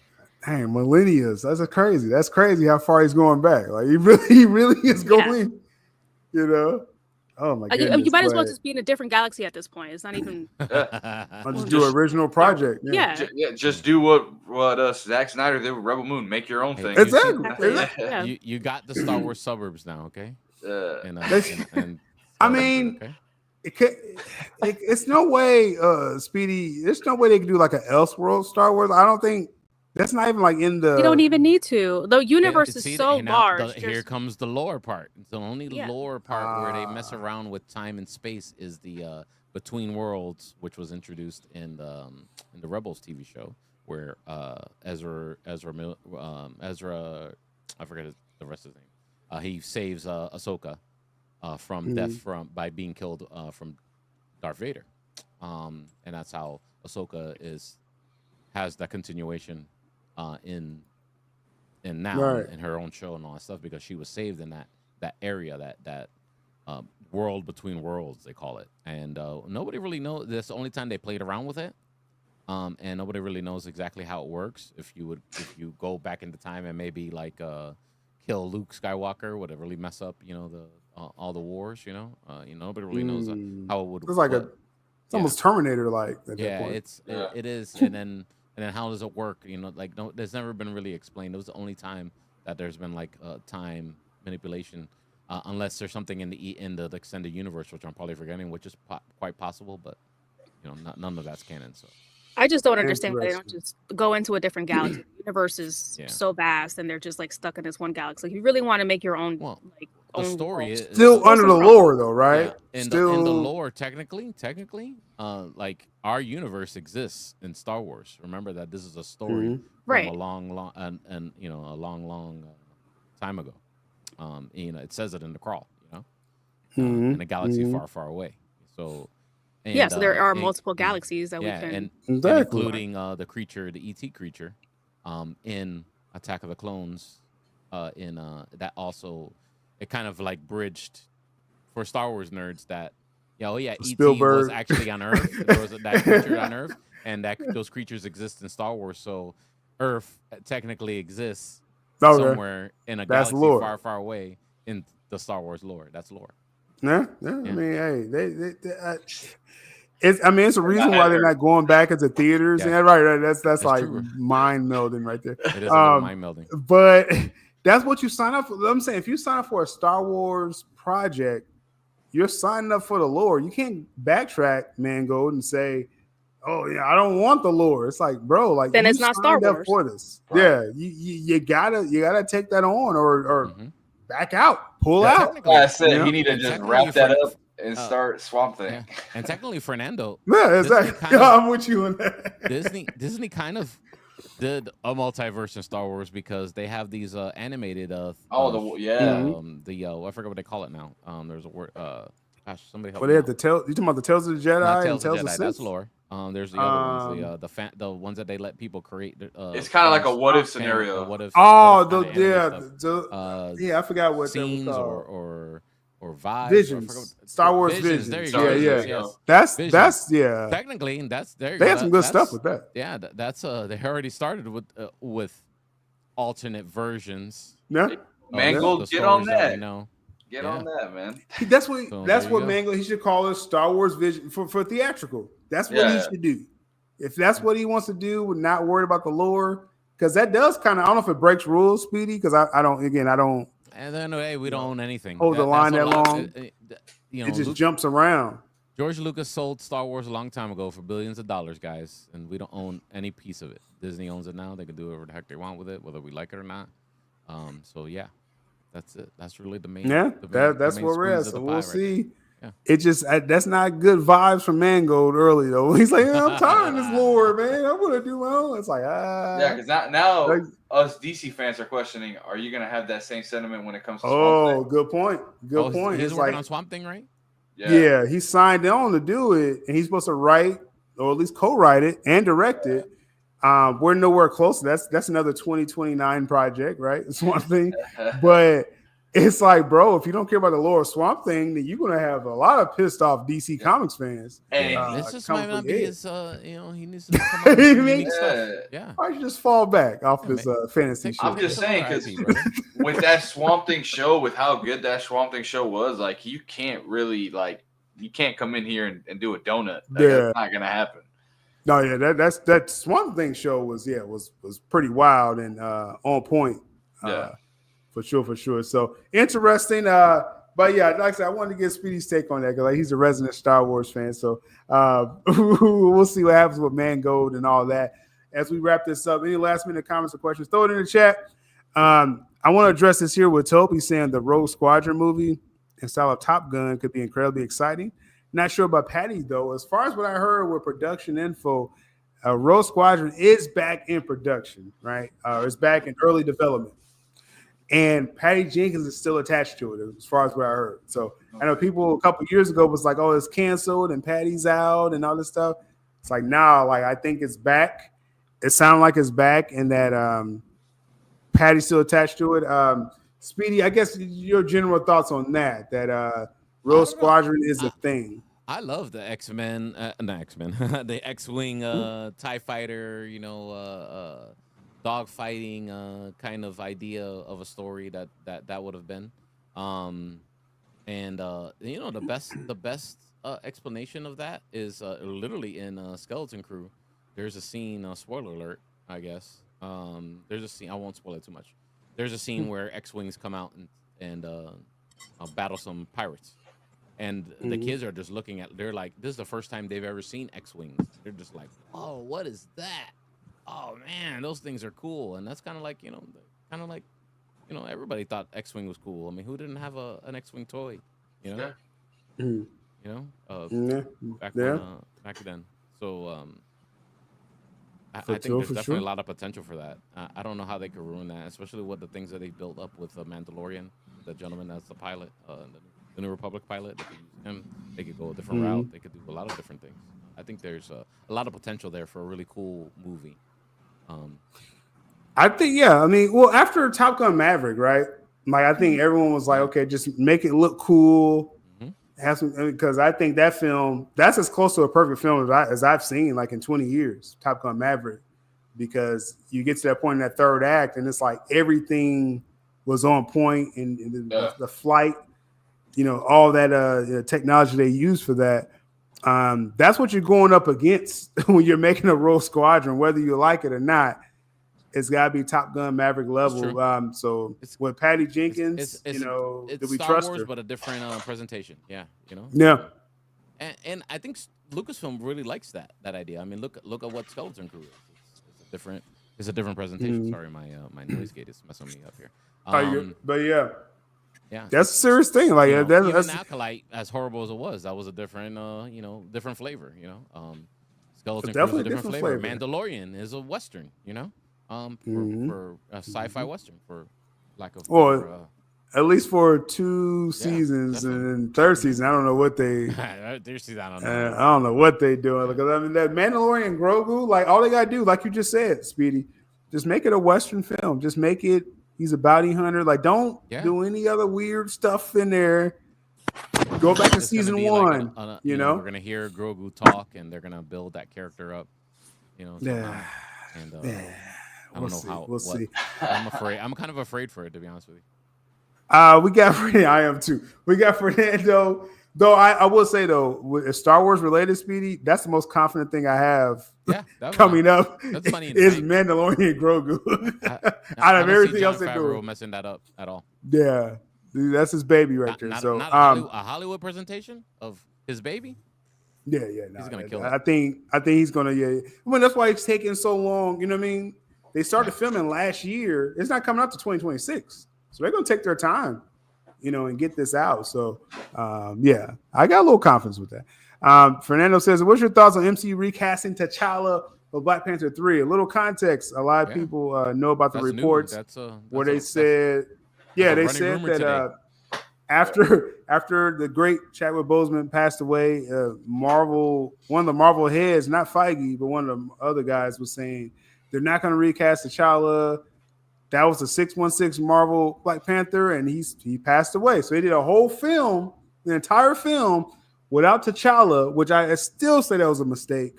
Dang, millennia. That's crazy. That's crazy how far he's going back. Like he really is going, Oh my goodness. You might as well just be in a different galaxy at this point. It's not even I'll just do an original project. Just do what Zack Snyder did with Rebel Moon. Make your own thing. Exactly. You got the Star Wars suburbs now, okay? I mean, it's no way, Speedy. There's no way they can do like an Elseworld Star Wars. I don't think that's not even like in the. You don't even need to. The universe is so large. Here comes the lore part. The only lore part where they mess around with time and space is the Between Worlds, which was introduced in the Rebels TV show, where Ezra, I forget the rest of his name. He saves Ahsoka from death by being killed from Darth Vader, and that's how Ahsoka has that continuation in her own show and all that stuff, because she was saved in that area, that world between worlds, they call it, and nobody really knows. That's the only time they played around with it, and nobody really knows exactly how it works. If you go back into time and maybe like kill Luke Skywalker, would it really mess up all the wars? Nobody really knows how it would. It's like it's almost Terminator like. It is, and then how does it work? There's never been really explained. It was the only time that there's been like time manipulation, unless there's something in the extended universe, which I'm probably forgetting, which is quite possible, but none of that's canon. So I just don't understand why they don't just go into a different galaxy. The universe is so vast, and they're just like stuck in this one galaxy. Like, you really want to make your own, the story is still under the lore, though, right? Yeah. In the lore, technically, like our universe exists in Star Wars. Remember that this is a story from a long time ago. it says it in the crawl, in a galaxy far, far away. So, and, so there are multiple galaxies that we can, and including the creature, the ET creature, in Attack of the Clones, that also, it kind of like bridged for Star Wars nerds that, ET was actually on Earth. There was that creature on Earth, and those creatures exist in Star Wars. So Earth technically exists somewhere in a galaxy far, far away in the Star Wars lore. That's lore. Yeah. I mean, hey, it's a reason why they're not going back into theaters. Yeah, right. That's like true. Mind melding right there. It is a little mind melding. But that's what you sign up for. I'm saying, if you sign up for a Star Wars project, you're signing up for the lore. You can't backtrack, Mangold, and say, "Oh yeah, I don't want the lore." It's like, bro, like then it's not Star Wars. Up for this. Right. Yeah, you gotta take that on or back out, pull out. I said he need to just wrap that up and start Swamp Thing. Yeah. And technically, Fernando. Yeah, exactly. I'm with you on that. Disney kind of did a multiverse in Star Wars because they have these animated. I forget what they call it now. There's a word. Gosh, somebody help me. They have the tale. You talking about the Tales of the Jedi and Tales of the Sith? That's lore. There's the other ones, the ones that they let people create. It's kind of like a what if scenario. What if? I forgot what scenes that was called. Or vibes. Visions. Star Wars Visions. There you go. Yeah. That's technically that's there. They had some good stuff with that. Yeah, that's they already started with alternate versions. Yeah. Mangold, get on that. Get on that, man. That's what Mangold. He should call it Star Wars Vision for theatrical. That's what he should do. If that's what he wants to do, we're not worried about the lore, because that does kind of. I don't know if it breaks rules, Speedy, because I don't. And then we don't own anything. Hold the line that long. It just jumps around. George Lucas sold Star Wars a long time ago for billions of dollars, guys, and we don't own any piece of it. Disney owns it now. They can do whatever the heck they want with it, whether we like it or not. So yeah, that's it. That's really the main. Yeah, that's where we're at. So we'll see. Yeah. It just that's not good vibes from Mangold early though. He's like, I'm tired of this lore, man. I'm gonna do my own. It's like because now us DC fans are questioning: are you gonna have that same sentiment when it comes to Swamp Thing? Good point. Good point. He's working on Swamp Thing, right? Yeah, he signed on to do it, and he's supposed to write or at least co-write it and direct it. We're nowhere close. That's another 2029 project, right? Swamp Thing, but. It's like, bro, if you don't care about the lore of Swamp Thing, then you're gonna have a lot of pissed off DC Comics fans. This just might not be his. He needs to come up with unique stuff. Yeah. Why don't you just fall back off this fantasy shit? I'm just saying, because with that Swamp Thing show, with how good that Swamp Thing show was, like you can't really you can't come in here and do a donut. That's not gonna happen. No, yeah, that Swamp Thing show was pretty wild and on point. For sure. So interesting. But yeah, like I said, I wanted to get Speedy's take on that because he's a resident Star Wars fan. So we'll see what happens with Mangold and all that. As we wrap this up, any last minute comments or questions, throw it in the chat. I want to address this here with Toby saying the Rogue Squadron movie in style of Top Gun could be incredibly exciting. Not sure about Patty, though. As far as what I heard with production info, Rogue Squadron is back in production, right? It's back in early development. And Patty Jenkins is still attached to it, as far as what I heard. So I know people a couple years ago was like, "Oh, it's canceled and Patty's out and all this stuff." It's like, nah, I think it's back. It sounded like it's back, and that Patty's still attached to it. Speedy, I guess your general thoughts on that? That Rogue Squadron is a thing. I love the X-Men, not X-Men, the X-wing TIE fighter. Dog fighting kind of idea of a story that would have been, the best explanation of that is literally in Skeleton Crew. There's a scene, spoiler alert, I guess. There's a scene, I won't spoil it too much. There's a scene where X-wings come out and battle some pirates, and the kids are just looking at. They're like, this is the first time they've ever seen X-wings. They're just like, oh, what is that? Oh man, those things are cool, and that's kind of like everybody thought X-wing was cool. I mean, who didn't have an X-wing toy? Back then. So I think there's definitely a lot of potential for that. I don't know how they could ruin that, especially with the things that they built up with the Mandalorian, the gentleman that's the pilot, the New Republic pilot. They could use him. They could go a different route. They could do a lot of different things. I think there's a lot of potential there for a really cool movie. I think, yeah. I mean, well, after Top Gun Maverick, right? Like, I think everyone was like, okay, just make it look cool. Have some, because I think that film, that's as close to a perfect film as I've seen like in 20 years, Top Gun Maverick, because you get to that point in that third act and it's like everything was on point, and the flight, all that technology they use for that. That's what you're going up against when you're making a Rogue Squadron, whether you like it or not. It's got to be Top Gun Maverick level. So with Patty Jenkins, it's do we Star trust Wars, her? but a different presentation. Yeah, Yeah. And I think Lucasfilm really likes that idea. I mean, look at what Skeleton Crew is. It's a different presentation. Sorry, my noise gate is messing me up here. But yeah, that's a it's, serious thing. Like even Acolyte, as horrible as it was, that was a different different flavor. Skeleton Crew is a different flavor. Mandalorian is a Western. For a sci-fi Western, for lack of at least for 2 seasons, and third season, I don't know what they. Third season, I don't know. I don't know what they doing, because I mean that Mandalorian Grogu, like all they gotta do, like you just said, Speedy, just make it a Western film. Just make it. He's a bounty hunter. Like, don't do any other weird stuff in there. Go back to season 1. Like we're gonna hear Grogu talk, and they're gonna build that character up. I don't know how. We'll see. I'm afraid. I'm kind of afraid for it, to be honest with you. We got I am too. We got Fernando. Though I will say though, with Star Wars related, Speedy, that's the most confident thing I have. Coming up that's funny is Mandalorian Grogu. Out of everything else they're doing, messing that up at all. Yeah, that's his baby right there. So a Hollywood presentation of his baby. Yeah, he's gonna kill it. I think he's gonna. Yeah, I mean that's why it's taking so long. You know what I mean? They started filming last year. It's not coming out to 2026, so they're gonna take their time, and get this out. So, I got a little confidence with that. Fernando says, "What's your thoughts on MCU recasting T'Challa for Black Panther 3?" A little context. A lot of people know about the reports where they said that after the great Chadwick Boseman passed away, one of the Marvel heads, not Feige, but one of the other guys, was saying they're not going to recast T'Challa. That was the 616 Marvel Black Panther, and he passed away. So they did a whole film, the entire film, without T'Challa, which I still say that was a mistake.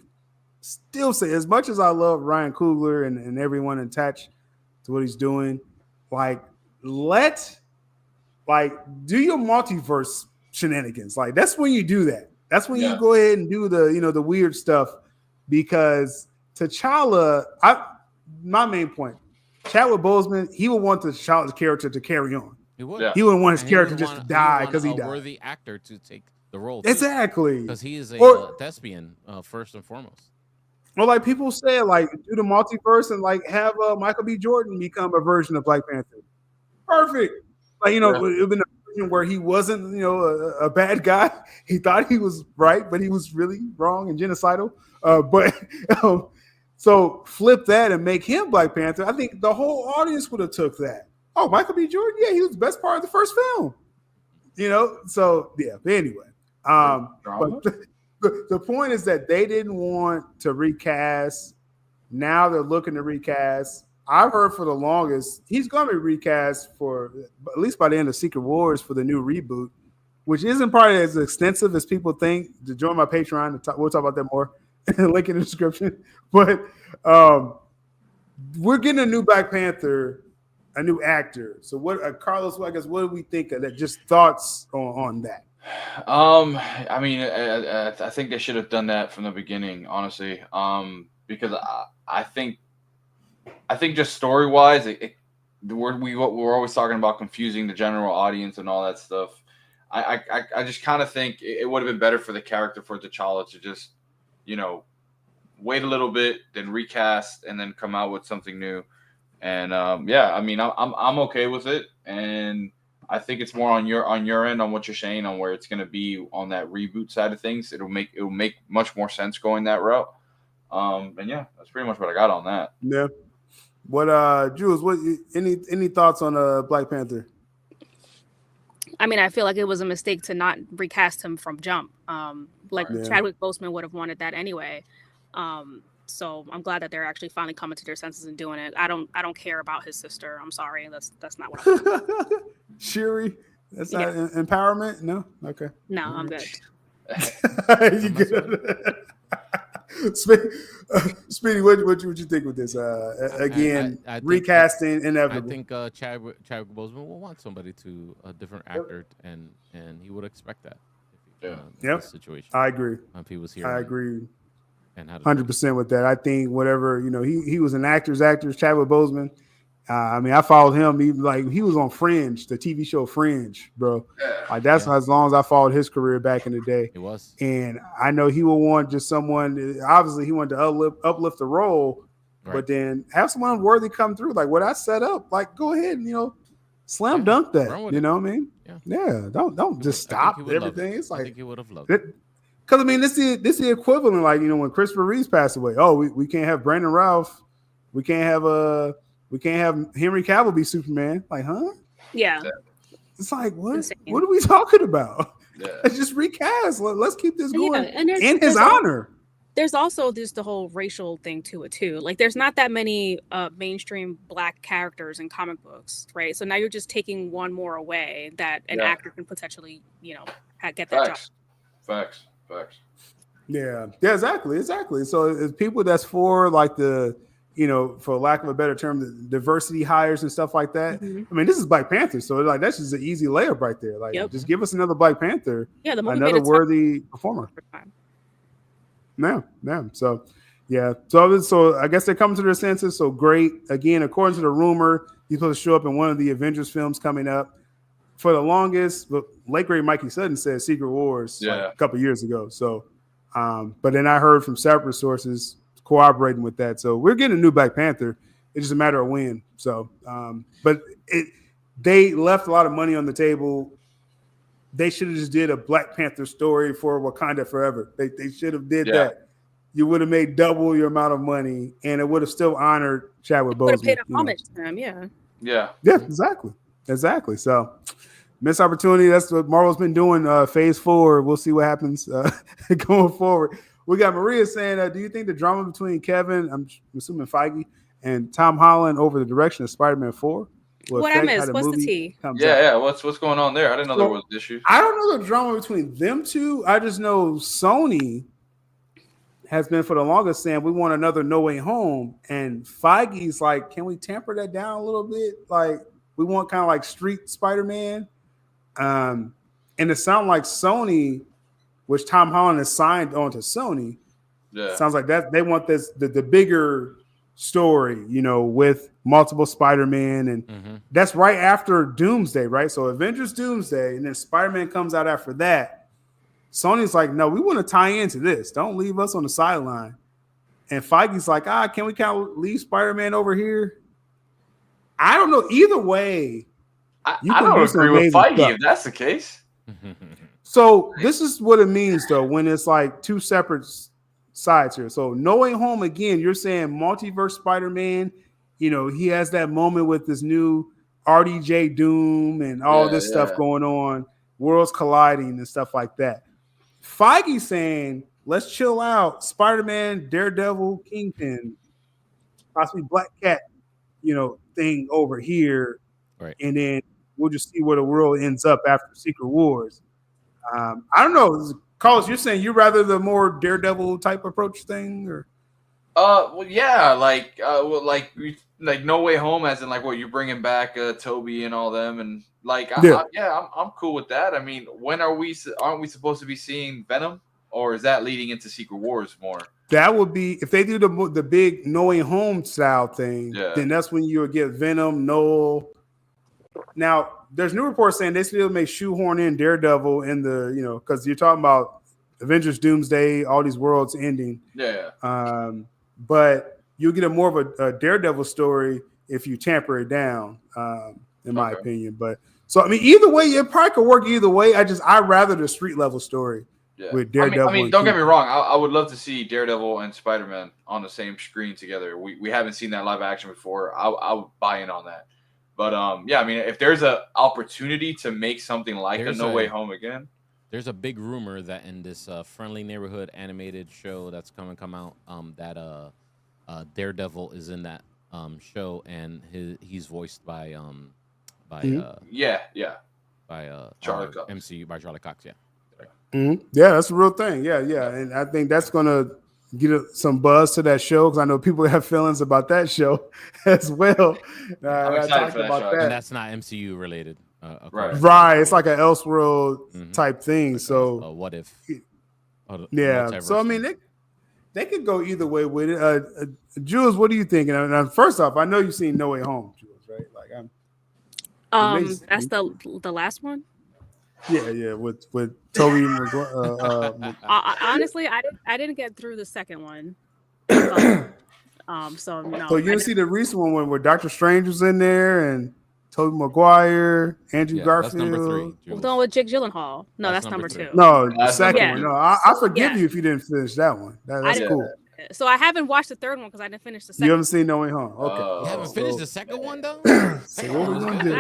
Still say, as much as I love Ryan Coogler and everyone attached to what he's doing, do your multiverse shenanigans. Like, that's when you do that. That's when you go ahead and do the weird stuff, because T'Challa, my main point, Chadwick Boseman, he would want T'Challa's character to carry on. He would. He wouldn't want his character just to die because he died. A worthy actor to take the role. Exactly. Because he is a thespian, first and foremost. Well, like people say, like, do the multiverse and have Michael B. Jordan become a version of Black Panther. Perfect. Like, it would have been a version where he wasn't, a bad guy. He thought he was right, but he was really wrong and genocidal. So flip that and make him Black Panther. I think the whole audience would have took that. Oh, Michael B. Jordan, yeah, he was the best part of the first film. So yeah. But anyway, but the point is that they didn't want to recast. Now they're looking to recast. I've heard for the longest he's going to be recast for at least by the end of Secret Wars for the new reboot, which isn't probably as extensive as people think. To join my Patreon, we'll talk about that more. Link in the description. But we're getting a new Black Panther, a new actor. So what, Carlos? I guess what do we think of that? Just thoughts on that. I mean, I think they should have done that from the beginning, honestly. Because I think just story wise, we're always talking about confusing the general audience and all that stuff. I just kind of think it would have been better for the character for T'Challa to just wait a little bit, then recast, and then come out with something new. And I mean, I'm okay with it, and I think it's more on your end on what you're saying on where it's going to be on that reboot side of things. It'll make much more sense going that route. And yeah, that's pretty much what I got on that. Yeah. What Jules, what any thoughts on Black Panther? I mean, I feel like it was a mistake to not recast him from jump. Chadwick Boseman would have wanted that anyway. So I'm glad that they're actually finally coming to their senses and doing it. I don't care about his sister. I'm sorry. That's not what I'm Shuri? That's not empowerment? No? Okay. No, I'm good. You good? Speedy, what you think with this? Again, I recasting inevitable. I think Chadwick Boseman will want somebody to a different actor, and he would expect that. Yep. Situation. I agree. If he was here. I agree. And 100% with that. I think whatever, he was an actor's Chadwick Boseman. I mean, I followed him. He was on Fringe, the TV show Fringe, bro. Like that's as long as I followed his career back in the day. It was. And I know he will want just someone. Obviously, he wanted to uplift the role, but then have someone worthy come through. Like what I set up. Like go ahead and slam dunk that. You know what I mean? Yeah. Don't just stop everything. It's like I think he would have loved it. Because I mean, this is the equivalent. Like when Christopher Reeves passed away. Oh, we can't have Brandon Routh. We can't have Henry Cavill be Superman. Like, huh? Yeah. It's like, what? Insane. What are we talking about? Yeah. Let's just recast. Let's keep this going in his honor. There's also the whole racial thing to it too. Like, there's not that many mainstream Black characters in comic books, right? So now you're just taking one more away that an actor can potentially, get that job. Facts. Yeah, exactly. So it's people that's for like the. For lack of a better term, the diversity hires and stuff like that. Mm-hmm. I mean, this is Black Panther, so like that's just an easy layup right there. Like, just give us another Black Panther, another worthy performer. No. So, yeah. So I guess they're coming to their senses. So great. Again, according to the rumor, he's supposed to show up in one of the Avengers films coming up. For the longest, late great Mikey Sutton said Secret Wars a couple years ago. So, but then I heard from separate sources cooperating with that. So we're getting a new Black Panther. It's just a matter of when. So, but they left a lot of money on the table. They should have just did a Black Panther story for Wakanda Forever. They should have did that. You would have made double your amount of money, and it would have still honored Chadwick Boseman. Would have paid homage to him, Yeah, exactly. So, missed opportunity. That's what Marvel's been doing. Phase 4. We'll see what happens going forward. We got Maria saying, do you think the drama between Kevin, I'm assuming Feige, and Tom Holland over the direction of Spider-Man 4 will what I missed? What's the tea? Yeah. What's going on there? I didn't know there was an issue. I don't know the drama between them two. I just know Sony has been for the longest saying we want another No Way Home, and Feige's like, can we tamper that down a little bit? Like we want kind of like street Spider-Man, and it sounds like Sony, which Tom Holland has signed on to Sony. Yeah. Sounds like that they want this the bigger story, with multiple Spider-Man, and that's right after Doomsday, right? So Avengers Doomsday, and then Spider-Man comes out after that. Sony's like, no, we want to tie into this. Don't leave us on the sideline. And Feige's like, can we kind of leave Spider-Man over here? I don't know. Either way, I don't agree with Feige if that's the case. So this is what it means, though, when it's like two separate sides here. So No Way Home, again, you're saying multiverse Spider-Man. He has that moment with this new RDJ Doom and all this stuff going on, worlds colliding and stuff like that. Feige saying, let's chill out. Spider-Man, Daredevil, Kingpin, possibly Black Cat, thing over here. Right. And then we'll just see where the world ends up after Secret Wars. I don't know. Carlos, you're saying you'd rather the more Daredevil type approach thing, or? Well, yeah, like No Way Home, as in like what you're bringing back Toby and all them, and like I'm cool with that. I mean, when aren't we supposed to be seeing Venom, or is that leading into Secret Wars more? That would be if they do the big No Way Home style thing. Yeah. Then that's when you would get Venom, Noel. Now, there's new reports saying they still may shoehorn in Daredevil in the, because you're talking about Avengers Doomsday, all these worlds ending. Yeah. But you'll get more of a Daredevil story if you tamper it down, in my opinion. But so, I mean, either way, it probably could work either way. I'd rather the street level story with Daredevil. I mean don't get me wrong. I would love to see Daredevil and Spider-Man on the same screen together. We haven't seen that live action before. I would buy in on that. But yeah, I mean, if there's an opportunity to make something like a No Way Home again, there's a big rumor that in this Friendly Neighborhood animated show that's come out, that Daredevil is in that show, and he's voiced by Charlie Cox. MCU by Charlie Cox. Yeah. Mm-hmm. Yeah, that's a real thing. Yeah, and I think that's gonna get some buzz to that show because I know people have feelings about that show as well. I'm excited for that show. And that's not MCU related, right? It's like an Elseworld type thing. Like so what if? Yeah. So I mean, they could go either way with it. Jules, what are you thinking? First off, I know you've seen No Way Home, Jules, right? Like that's the last one. Yeah, with Toby honestly, I didn't get through the second one. So no. So you didn't see the recent one where Doctor Strange was in there and Tobey Maguire, Andrew Garfield. That's number 3. The one with Jake Gyllenhaal. No, that's number 2. No, the second one. No, I forgive you if you didn't finish that one. That's cool. So I haven't watched the third one because I didn't finish the second. You haven't seen No Way Home. Okay. You haven't finished the second one though? So what we gonna do?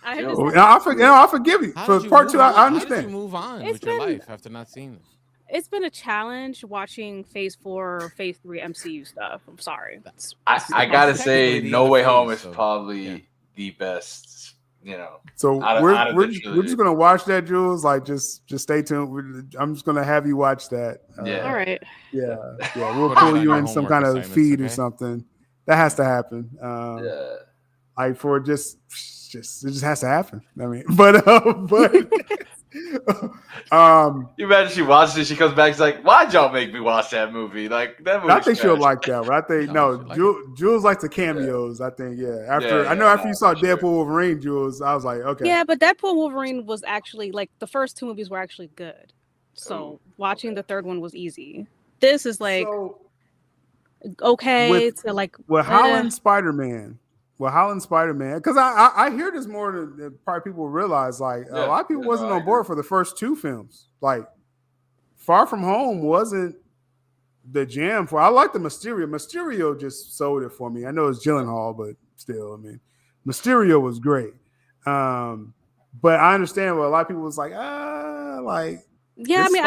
I forgive you. For part 2, I understand. How did you move on with your life after not seeing this? It's been a challenge watching Phase 4 or Phase 3 MCU stuff. I'm sorry. I gotta say, No Way Home is probably the best. You know. So we're just gonna watch that, Jules. Like just stay tuned. I'm just gonna have you watch that. All right. Yeah. We'll pull you in some kind of feed or something. That has to happen. Like for it just has to happen. I mean, but you imagine she watches it, she comes back, she's like, "Why'd y'all make me watch that movie?" Like that movie. I think she'll like that one. I think Jules likes the cameos. I think after you saw Deadpool Wolverine, Jules, I was like, okay. Yeah, but Deadpool Wolverine was actually like the first 2 movies were actually good. So watching the third one was easy. This is like Holland Spider-Man. Because I hear this more than probably people realize. Like a lot of people wasn't on board for the first 2 films. Like Far From Home wasn't the jam for. I like the Mysterio. Mysterio just sold it for me. I know it's Gyllenhaal, but still, I mean, Mysterio was great. But I understand what a lot of people was like. Yeah, I mean,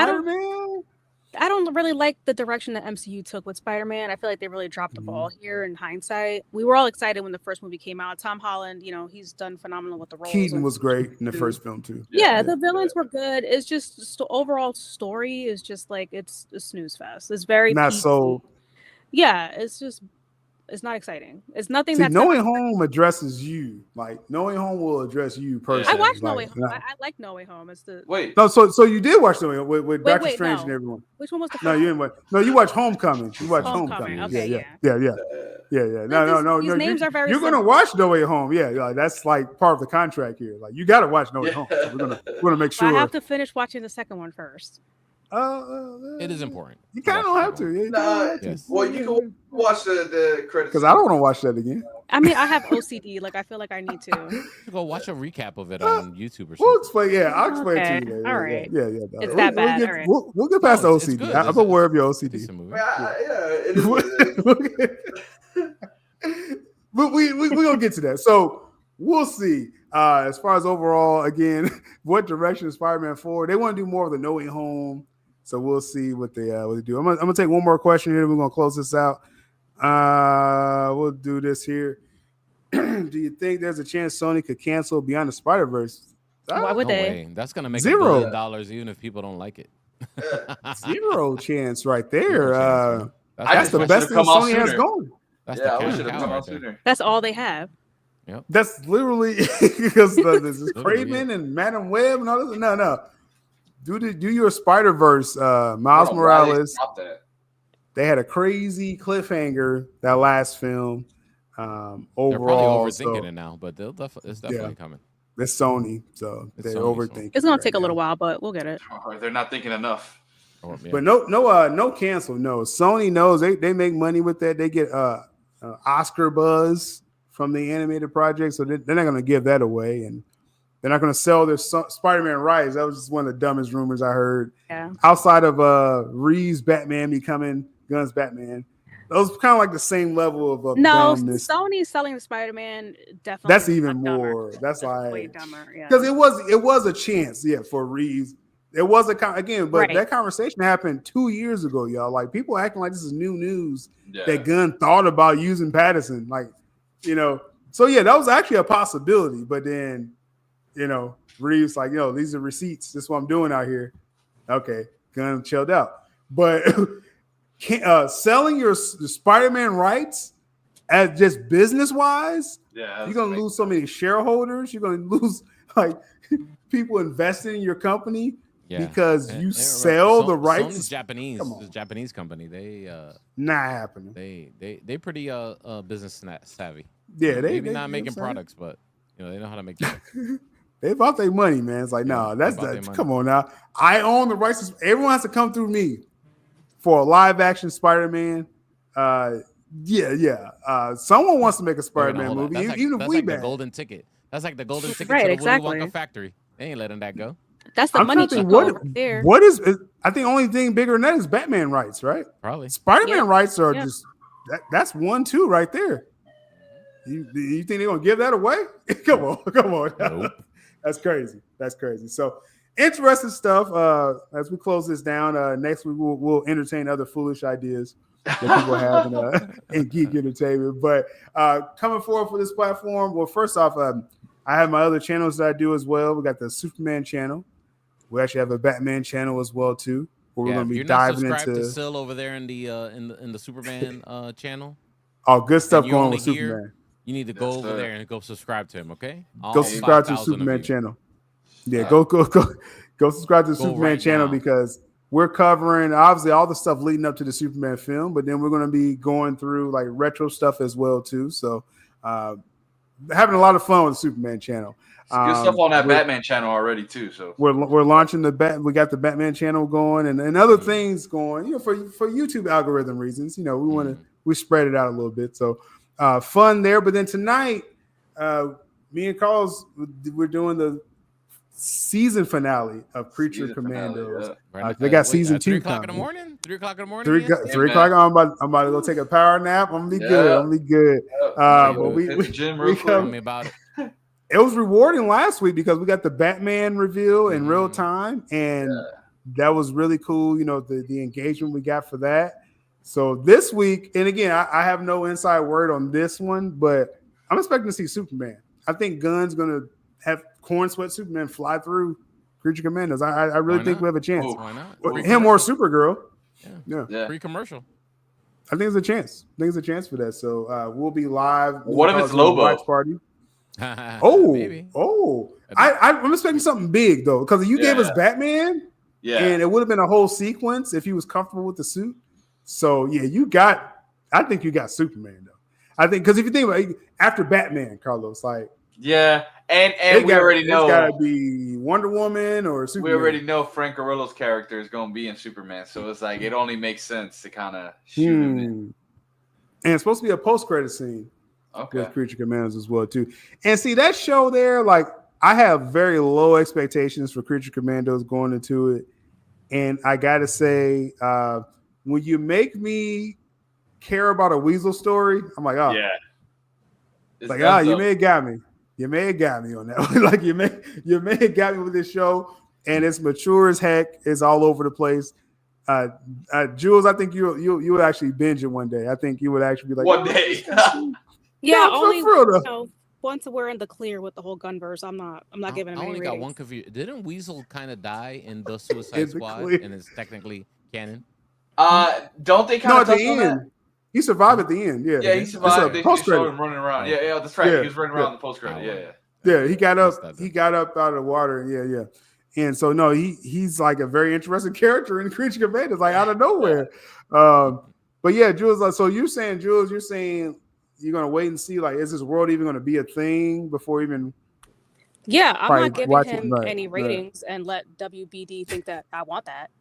I don't really like the direction that MCU took with Spider-Man. I feel like they really dropped the ball here in hindsight. We were all excited when the first movie came out. Tom Holland, he's done phenomenal with the roles. Keaton was great in the first film too. Yeah, the villains were good. It's just overall story is just like it's a snooze fest. It's very not so. Yeah, it's not exciting. It's nothing. No Way Home addresses you. Like No Way Home will address you personally. I watched No Way Home. I like No Way Home. It's the No, so you did watch No Way Home with Doctor Strange and everyone. Which one was the? No, you didn't watch. No, you watched Homecoming. You watched Homecoming. Okay, yeah. No. These names are very. You're gonna watch No Way Home. Yeah, that's like part of the contract here. Like you got to watch No Way Home. So we're gonna make sure. I have to finish watching the second one first. It is important. You kind of don't have to. Yes. Well, you can watch the credits. Because I don't want to watch that again. I mean, I have OCD. Like, I feel like I need to. Go watch a recap of it on YouTube or something. We'll explain. I'll explain it to you later. All right. Yeah. It's that bad. All right. We'll get past the OCD. I'm aware of your OCD. But we're going to get to that. So we'll see. As far as overall, again, what direction is Spider-Man 4? They want to do more of the No Way Home. So we'll see what they do. I'm gonna take one more question here. We're gonna close this out. We'll do this here. Do you think there's a chance Sony could cancel Beyond the Spider-Verse? Why would they? Way. That's gonna make $0 billion even if people don't like it. Zero chance right there. That's the best thing Sony has going. That's should have come out sooner. That's all they have. Yep. That's literally because there's Craven and Madam Web and all this. No. Do your Spider-Verse, Miles Morales. They had a crazy cliffhanger that last film. Overall, they're probably overthinking it now, but it's definitely coming. It's Sony, so they're overthinking. It's gonna take a little while, but we'll get it. Or they're not thinking enough. But no cancel. No, Sony knows they make money with that. They get Oscar buzz from the animated project, so they're not gonna give that away. And they're not going to sell their Spider-Man rights. That was just one of the dumbest rumors I heard. Yeah. Outside of Reeves Batman becoming Gunn's Batman, those kind of like the same level of no, dumbness. Sony selling the Spider-Man definitely. That's even more. Dumber. That's like way dumber. Yeah. Because it was a chance, for Reeves. It was again, but that conversation happened 2 years ago, y'all. Like people acting like this is new news that Gunn thought about using Pattinson, like So that was actually a possibility, but then Reeves like, these are receipts. This is what I'm doing out here. Okay, Gunn chilled out, but. Selling your Spider-Man rights as just business-wise, you're gonna lose so many shareholders. You're gonna lose like people investing in your company because you sell the rights. Sony's Japanese, the Japanese company. They not happening. They pretty business savvy. Yeah, they not making products, but they know how to make products. They bought their money, man. It's like, come on now. I own the rights. Everyone has to come through me. For a live action Spider-Man, someone wants to make a Spider-Man movie, even if we the golden ticket. That's like the golden ticket right, to the exactly. Willy Wonka factory. They ain't letting that go. That's the money right there. What is? I think the only thing bigger than that is Batman rights, right? Probably. Spider-Man rights are just that's 1-2 right there. You think they're gonna give that away? come on. Nope. That's crazy. So. Interesting stuff. As we close this down, next week we'll entertain other foolish ideas that people have in geek entertainment. But coming forward for this platform, well, first off, I have my other channels that I do as well. We got the Superman channel. We actually have a Batman channel as well too, where we're going to be diving into. To Syl over there in the Superman channel. Oh, good stuff going with Superman. You need to go over there and go subscribe to him. Okay. Go subscribe to the Superman channel. Yeah, go subscribe to the Superman channel because we're covering obviously all the stuff leading up to the Superman film, but then we're going to be going through like retro stuff as well too. So having a lot of fun with the Superman channel. Good stuff on that Batman channel already too. So we're launching we got the Batman channel going and other things going. For YouTube algorithm reasons, we spread it out a little bit. So fun there. But then tonight, me and Carlos, we're doing the season finale of Creature Commandos. They got season 2 coming. 3 o'clock in the morning. 3 o'clock in the morning. 3 o'clock. I'm about to go take a power nap. I'm gonna be good. But we tell me about it. It was rewarding last week because we got the Batman reveal in real time, and that was really cool. The engagement we got for that. So this week, and again, I have no inside word on this one, but I'm expecting to see Superman. I think Gunn's gonna have Corn Sweat Superman fly through Creature Commandos. I really think we have a chance. Why not? Him or Supergirl. Yeah. Free commercial. I think there's a chance. For that. So we'll be live. What if it's Lobo? Watch party. Maybe. I'm expecting something big though, because you gave us Batman, and it would have been a whole sequence if he was comfortable with the suit. So I think you got Superman though. I think because if you think about it, after Batman, Carlos, like. Yeah, and we already know it's got to be Wonder Woman or Superman. We already know Frank Grillo's character is going to be in Superman, so it's like it only makes sense to kind of shoot him in. And it's supposed to be a post-credit scene with Creature Commandos as well too. And see that show there, like I have very low expectations for Creature Commandos going into it, and I got to say, when you make me care about a Weasel story, I'm like, you may have got me. You may have got me on that one. Like you may have got me with this show, and it's mature as heck. It's all over the place. Jules, I think you would actually binge it one day. I think you would actually be like one day. Only once we're in the clear with the whole Gunverse. I'm not giving him any ratings. I only got one confusion. Didn't Weasel kind of die in the Suicide Squad, and it's technically canon? Don't they kind of at the end? He survived at the end. Yeah, he survived. They showed him running around. Yeah, that's right. He was running around the post credit. Yeah, he got up. He got up out of the water. Yeah. And so no, he's like a very interesting character in Creature Commandos, like out of nowhere. But yeah, Jules. Like, so you're saying you're gonna wait and see, like, is this world even gonna be a thing before even? Yeah, I'm not giving him any ratings and let WBD think that I want that.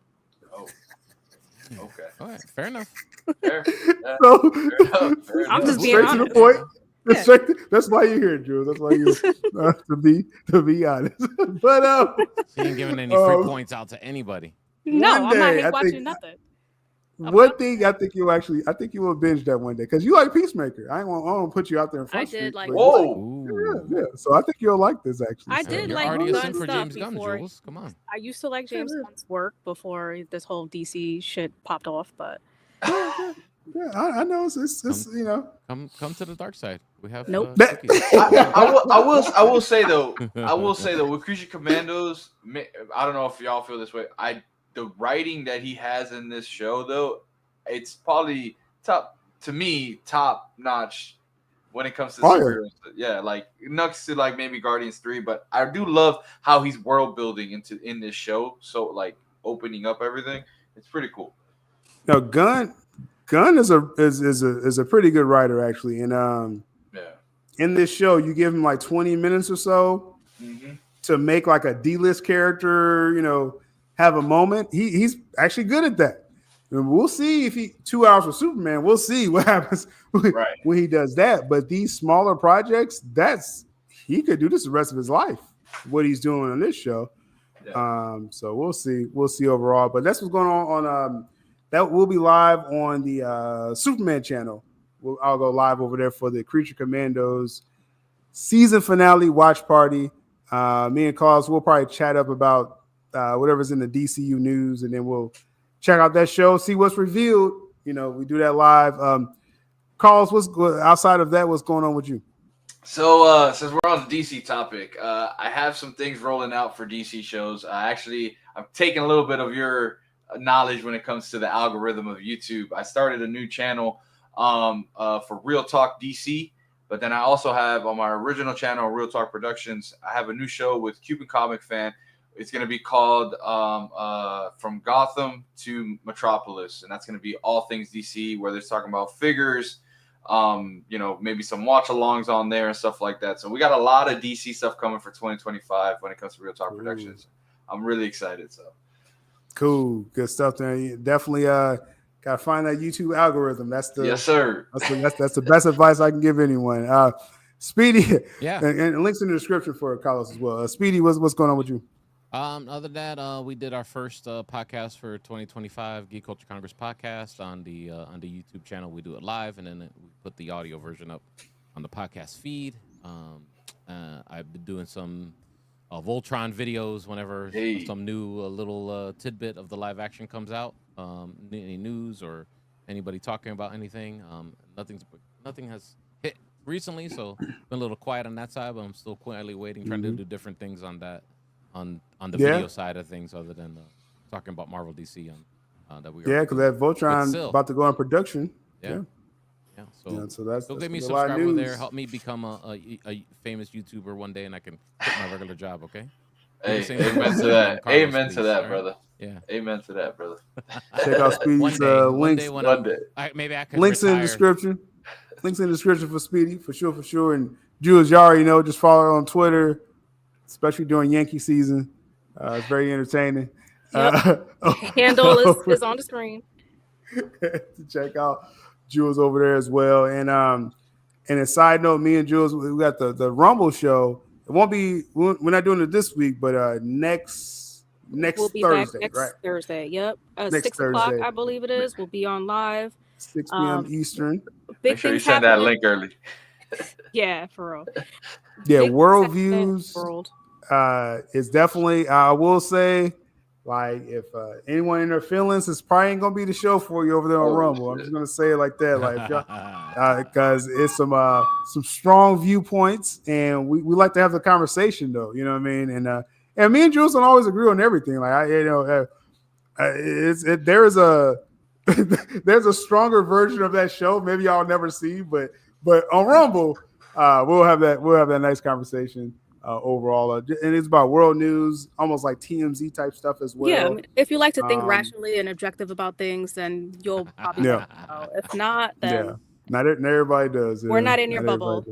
Oh. Okay. All right. Fair enough. Fair I'm just being straight honest. to the point. That's why you're here, Jules. That's why you to be honest. But she ain't giving any free points out to anybody. No, I'm not hate watching nothing. One thing I think you will binge that one day because you like Peacemaker. I don't put you out there in front. I did like. Whoa. Yeah. So I think you'll like this actually. I did You're like already a Gunn simp for stuff James Gunn, before. Jules. Come on. I used to like James Gunn's work before this whole DC shit popped off, but. Yeah, I know. It's you know. Come to the dark side. We have. Nope. I will say though. With Creature Commandos, I don't know if y'all feel this way. The writing that he has in this show though, it's probably top notch when it comes to superheroes. Yeah, like next to like maybe Guardians 3, but I do love how he's world building in this show. So like opening up everything, it's pretty cool. Now Gunn is a pretty good writer actually, and in this show you give him like 20 minutes or so to make like a D-list character, you know, have a moment. He's actually good at that. And we'll see if 2 hours for Superman. We'll see what happens when he does that. But these smaller projects, he could do this the rest of his life. What he's doing on this show. Yeah. So we'll see. We'll see overall. But that's what's going on that will be live on the Superman channel. I'll go live over there for the Creature Commandos season finale watch party. Me and Carlos will probably chat up about whatever's in the DCU news, and then we'll check out that show, see what's revealed. You know, we do that live. Carlos, outside of that, what's going on with you? So since we're on the DC topic, I have some things rolling out for DC shows. I'm taking a little bit of your knowledge when it comes to the algorithm of YouTube. I started a new channel for Real Talk DC, but then I also have on my original channel, Real Talk Productions, I have a new show with Cuban Comic Fan. It's going to be called From Gotham to Metropolis, and that's going to be all things DC, where they're talking about figures, you know, maybe some watch-alongs on there and stuff like that. So we got a lot of DC stuff coming for 2025 when it comes to Real Talk Productions. I'm really excited. So cool, good stuff there. You definitely gotta find that YouTube algorithm. That's the yes, sir. That's the best advice I can give anyone. Speedy, yeah, and links in the description for Carlos as well. Speedy, what's going on with you? Other than that, we did our first podcast for 2025 Geek Culture Congress podcast on the YouTube channel. We do it live, and then we put the audio version up on the podcast feed. I've been doing some Voltron videos whenever some new little tidbit of the live action comes out. Any news or anybody talking about anything. Nothing has hit recently, so been a little quiet on that side, but I'm still quietly waiting, trying to do different things on that. On the video side of things, other than talking about Marvel DC that we because that Voltron about to go in production. So that's give me a subscriber there. Help me become a famous YouTuber one day, and I can quit my regular job. Okay. Hey, amen to that. Amen to that, brother. Yeah. Amen to that, brother. Check out Speedy's links. One day maybe I can. Links retire. In the description. Links in the description for Speedy for sure. And Jules, you already know. Just follow her on Twitter, especially during Yankee season. It's very entertaining. Yep. Handle is on the screen. To check out Jules over there as well. And a side note, me and Jules, we got the Rumble show. It won't be. We're not doing it this week, but next we'll be Thursday, back next right? Thursday. Yep. Next 6 o'clock, I believe it is. We'll be on live. 6 p.m. Eastern. Make sure you send that link early. Yeah, for real. Yeah, World Views is definitely. I will say, like, if anyone in their feelings, it's probably ain't gonna be the show for you over there on Rumble. I'm just gonna say it like that, like, because it's some strong viewpoints, and we like to have the conversation, though. You know what I mean? And me and Jules don't always agree on everything. Like, there's a stronger version of that show. Maybe y'all never see, but on Rumble, we'll have that nice conversation overall. And it's about world news, almost like TMZ type stuff as well. Yeah, if you like to think rationally and objective about things, then you'll probably know. If not, then not everybody does. We're not in your bubble.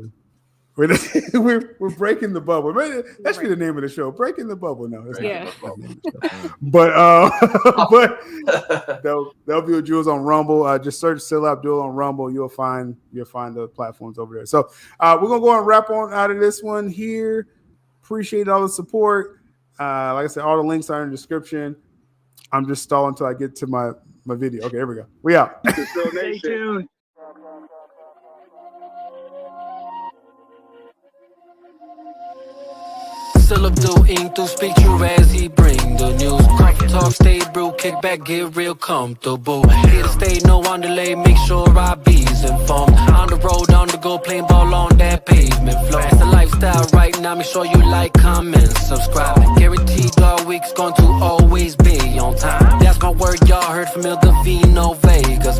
We're breaking the bubble. That should be the name of the show. Breaking the bubble. No, that's not the name of the show. But there'll be Jules on Rumble. Just search sylabdul on Rumble. You'll find the platforms over there. So we're gonna go and wrap on out of this one here. Appreciate all the support. Like I said, all the links are in the description. I'm just stalling until I get to my video. Okay, here we go. We out. Stay tuned. Sylabdul ink to speak true as he bring the news. Coffee talk, stay brew, kick back, get real comfortable. Here to stay, no underlay, make sure I be's informed. On the road, on the go, playing ball on that pavement floor. It's the lifestyle right now, make sure you like, comment, subscribe. Guaranteed all week's going to always be on time. That's my word, y'all heard from Il Divino Vega.